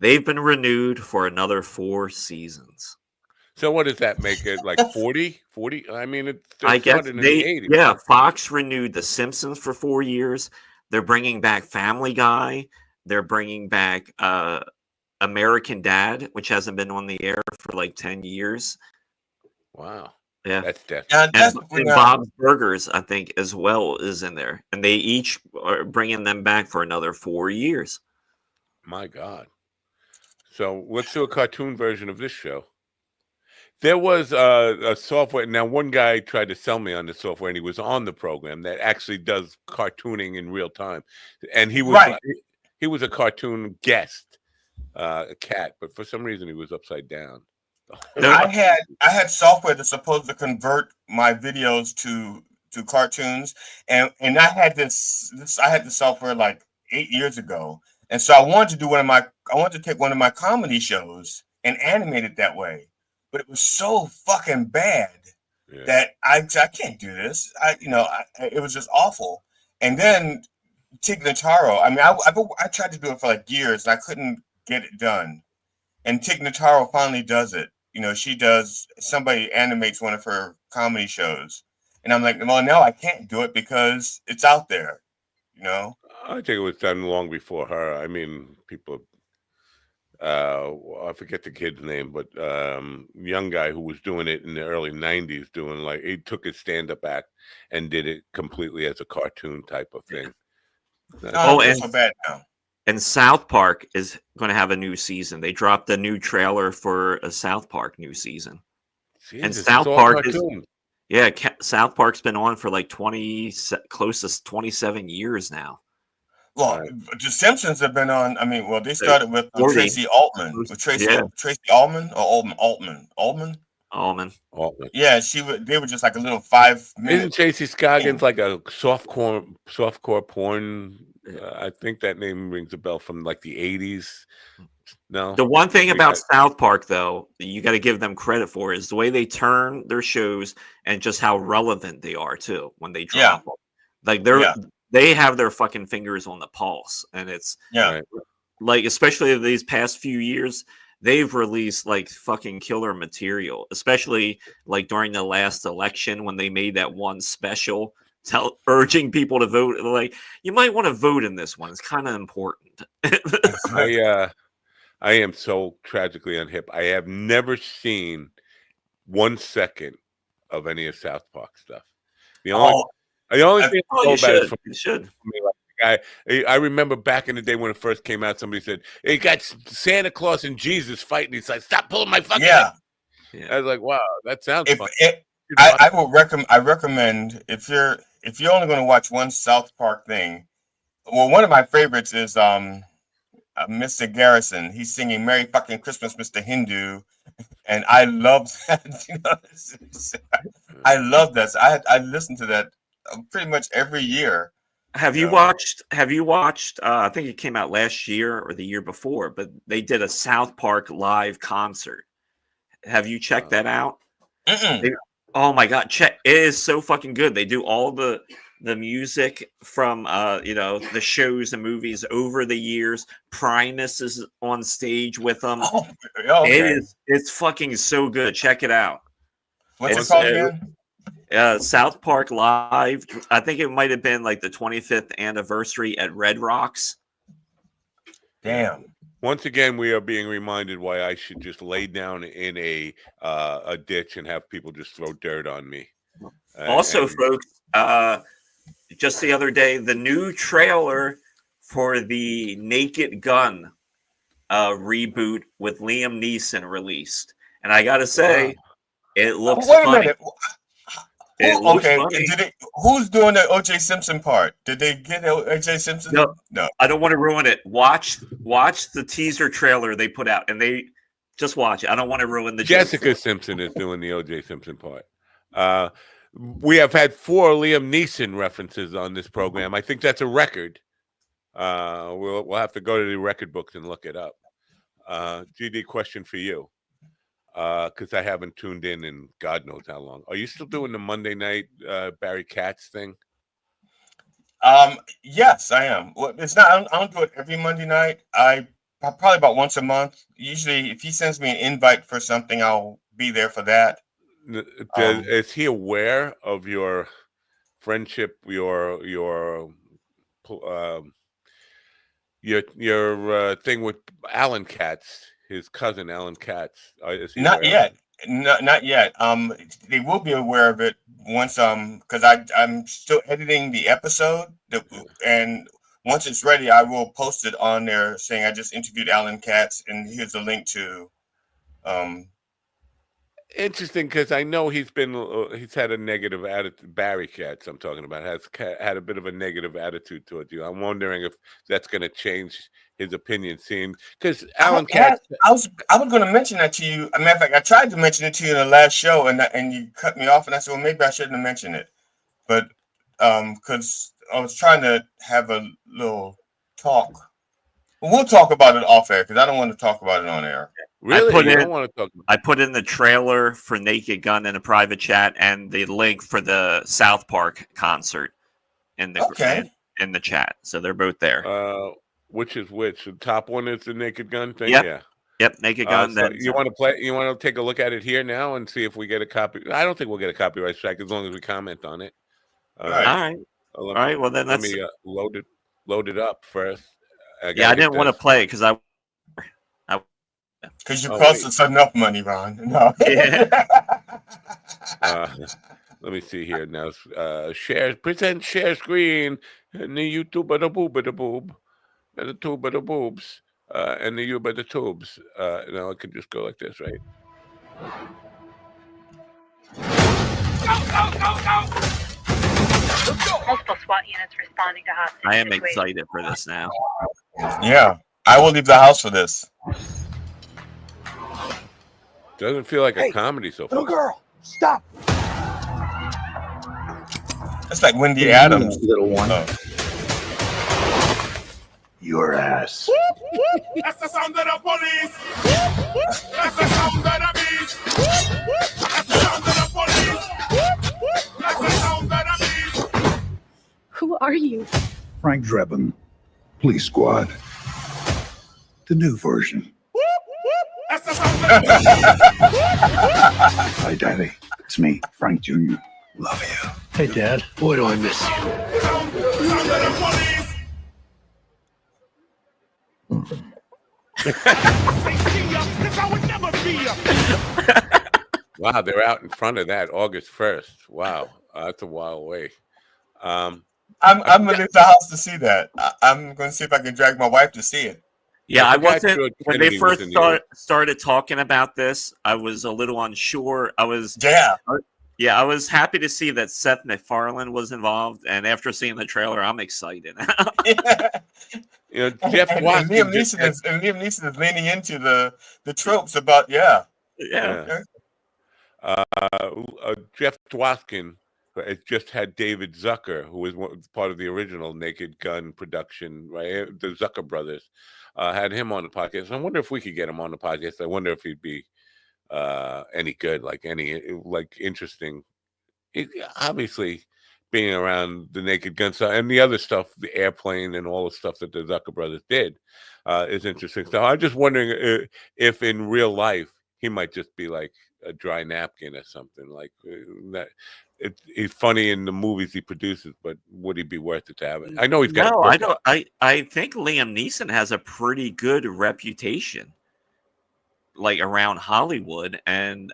they've been renewed for another 4 seasons. So what does that make it, like 40? 40? I mean, I guess Fox renewed The Simpsons for 4 years. They're bringing back Family Guy. They're bringing back American Dad, which hasn't been on the air for like 10 years. Wow. Yeah. That's definitely. And Bob's Burgers, I think, as well, is in there. And they each are bringing them back for another 4 years. My God. So let's do a cartoon version of this show. There was a software. Now, one guy tried to sell me on the software, and he was on the program that actually does cartooning in real time. And he was he was a cartoon guest, a cat, but for some reason he was upside down. I had software that's supposed to convert my videos to cartoons, and I had I had the software like 8 years ago, and so I wanted to take one of my comedy shows and animate it that way. But it was so fucking bad that I can't do this. It was just awful. And then Tig Notaro, I mean, I tried to do it for like years and I couldn't get it done. And Tig Notaro finally does it. Somebody animates one of her comedy shows. And I'm like, well, no, I can't do it because it's out there, I think it was done long before her. I mean, people. I forget the kid's name, but young guy who was doing it in the early 90s, he took his stand-up act and did it completely as a cartoon type of thing. And so bad now. And South Park is going to have a new season. They dropped a new trailer for a South Park new season. Jeez, and South Park cartoon. South Park's been on for like close to 27 years now. Well, the Simpsons have been on. I mean, they started with Tracy Altman. With Tracy Altman or Altman. Yeah, they were just like a little 5 minute. Isn't Tracy Scoggins like a softcore porn I think that name rings a bell from like the 80s. No. The one thing about South Park, though, you got to give them credit for is the way they turn their shows and just how relevant they are too when they drop them. Like they have their fucking fingers on the pulse, and it's like, especially these past few years, they've released like fucking killer material, especially like during the last election when they made that one special urging people to vote. Like, you might want to vote in this one. It's kind of important. I am so tragically unhip. I have never seen 1 second of any of South Park stuff. The only thing I know about it is from I remember back in the day when it first came out, somebody said, "Hey, got Santa Claus and Jesus fighting." He's like, "Stop pulling my fucking head." I was like, "Wow, that sounds fun." I recommend if you're only going to watch one South Park thing. Well, one of my favorites is Mr. Garrison. He's singing "Merry Fucking Christmas, Mr. Hindu," and I love that. I love that. So I listen to that pretty much every year. Have you watched? I think it came out last year or the year before, but they did a South Park live concert. Have you checked that out? Oh my god, check! It is so fucking good. They do all the music from the shows and movies over the years. Primus is on stage with them. It's fucking so good. Check it out. What's it called again? South Park Live. I think it might have been like the 25th anniversary at Red Rocks. Damn. Once again, we are being reminded why I should just lay down in a ditch and have people just throw dirt on me. Also, folks, just the other day, the new trailer for the Naked Gun reboot with Liam Neeson released, and I gotta say, it looks funny. Who's doing the O.J. Simpson part? Did they get O.J. Simpson? No. I don't want to ruin it. Watch the teaser trailer they put out, and they just watch it. I don't want to ruin the. Jessica Simpson is doing the O.J. Simpson part. We have had 4 Liam Neeson references on this program. I think that's a record. We'll have to go to the record books and look it up. GD, question for you. Because I haven't tuned in God knows how long. Are you still doing the Monday night Barry Katz thing? Yes, I am. Well, it's not. I don't do it every Monday night. I probably about once a month. Usually, if he sends me an invite for something, I'll be there for that. Is he aware of your friendship, your thing with Alan Katz? His cousin, Alan Katz. Not yet. Not yet. They will be aware of it once. Because I'm still editing the episode, and once it's ready, I will post it on there saying I just interviewed Alan Katz, and here's a link to. Interesting, because I know he's had a negative attitude. Barry Katz, I'm talking about, has had a bit of a negative attitude towards you. I'm wondering if that's going to change his opinion. Seeing because Alan Katz, I was going to mention that to you. As a matter of fact, I tried to mention it to you in the last show, and you cut me off, and I said, well, maybe I shouldn't have mentioned it, but because I was trying to have a little talk. We'll talk about it off air because I don't want to talk about it on air. Really? I put in the trailer for Naked Gun in a private chat and the link for the South Park concert in the chat. So they're both there. Which is which? The top one is the Naked Gun thing? Yep. Yeah. Yep, Naked Gun. So you want to play? You want to take a look at it here now and see if we get a copy? I don't think we'll get a copyright strike as long as we comment on it. All right. All right. Well, then let me load it up first. I didn't want to play it because because you cost us enough money, Ron. No. Let me see here now. Present share screen and the YouTube of the boob of the boob, and the tube of the boobs, and the U of the tubes. Now I can just go like this, right? Go! Multiple SWAT units responding to hostage. I am excited for this now. Yeah, I will leave the house for this. Doesn't feel like a comedy so far. Little girl, stop. It's like Wendy Adams. Little one. your ass. That's the sound of the police. That's the sound of the beast. That's the sound of the police. That's the sound of the beast. Who are you? Frank Drebin, Police Squad. The new version. That's the sound of the Hi, Daddy. It's me, Frank Jr. Love you. Hey, Dad. Boy, do I miss you. sound of the police. Wow, they're out in front of that August 1st. Wow, that's a while away. I'm gonna leave the house to see that. I'm gonna see if I can drag my wife to see it. Yeah, I wasn't when they first started talking about this. I was a little unsure. I was I was happy to see that Seth MacFarlane was involved, and after seeing the trailer, I'm excited. You know, Jeff Watson Liam Neeson is leaning into the tropes about Yeah. Jeff Dwoskin has just had David Zucker, who was part of the original Naked Gun production, right? The Zucker brothers had him on the podcast. I wonder if we could get him on the podcast. I wonder if he'd be any good, like interesting. Obviously, being around the Naked Gun stuff and the other stuff, the airplane and all the stuff that the Zucker brothers did is interesting. So I'm just wondering if in real life he might just be like a dry napkin or something like that. He's funny in the movies he produces, but would he be worth it to have it? I know he's got. No, I don't. I think Liam Neeson has a pretty good reputation, like around Hollywood, and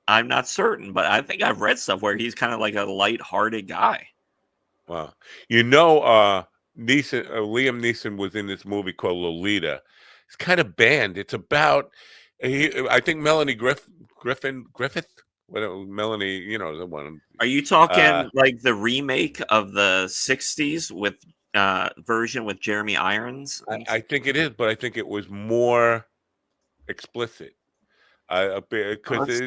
I'm not certain, but I think I've read stuff where he's kind of like a light-hearted guy. Wow, Liam Neeson was in this movie called Lolita. It's kind of banned. It's about. I think Melanie Griffith. Melanie, the one. Are you talking like the remake of the '60s with version with Jeremy Irons? I think it is, but I think it was more explicit. Because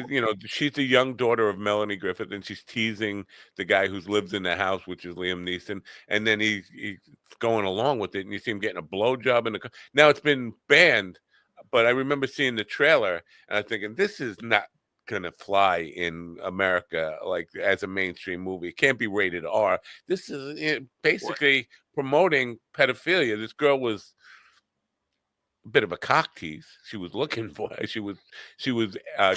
she's the young daughter of Melanie Griffith, and she's teasing the guy who lives in the house, which is Liam Neeson, and then he's going along with it, and you see him getting a blowjob in the. Now it's been banned, but I remember seeing the trailer, and I'm thinking this is not gonna fly in America like as a mainstream movie. It can't be rated R. This is basically promoting pedophilia. This girl was a bit of a cock tease. She was looking for it. She was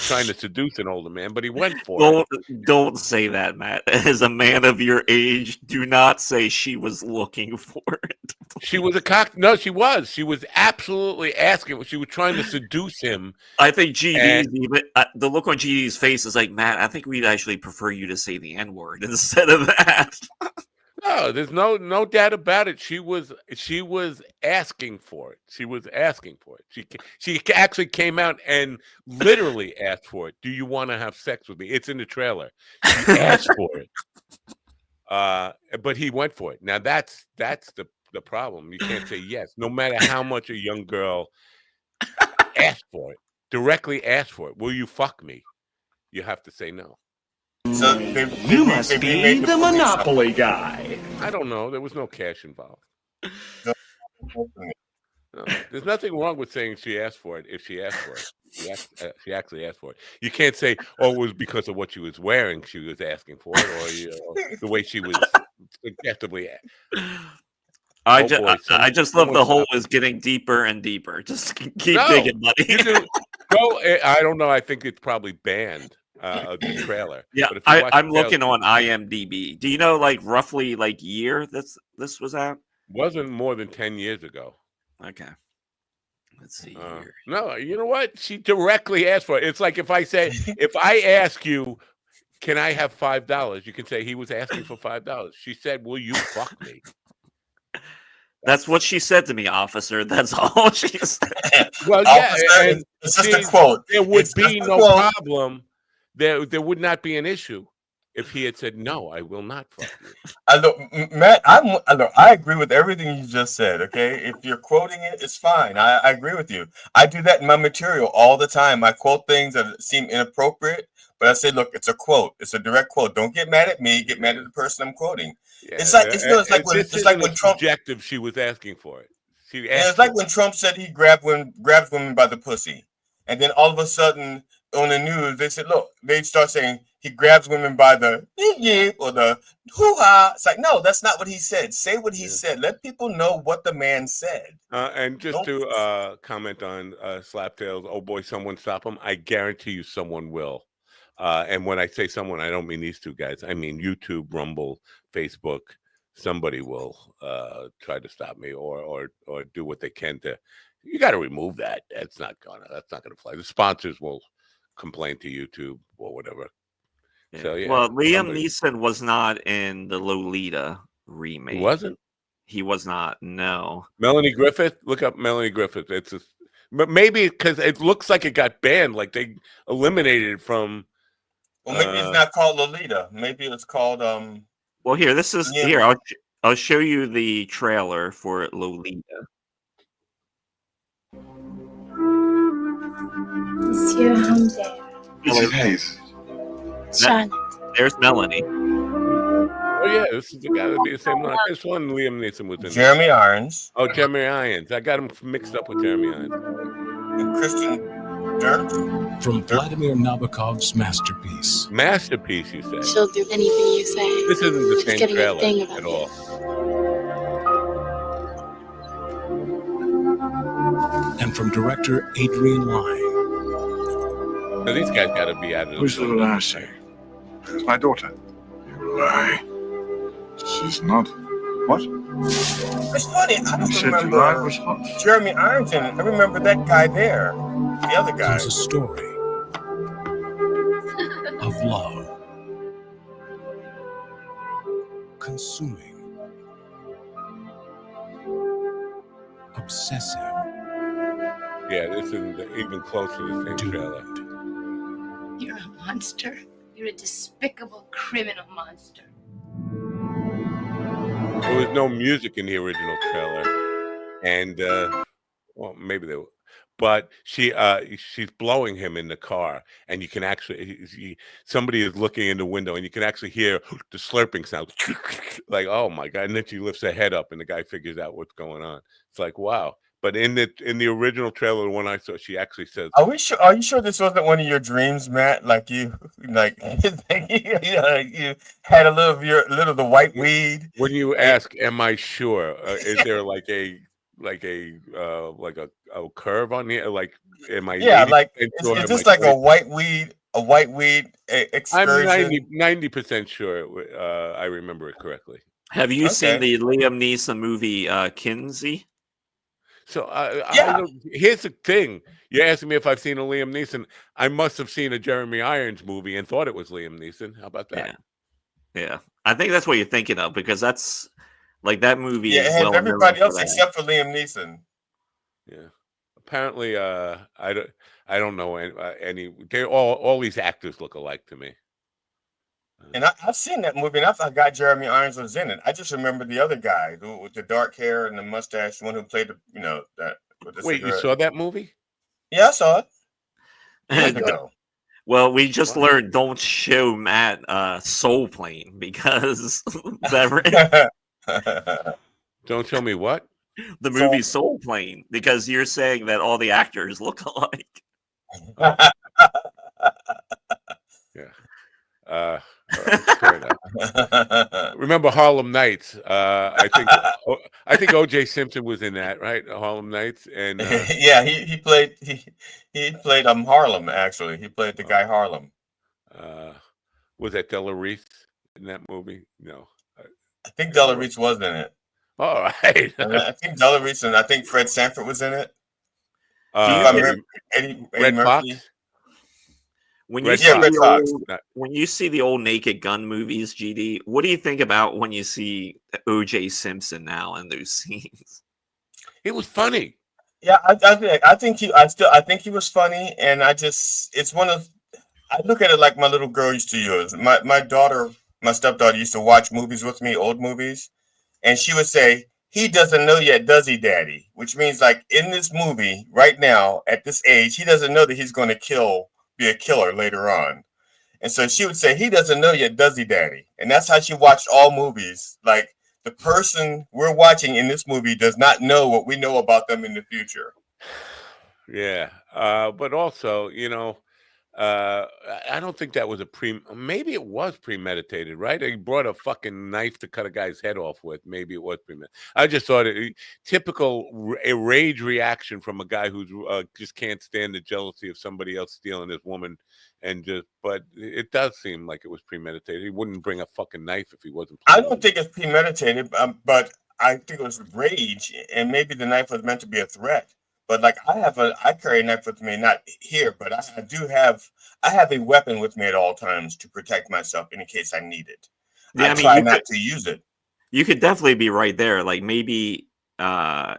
trying to seduce an older man, but he went for it. Don't say that, Matt. As a man of your age, do not say she was looking for it. She was a cock. No, she was. She was absolutely asking. She was trying to seduce him. I think GD's even the look on GD's face is like, Matt, I think we'd actually prefer you to say the N-word instead of that. No, there's no doubt about it. She was asking for it. She was asking for it. She actually came out and literally asked for it. Do you want to have sex with me? It's in the trailer. She asked for it. But he went for it. Now that's the problem. You can't say yes, no matter how much a young girl asked for it. Directly asked for it. Will you fuck me? You have to say no. So you must be the Monopoly guy. I don't know. There was no cash involved. No, there's nothing wrong with saying she asked for it if she asked for it. She actually asked for it. You can't say, "Oh, it was because of what she was wearing she was asking for it," or the way she was suggestively. I just love the hole is getting deeper and deeper. Just keep digging, buddy. I don't know. I think it's probably banned. The trailer. Yeah, I'm looking on IMDb. Do you know, like roughly, like year this was out? Wasn't more than 10 years ago. Okay, let's see here. No, you know what? She directly asked for it. It's like if I ask you, can I have $5? You can say he was asking for $5. She said, "Will you fuck me?" That's what she said to me, officer. That's all she said. Well, yeah, and it's just a quote. There would be no problem. There would not be an issue if he had said, "No, I will not fuck you." Matt, I agree with everything you just said. Okay, if you're quoting it, it's fine. I agree with you. I do that in my material all the time. I quote things that seem inappropriate, but I say, "Look, it's a quote. It's a direct quote. Don't get mad at me. Get mad at the person I'm quoting." Yeah, it's like when Trump. Subjective. She was asking for it. it's like when Trump said he grabs women by the pussy, and then all of a sudden on the news they said, look, they start saying he grabs women by the yip or the hoo-ha. It's like, no, that's not what he said. Say what he said. Let people know what the man said. And just to comment on Slaptails, oh boy, someone stop him. I guarantee you someone will. And when I say someone, I don't mean these two guys. I mean YouTube, Rumble, Facebook. Somebody will try to stop me or do what they can to. You got to remove that. That's not gonna fly. The sponsors will complain to YouTube or whatever. Yeah. So yeah. Well, Liam Neeson was not in the Lolita remake. He wasn't. He was not. No. Melanie Griffith. Look up Melanie Griffith. But maybe because it looks like it got banned, like they eliminated it from. Well, maybe it's not called Lolita. Maybe it's called Well, here, this is here. I'll show you the trailer for Lolita. Monsieur Humbert. Mrs. Hayes. Charlotte. There's Melanie. Oh yeah, this is the guy that be the same one. This one Liam Neeson was in. Jeremy Irons. Oh, Jeremy Irons. I got him mixed up with Jeremy Irons. And Kristen Dunst. From Vladimir Nabokov's masterpiece. Masterpiece, you say? She'll do anything you say. This isn't the She's same getting a trailer thing about at all. And from director Adrian Lyne. So these guys got to be out of Who's the little lassie? It's my daughter. You lie. She's not. What? It's funny. I You don't said July was remember hot. Jeremy Irons. I remember that guy there. The other guy. There's a story of love. Consuming. Obsessive. Yeah, this isn't even close to the same trailer. You're a monster. You're a despicable criminal monster. There was no music in the original trailer, and well, maybe there. But she's blowing him in the car, and you can actually somebody is looking in the window, and you can actually hear the slurping sound, like oh my god! And then she lifts her head up, and the guy figures out what's going on. It's like wow. But in the original trailer, the one I saw, she actually says, Are you sure this wasn't one of your dreams, Matt? Like you had a little of the white weed. When you ask, "Am I sure?" Is there like a curve on here? Like, am I? Yeah, like sure? it's just like a white weed excursion. I'm 90% sure. I remember it correctly. Have you seen the Liam Neeson movie Kinsey? So here's the thing. You're asking me if I've seen a Liam Neeson. I must have seen a Jeremy Irons movie and thought it was Liam Neeson. How about that? Yeah. I think that's what you're thinking of because that's like that movie. Yeah, it has everybody else except for Liam Neeson. Yeah. Apparently, I don't know any. They all these actors look alike to me. And I've seen that movie, and I forgot Jeremy Irons was in it. I just remember the other guy with the dark hair and the mustache, the one who played that. Wait, you saw that movie? Yeah, I saw it. Years ago. Well, we just learned don't show Matt Soul Plane because don't show me what? The movie Soul Plane because you're saying that all the actors look alike. Yeah. Remember Harlem Nights? I think O.J. Simpson was in that, right? Harlem Nights, and yeah, he played Harlem. Actually, he played the guy Harlem. Was that Della Reese in that movie? No, I think Della Reese was in it. All right, I think Della Reese and I think Fred Sanford was in it. Eddie Red Murphy. Fox. When you see the old Naked Gun movies, GD, what do you think about when you see O.J. Simpson now in those scenes? It was funny. Yeah, I think he was funny, and I look at it like my little girl used to use. My stepdaughter used to watch movies with me, old movies, and she would say, "He doesn't know yet, does he, Daddy?" Which means like in this movie right now at this age, he doesn't know that he's going to be a killer later on. And so she would say, "He doesn't know yet, does he, Daddy?" And that's how she watched all movies. Like the person we're watching in this movie does not know what we know about them in the future. Yeah, but also, I don't think that was maybe it was premeditated, right? He brought a fucking knife to cut a guy's head off with. Maybe it was premeditated. I just thought typical a rage reaction from a guy who's just can't stand the jealousy of somebody else stealing his woman, but it does seem like it was premeditated. He wouldn't bring a fucking knife if he wasn't. I don't think it's premeditated, but I think it was rage, and maybe the knife was meant to be a threat. But like I carry a knife with me, not here, but I have a weapon with me at all times to protect myself in case I need it. Yeah, I try not to use it. You could definitely be right there. Like maybe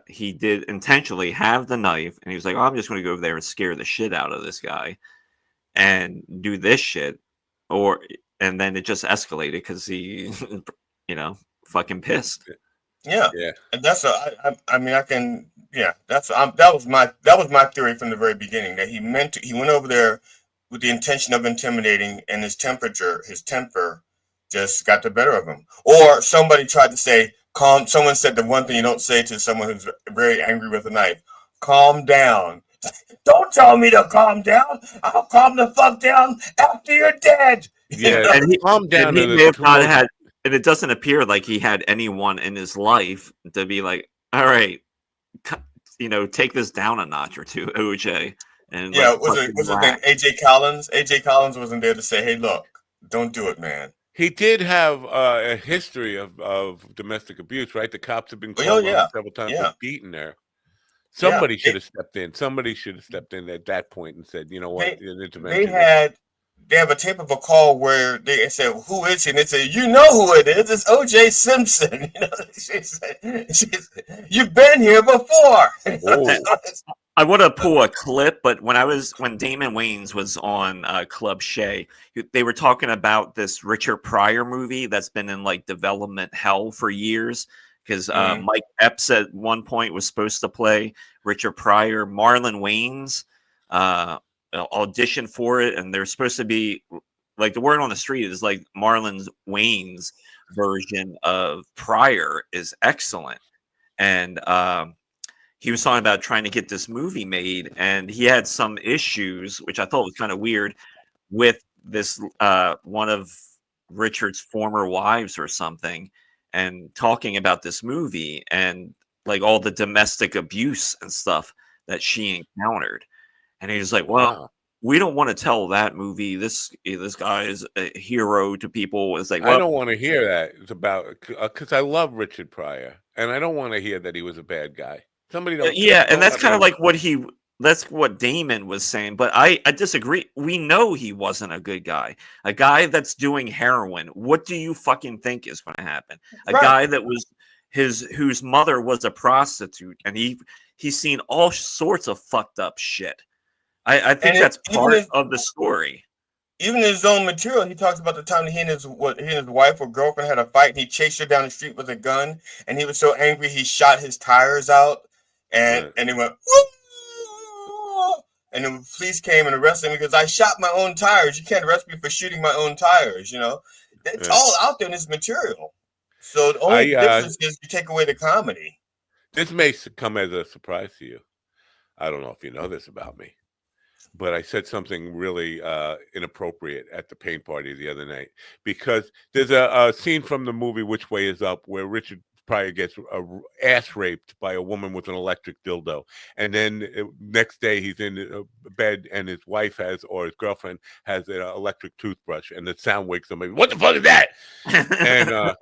he did intentionally have the knife, and he was like, "Oh, I'm just going to go over there and scare the shit out of this guy, and do this shit," and then it just escalated because he, fucking pissed. Yeah, and that's that was my theory from the very beginning, that he went over there with the intention of intimidating, and his temper just got the better of him. Or somebody tried to say calm. Someone said the one thing you don't say to someone who's very angry with a knife: calm down. Don't tell me to calm down. I'll calm the fuck down after you're dead. Yeah, and he calm down. And he may have not had, and it doesn't appear like he had anyone in his life to be like, all right, take this down a notch or two, OJ. And yeah, was his name AJ Collins? AJ Collins wasn't there to say, hey, look, don't do it, man. He did have a history of domestic abuse, right? The cops have been called on several times for beating there. Somebody should have stepped in. Somebody should have stepped in at that point and said, you know what, They have a tape of a call where they said, who is he? And they said, you know who it is. It's O.J. Simpson. She said, you've been here before. I want to pull a clip, but when Damon Wayans was on Club Shay, they were talking about this Richard Pryor movie that's been in like development hell for years. Because Mike Epps at one point was supposed to play Richard Pryor. Marlon Wayans auditioned for it, and they're supposed to be like, the word on the street is like Marlon Wayans' version of Pryor is excellent. And he was talking about trying to get this movie made, and he had some issues, which I thought was kind of weird, with this one of Richard's former wives or something, and talking about this movie and like all the domestic abuse and stuff that she encountered. And he was like, well, we don't want to tell that movie. This guy is a hero to people. It's like, well, I don't want to hear that. It's about, because I love Richard Pryor, and I don't want to hear that he was a bad guy. Somebody don't. And that's kind of like that's what Damon was saying, but I disagree. We know he wasn't a good guy. A guy that's doing heroin, what do you fucking think is going to happen? A guy that was whose mother was a prostitute, and he's seen all sorts of fucked up shit. I think that's part of the story. Even in his own material, he talks about the time that he and his wife or girlfriend had a fight, and he chased her down the street with a gun, and he was so angry he shot his tires out, and he went, woo! And the police came and arrested him because I shot my own tires. You can't arrest me for shooting my own tires. It's all out there in this material. So the only difference is you take away the comedy. This may come as a surprise to you. I don't know if you know this about me, but I said something really inappropriate at the paint party the other night, because there's a scene from the movie Which Way Is Up where Richard Pryor gets ass raped by a woman with an electric dildo, and then next day he's in bed and his wife or his girlfriend has an electric toothbrush, and the sound wakes him up. What the fuck is that? And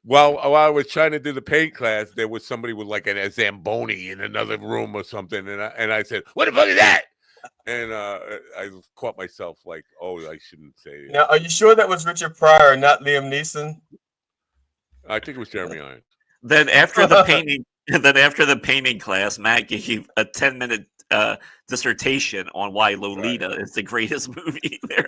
while I was trying to do the paint class, there was somebody with like a Zamboni in another room or something, and I said, "What the fuck is that?" And I caught myself like, "Oh, I shouldn't say." Now, are you sure that was Richard Pryor, not Liam Neeson? I think it was Jeremy Irons. Then after the painting class, Matt gave a 10-minute dissertation on why Lolita is the greatest movie there.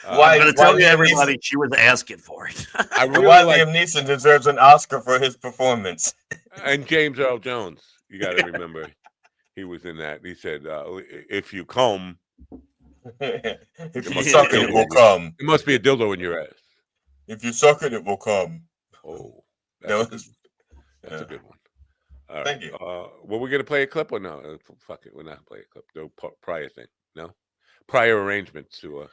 I'm going to tell you, everybody, she was asking for it. Liam Neeson deserves an Oscar for his performance. And James Earl Jones, you got to remember, he was in that. He said, "If you come, if you suck, it will come." It must be a dildo in your ass. If you suck it, it will come. Oh, that's a good one. All right. Thank you. Were we going to play a clip or no? Fuck it. We're not playing a clip. The prior thing. No? Prior arrangements to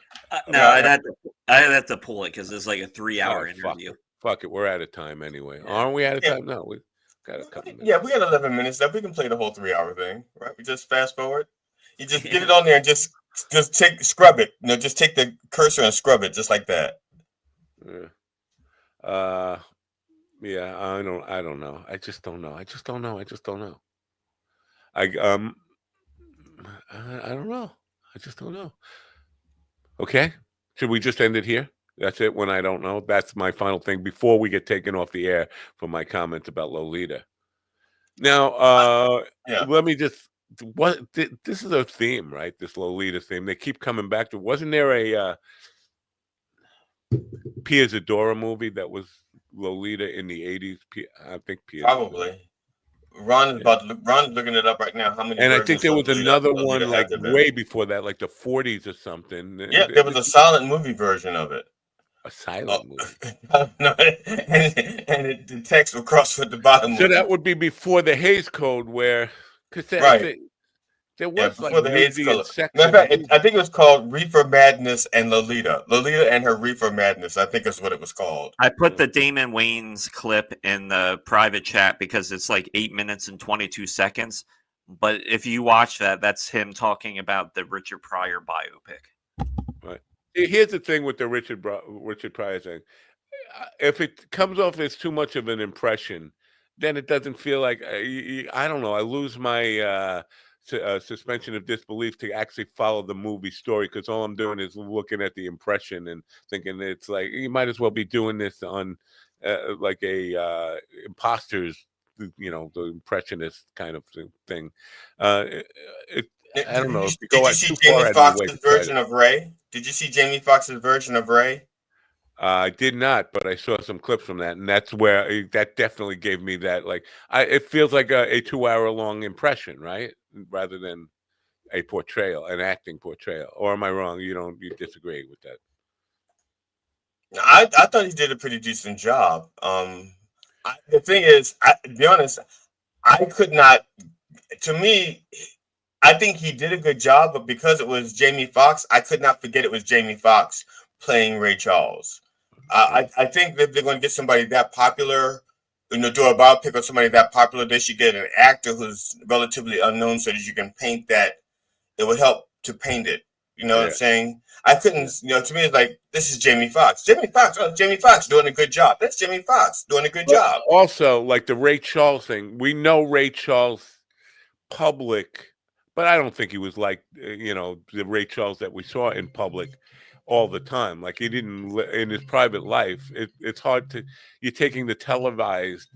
no, I'd have to pull it because it's like a 3-hour interview. Fuck it. We're out of time anyway. Aren't we out of time? No, we got a couple minutes. Yeah, we got 11 minutes left. We can play the whole 3-hour thing, right? We just fast forward. You just get it on there and just scrub it. Just take the cursor and scrub it just like that. Yeah. Yeah, I don't know. I just don't know. I don't know. I don't know. I just don't know. Okay. Should we just end it here? That's it when I don't know. That's my final thing before we get taken off the air for my comments about Lolita. Now, let me just this is a theme, right? This Lolita theme. They keep coming back to. Wasn't there a Pia Zadora movie that was Lolita in the 80s? I think Pia. Probably. Ron's looking it up right now. How many? And I think there was another one like way before that, like the 40s or something. Yeah, there was a silent movie version of it. A silent movie. No, and the text would cross at the bottom. So that would be before the Hays Code, where there was before the Hays Code. Matter of fact, I think it was called Reefer Madness and Lolita. Lolita and her Reefer Madness, I think is what it was called. I put the Damon Wayans clip in the private chat because it's like 8 minutes and 22 seconds. But if you watch that, that's him talking about the Richard Pryor biopic. Right. Here's the thing with the Richard Pryor thing. If it comes off as too much of an impression, then it doesn't feel like I don't know. I lose my suspension of disbelief to actually follow the movie story because all I'm doing is looking at the impression and thinking it's like you might as well be doing this on like a imposters, the impressionist kind of thing. I don't know. Did you see Jamie Foxx's version of Ray? Did you see Jamie Foxx's version of Ray? I did not, but I saw some clips from that, and that's where that definitely gave me that. It feels like a 2-hour long impression, right? Rather than a portrayal, an acting portrayal. Or am I wrong? You disagree with that? I thought he did a pretty decent job. The thing is, to be honest, I could not. To me, I think he did a good job, but because it was Jamie Foxx, I could not forget it was Jamie Foxx playing Ray Charles. I think that they're going to get somebody that popular, do a biopic of somebody that popular. They should get an actor who's relatively unknown so that you can paint that. It would help to paint it. You know what I'm saying? I couldn't, to me, it's like, this is Jamie Foxx. Jamie Foxx doing a good job. That's Jamie Foxx doing a good job. Also, like the Ray Charles thing, we know Ray Charles public, but I don't think he was like, the Ray Charles that we saw in public all the time. Like he didn't in his private life. It's hard to you're taking the televised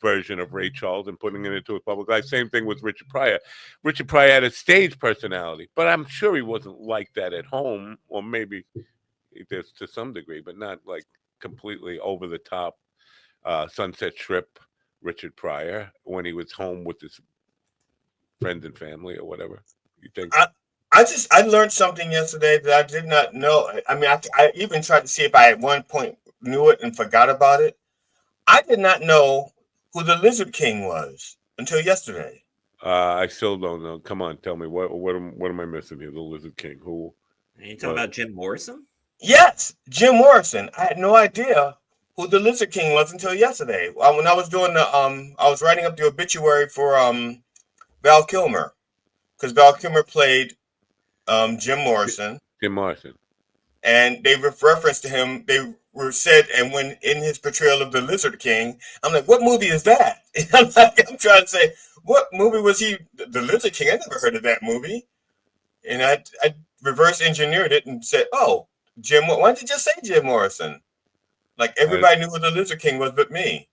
version of Ray Charles and putting it into his public life. Same thing with Richard Pryor. Richard Pryor had a stage personality, but I'm sure he wasn't like that at home, or maybe to some degree, but not like completely over the top Sunset Strip Richard Pryor when he was home with his friends and family or whatever. You think? I learned something yesterday that I did not know. I mean, I even tried to see if I at one point knew it and forgot about it. I did not know who the Lizard King was until yesterday. I still don't know. Come on, tell me what am I missing here? The Lizard King. Who? Are you talking about Jim Morrison? Yes, Jim Morrison. I had no idea who the Lizard King was until yesterday. When I was doing I was writing up the obituary for Val Kilmer, because Val Kilmer played Jim Morrison. And they referenced to him. They were said, and when in his portrayal of the Lizard King, I'm like, what movie is that? I'm trying to say, what movie was he? The Lizard King? I never heard of that movie. And I reverse engineered it and said, oh, Jim. Why didn't you just say Jim Morrison? Like everybody knew who the Lizard King was, but me.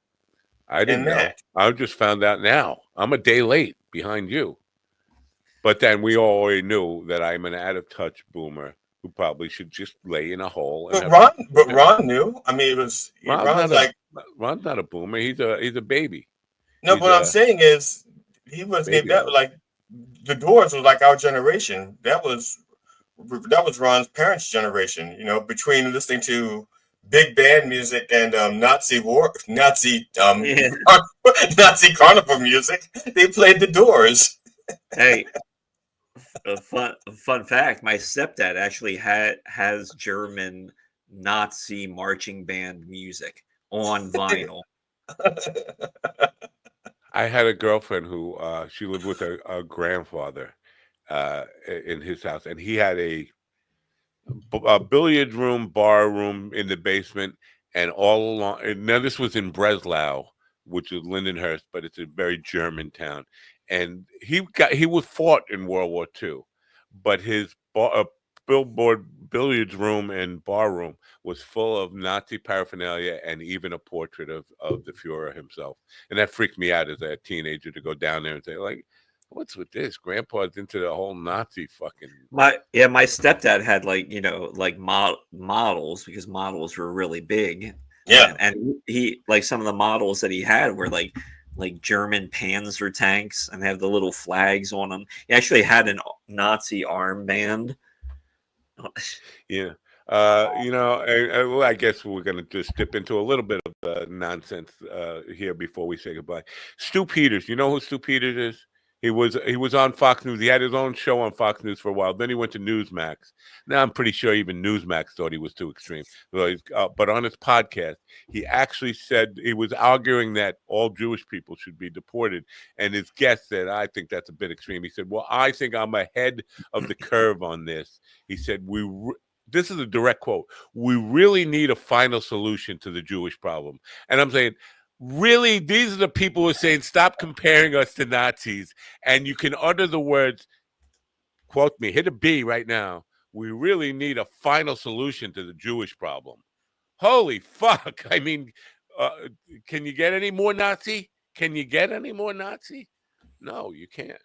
I didn't know. I just found out now. I'm a day late behind you. But then we already knew that I'm an out-of-touch boomer who probably should just lay in a hole. But Ron knew. I mean, it was Ron's not a boomer. He's a baby. No, what I'm saying is he was like the Doors was like our generation. That was Ron's parents' generation. Between listening to big band music and Nazi Nazi carnival music. They played the Doors. Hey, a fun fact: my stepdad actually has German Nazi marching band music on vinyl. I had a girlfriend who she lived with a grandfather in his house, and he had a billiard room, bar room in the basement, and all along. And now this was in Breslau, which is Lindenhurst, but it's a very German town. And he was fought in World War II, but his billiards room and bar room was full of Nazi paraphernalia and even a portrait of the Fuhrer himself. And that freaked me out as a teenager to go down there and say, like, what's with this? Grandpa's into the whole Nazi fucking. My stepdad had like models, because models were really big. Yeah, and he like some of the models that he had were like German Panzer tanks, and they have the little flags on them. He actually had a Nazi armband. Yeah. Well, I guess we're going to just dip into a little bit of nonsense here before we say goodbye. Stu Peters, you know who Stu Peters is? He was on Fox News. He had his own show on Fox News for a while. Then he went to Newsmax. Now I'm pretty sure even Newsmax thought he was too extreme. But on his podcast, he actually said he was arguing that all Jewish people should be deported. And his guest said, I think that's a bit extreme. He said, well, I think I'm ahead of the curve on this. He said, this is a direct quote. We really need a final solution to the Jewish problem. And I'm saying, really, these are the people who are saying, stop comparing us to Nazis. And you can utter the words, quote me, hit a B right now. We really need a final solution to the Jewish problem. Holy fuck. I mean, can you get any more Nazi? Can you get any more Nazi? No, you can't.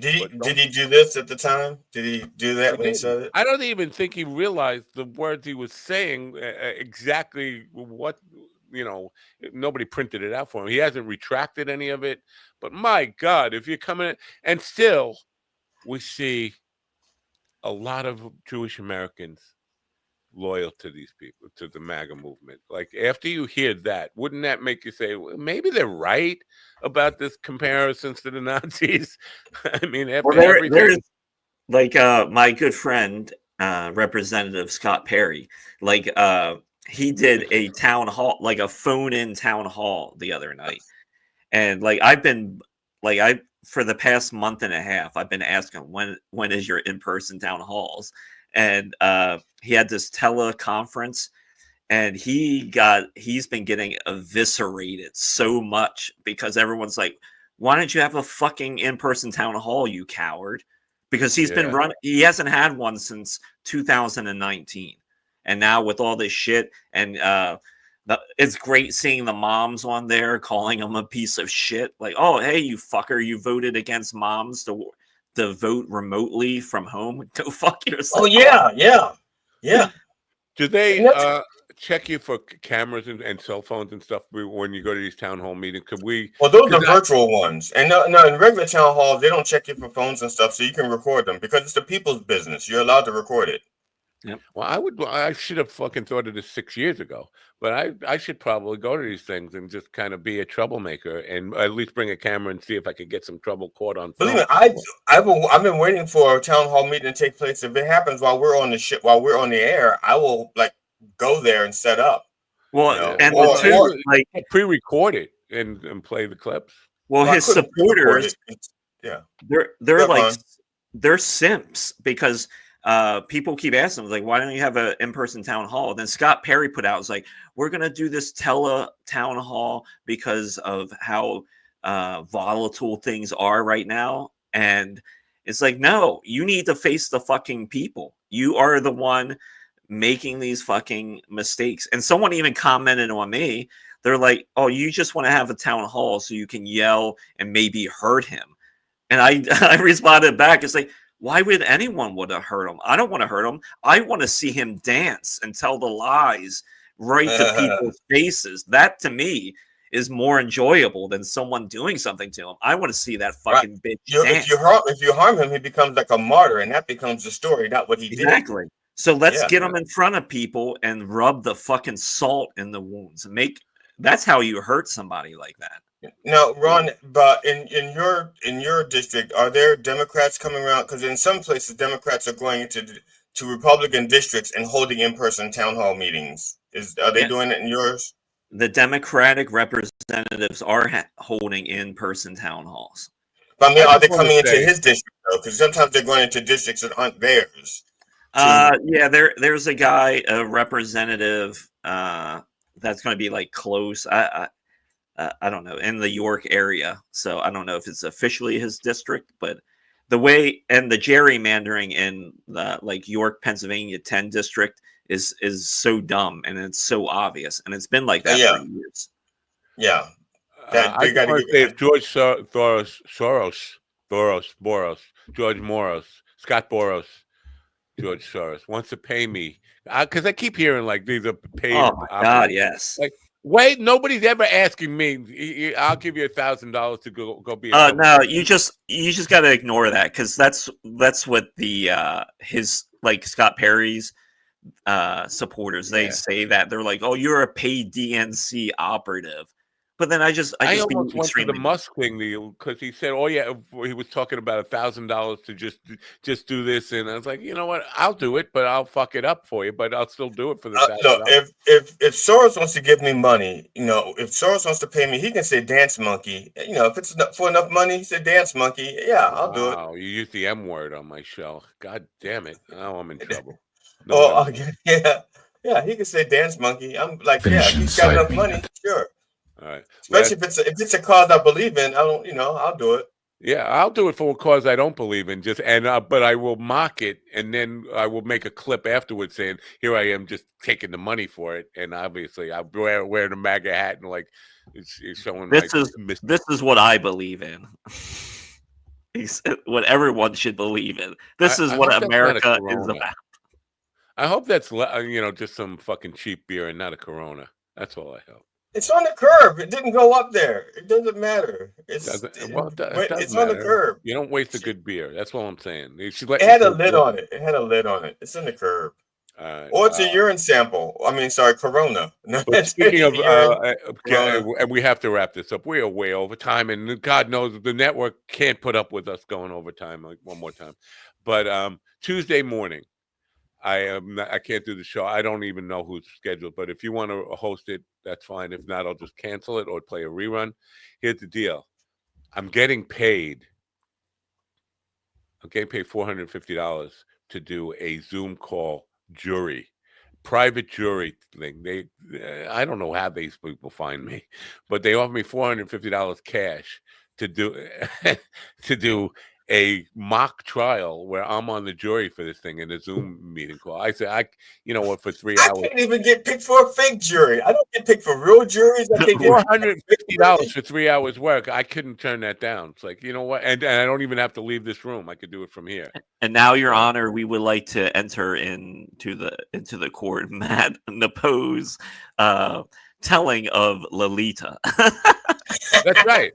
Did he do this at the time? Did he do that when he said it? I don't even think he realized the words he was saying exactly what, nobody printed it out for him. He hasn't retracted any of it. But my God, if you're coming in, and still we see a lot of Jewish Americans loyal to these people, to the MAGA movement. Like, after you hear that, wouldn't that make you say, well, maybe they're right about this comparisons to the Nazis? I mean, after everything. There's like my good friend, Representative Scott Perry, he did a town hall, like a phone-in town hall the other night. And for the past month and a half, I've been asking when is your in-person town halls? And he had this teleconference, and he's been getting eviscerated so much because everyone's like, why don't you have a fucking in-person town hall, you coward? Because he hasn't had one since 2019. And now with all this shit, and it's great seeing the moms on there calling him a piece of shit. Like, oh, hey, you fucker, you voted against moms to vote remotely from home. Go fuck yourself. Oh, yeah. Do they check you for cameras and cell phones and stuff when you go to these town hall meetings? Well, those are virtual ones. And no, in regular town halls, they don't check you for phones and stuff, so you can record them because it's the people's business. You're allowed to record it. Yep. Well, I should have fucking thought of this 6 years ago, but I should probably go to these things and just kind of be a troublemaker and at least bring a camera and see if I could get some trouble caught on film. Believe me, I've been waiting for a town hall meeting to take place. If it happens while we're on the air, I will go there and set up. Well, pre-record it and play the clips. Well, his supporters, they're simps because people keep asking them, like, why don't you have an in-person town hall? And then Scott Perry put out, was like, we're going to do this town hall because of how volatile things are right now. And it's like, no, you need to face the fucking people. You are the one making these fucking mistakes. And someone even commented on me. They're like, oh, you just want to have a town hall so you can yell and maybe hurt him. And I responded back. It's like, why would anyone want to hurt him? I don't want to hurt him. I want to see him dance and tell the lies right to people's faces. That, to me, is more enjoyable than someone doing something to him. I want to see that fucking bitch dance. If you harm him, he becomes like a martyr, and that becomes the story, not what he did. Exactly. So let's get them in front of people and rub the fucking salt in the wounds. That's how you hurt somebody like that. Now, Ron, but in your district, are there Democrats coming around? Because in some places, Democrats are going to Republican districts and holding in-person town hall meetings. Are they doing it in yours? The Democratic representatives are holding in-person town halls. But I mean, are they coming into his district though? Because sometimes they're going into districts that aren't theirs. Yeah, there's a guy, a representative, that's going to be like close. I don't know, in the York area. So I don't know if it's officially his district, but the way and the gerrymandering in the like York, Pennsylvania 10 district is so dumb and it's so obvious, and it's been like that for years. Yeah. I just want to say if George Scott Boros, George Soros wants to pay me, because I keep hearing like these are paid. Oh my God, yes. Like, wait, nobody's ever asking me. I'll give you $1,000 to go be. No, you just got to ignore that, because that's what the his like Scott Perry's supporters they say that they're like, oh, you're a paid DNC operative. But then I almost went to the Musk thing because he said, "Oh yeah," he was talking about $1,000 to just do this, and I was like, you know what, I'll do it, but I'll fuck it up for you, but I'll still do it for the $1,000. Look, if Soros wants to give me money, if Soros wants to pay me, he can say dance monkey. If it's for enough money, he said dance monkey. Yeah, I'll do it. Wow, you used the M word on my show. God damn it! Now I'm in trouble. Yeah, he can say dance monkey. I'm like, he's got enough money, sure. All right. Especially if it's a cause I believe in, I'll do it. Yeah, I'll do it for a cause I don't believe in. But I will mock it, and then I will make a clip afterwards saying, "Here I am, just taking the money for it." And obviously, I wear the MAGA hat and like it's showing. This is what I believe in. What everyone should believe in. This is what America is about. I hope that's just some fucking cheap beer and not a Corona. That's all I hope. It's on the curb. It didn't go up there. It doesn't matter. It's on the curb. You don't waste a good beer. That's what I'm saying. It had a lid on it. It had a lid on it. It's in the curb. Or it's a urine sample. I mean, sorry, Corona. But speaking of, and we have to wrap this up. We are way over time, and God knows the network can't put up with us going over time like one more time. But Tuesday morning, I can't do the show. I don't even know who's scheduled. But if you want to host it, that's fine. If not, I'll just cancel it or play a rerun. Here's the deal: I'm getting paid $450 to do a Zoom call private jury thing. I don't know how these people find me, but they offer me $450 cash to do a mock trial where I'm on the jury for this thing in a Zoom meeting call. I said, for 3 hours. I can't even get picked for a fake jury. I don't get picked for real juries. I can't $450 for 3 hours work. I couldn't turn that down. It's like, you know what? And I don't even have to leave this room. I could do it from here. And now, Your Honor, we would like to enter into the court Matt Napo's telling of Lolita. That's right.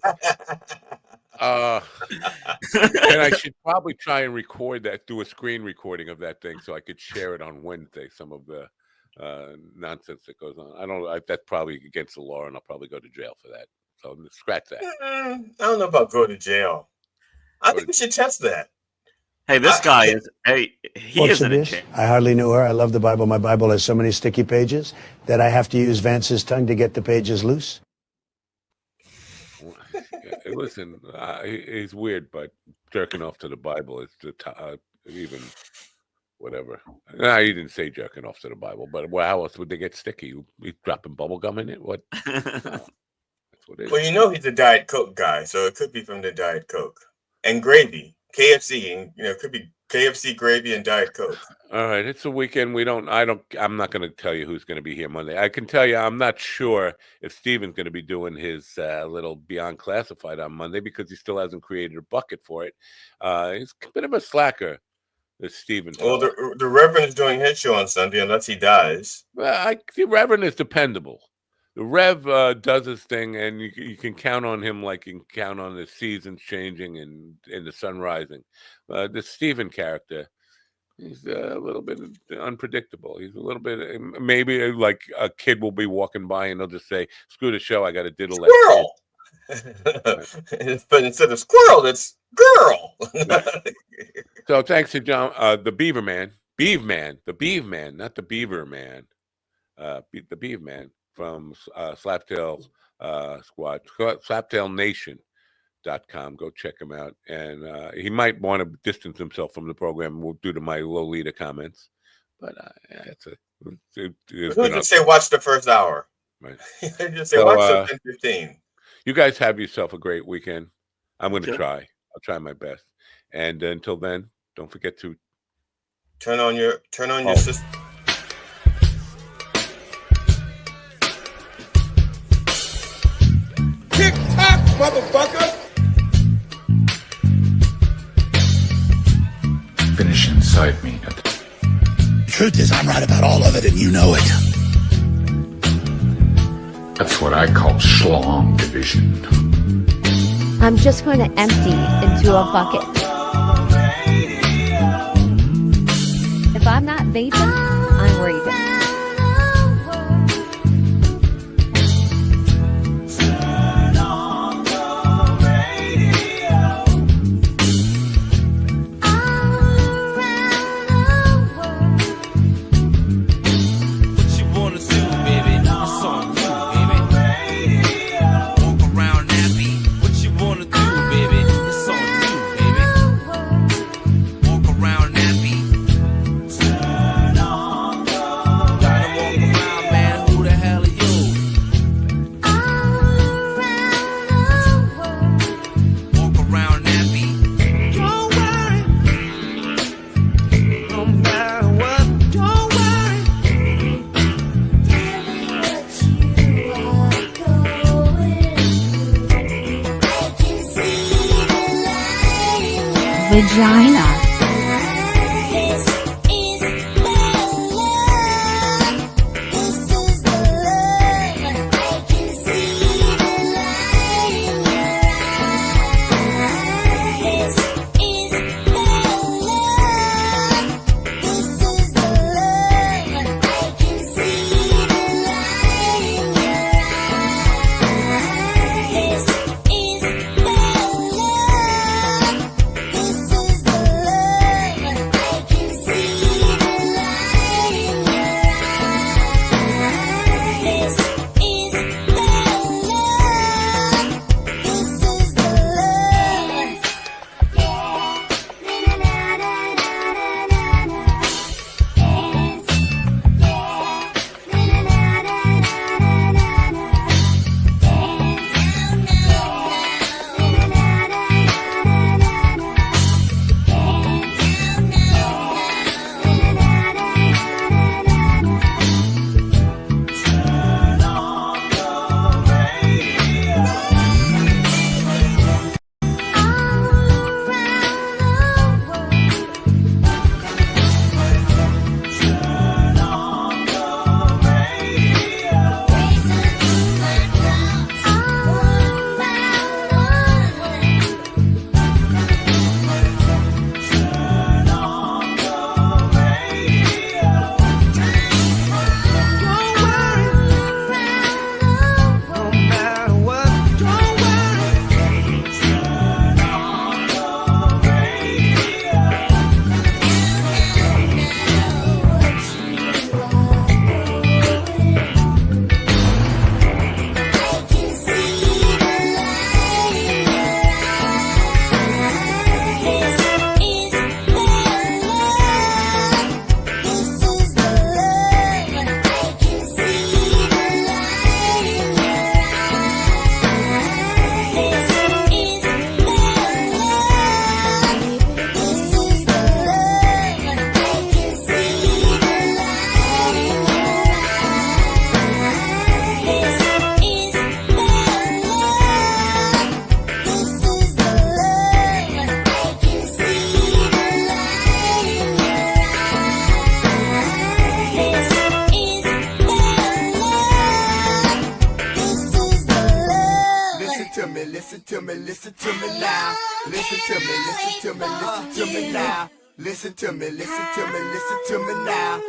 And I should probably try and record that, do a screen recording of that thing so I could share it on Wednesday, some of the nonsense that goes on. That's probably against the law, and I'll probably go to jail for that. So scratch that. I don't know about go to jail. I think we should test that. Hey, this guy is, he isn't in jail. I hardly knew her. I love the Bible. My Bible has so many sticky pages that I have to use Vance's tongue to get the pages loose. Listen, it's weird, but jerking off to the Bible is even whatever. Nah, he didn't say jerking off to the Bible, but how else would they get sticky? He's dropping bubble gum in it? What? That's what it is. Well, he's a Diet Coke guy, so it could be from the Diet Coke and gravy, KFC, and it could be KFC gravy and Diet Coke. All right, it's a weekend. I'm not going to tell you who's going to be here Monday. I can tell you I'm not sure if Steven's going to be doing his little Beyond Classified on Monday because he still hasn't created a bucket for it. He's a bit of a slacker, this Steven. Well, the Reverend is doing his show on Sunday unless he dies. Well, the Reverend is dependable. The Rev does his thing, and you can count on him like you can count on the seasons changing and the sun rising. The Steven character, He's a little bit unpredictable. He's a little bit, maybe like a kid will be walking by and they'll just say, "Screw the show, I got to diddle Squirrel." But instead of squirrel, it's girl. So thanks to John, the Beaver Man, not the Beaver Man, the Beaver Man from Slaptail Squad, slaptailnation.com. Go check him out. And he might want to distance himself from the program due to my Lolita comments. But who did say watch the first hour? Right. Just say watch the 10-15. You guys have yourself a great weekend. I'm going to try. I'll try my best. And until then, don't forget to turn on your system. Tick tock, motherfucker. Finish inside me. The truth is, I'm right about all of it, and you know it. That's what I call schlong division. I'm just going to empty into a bucket. If I'm not vaping, I'm raving. Vagina. Listen to me now. Listen to me now. Listen to me, listen to me, listen to me now.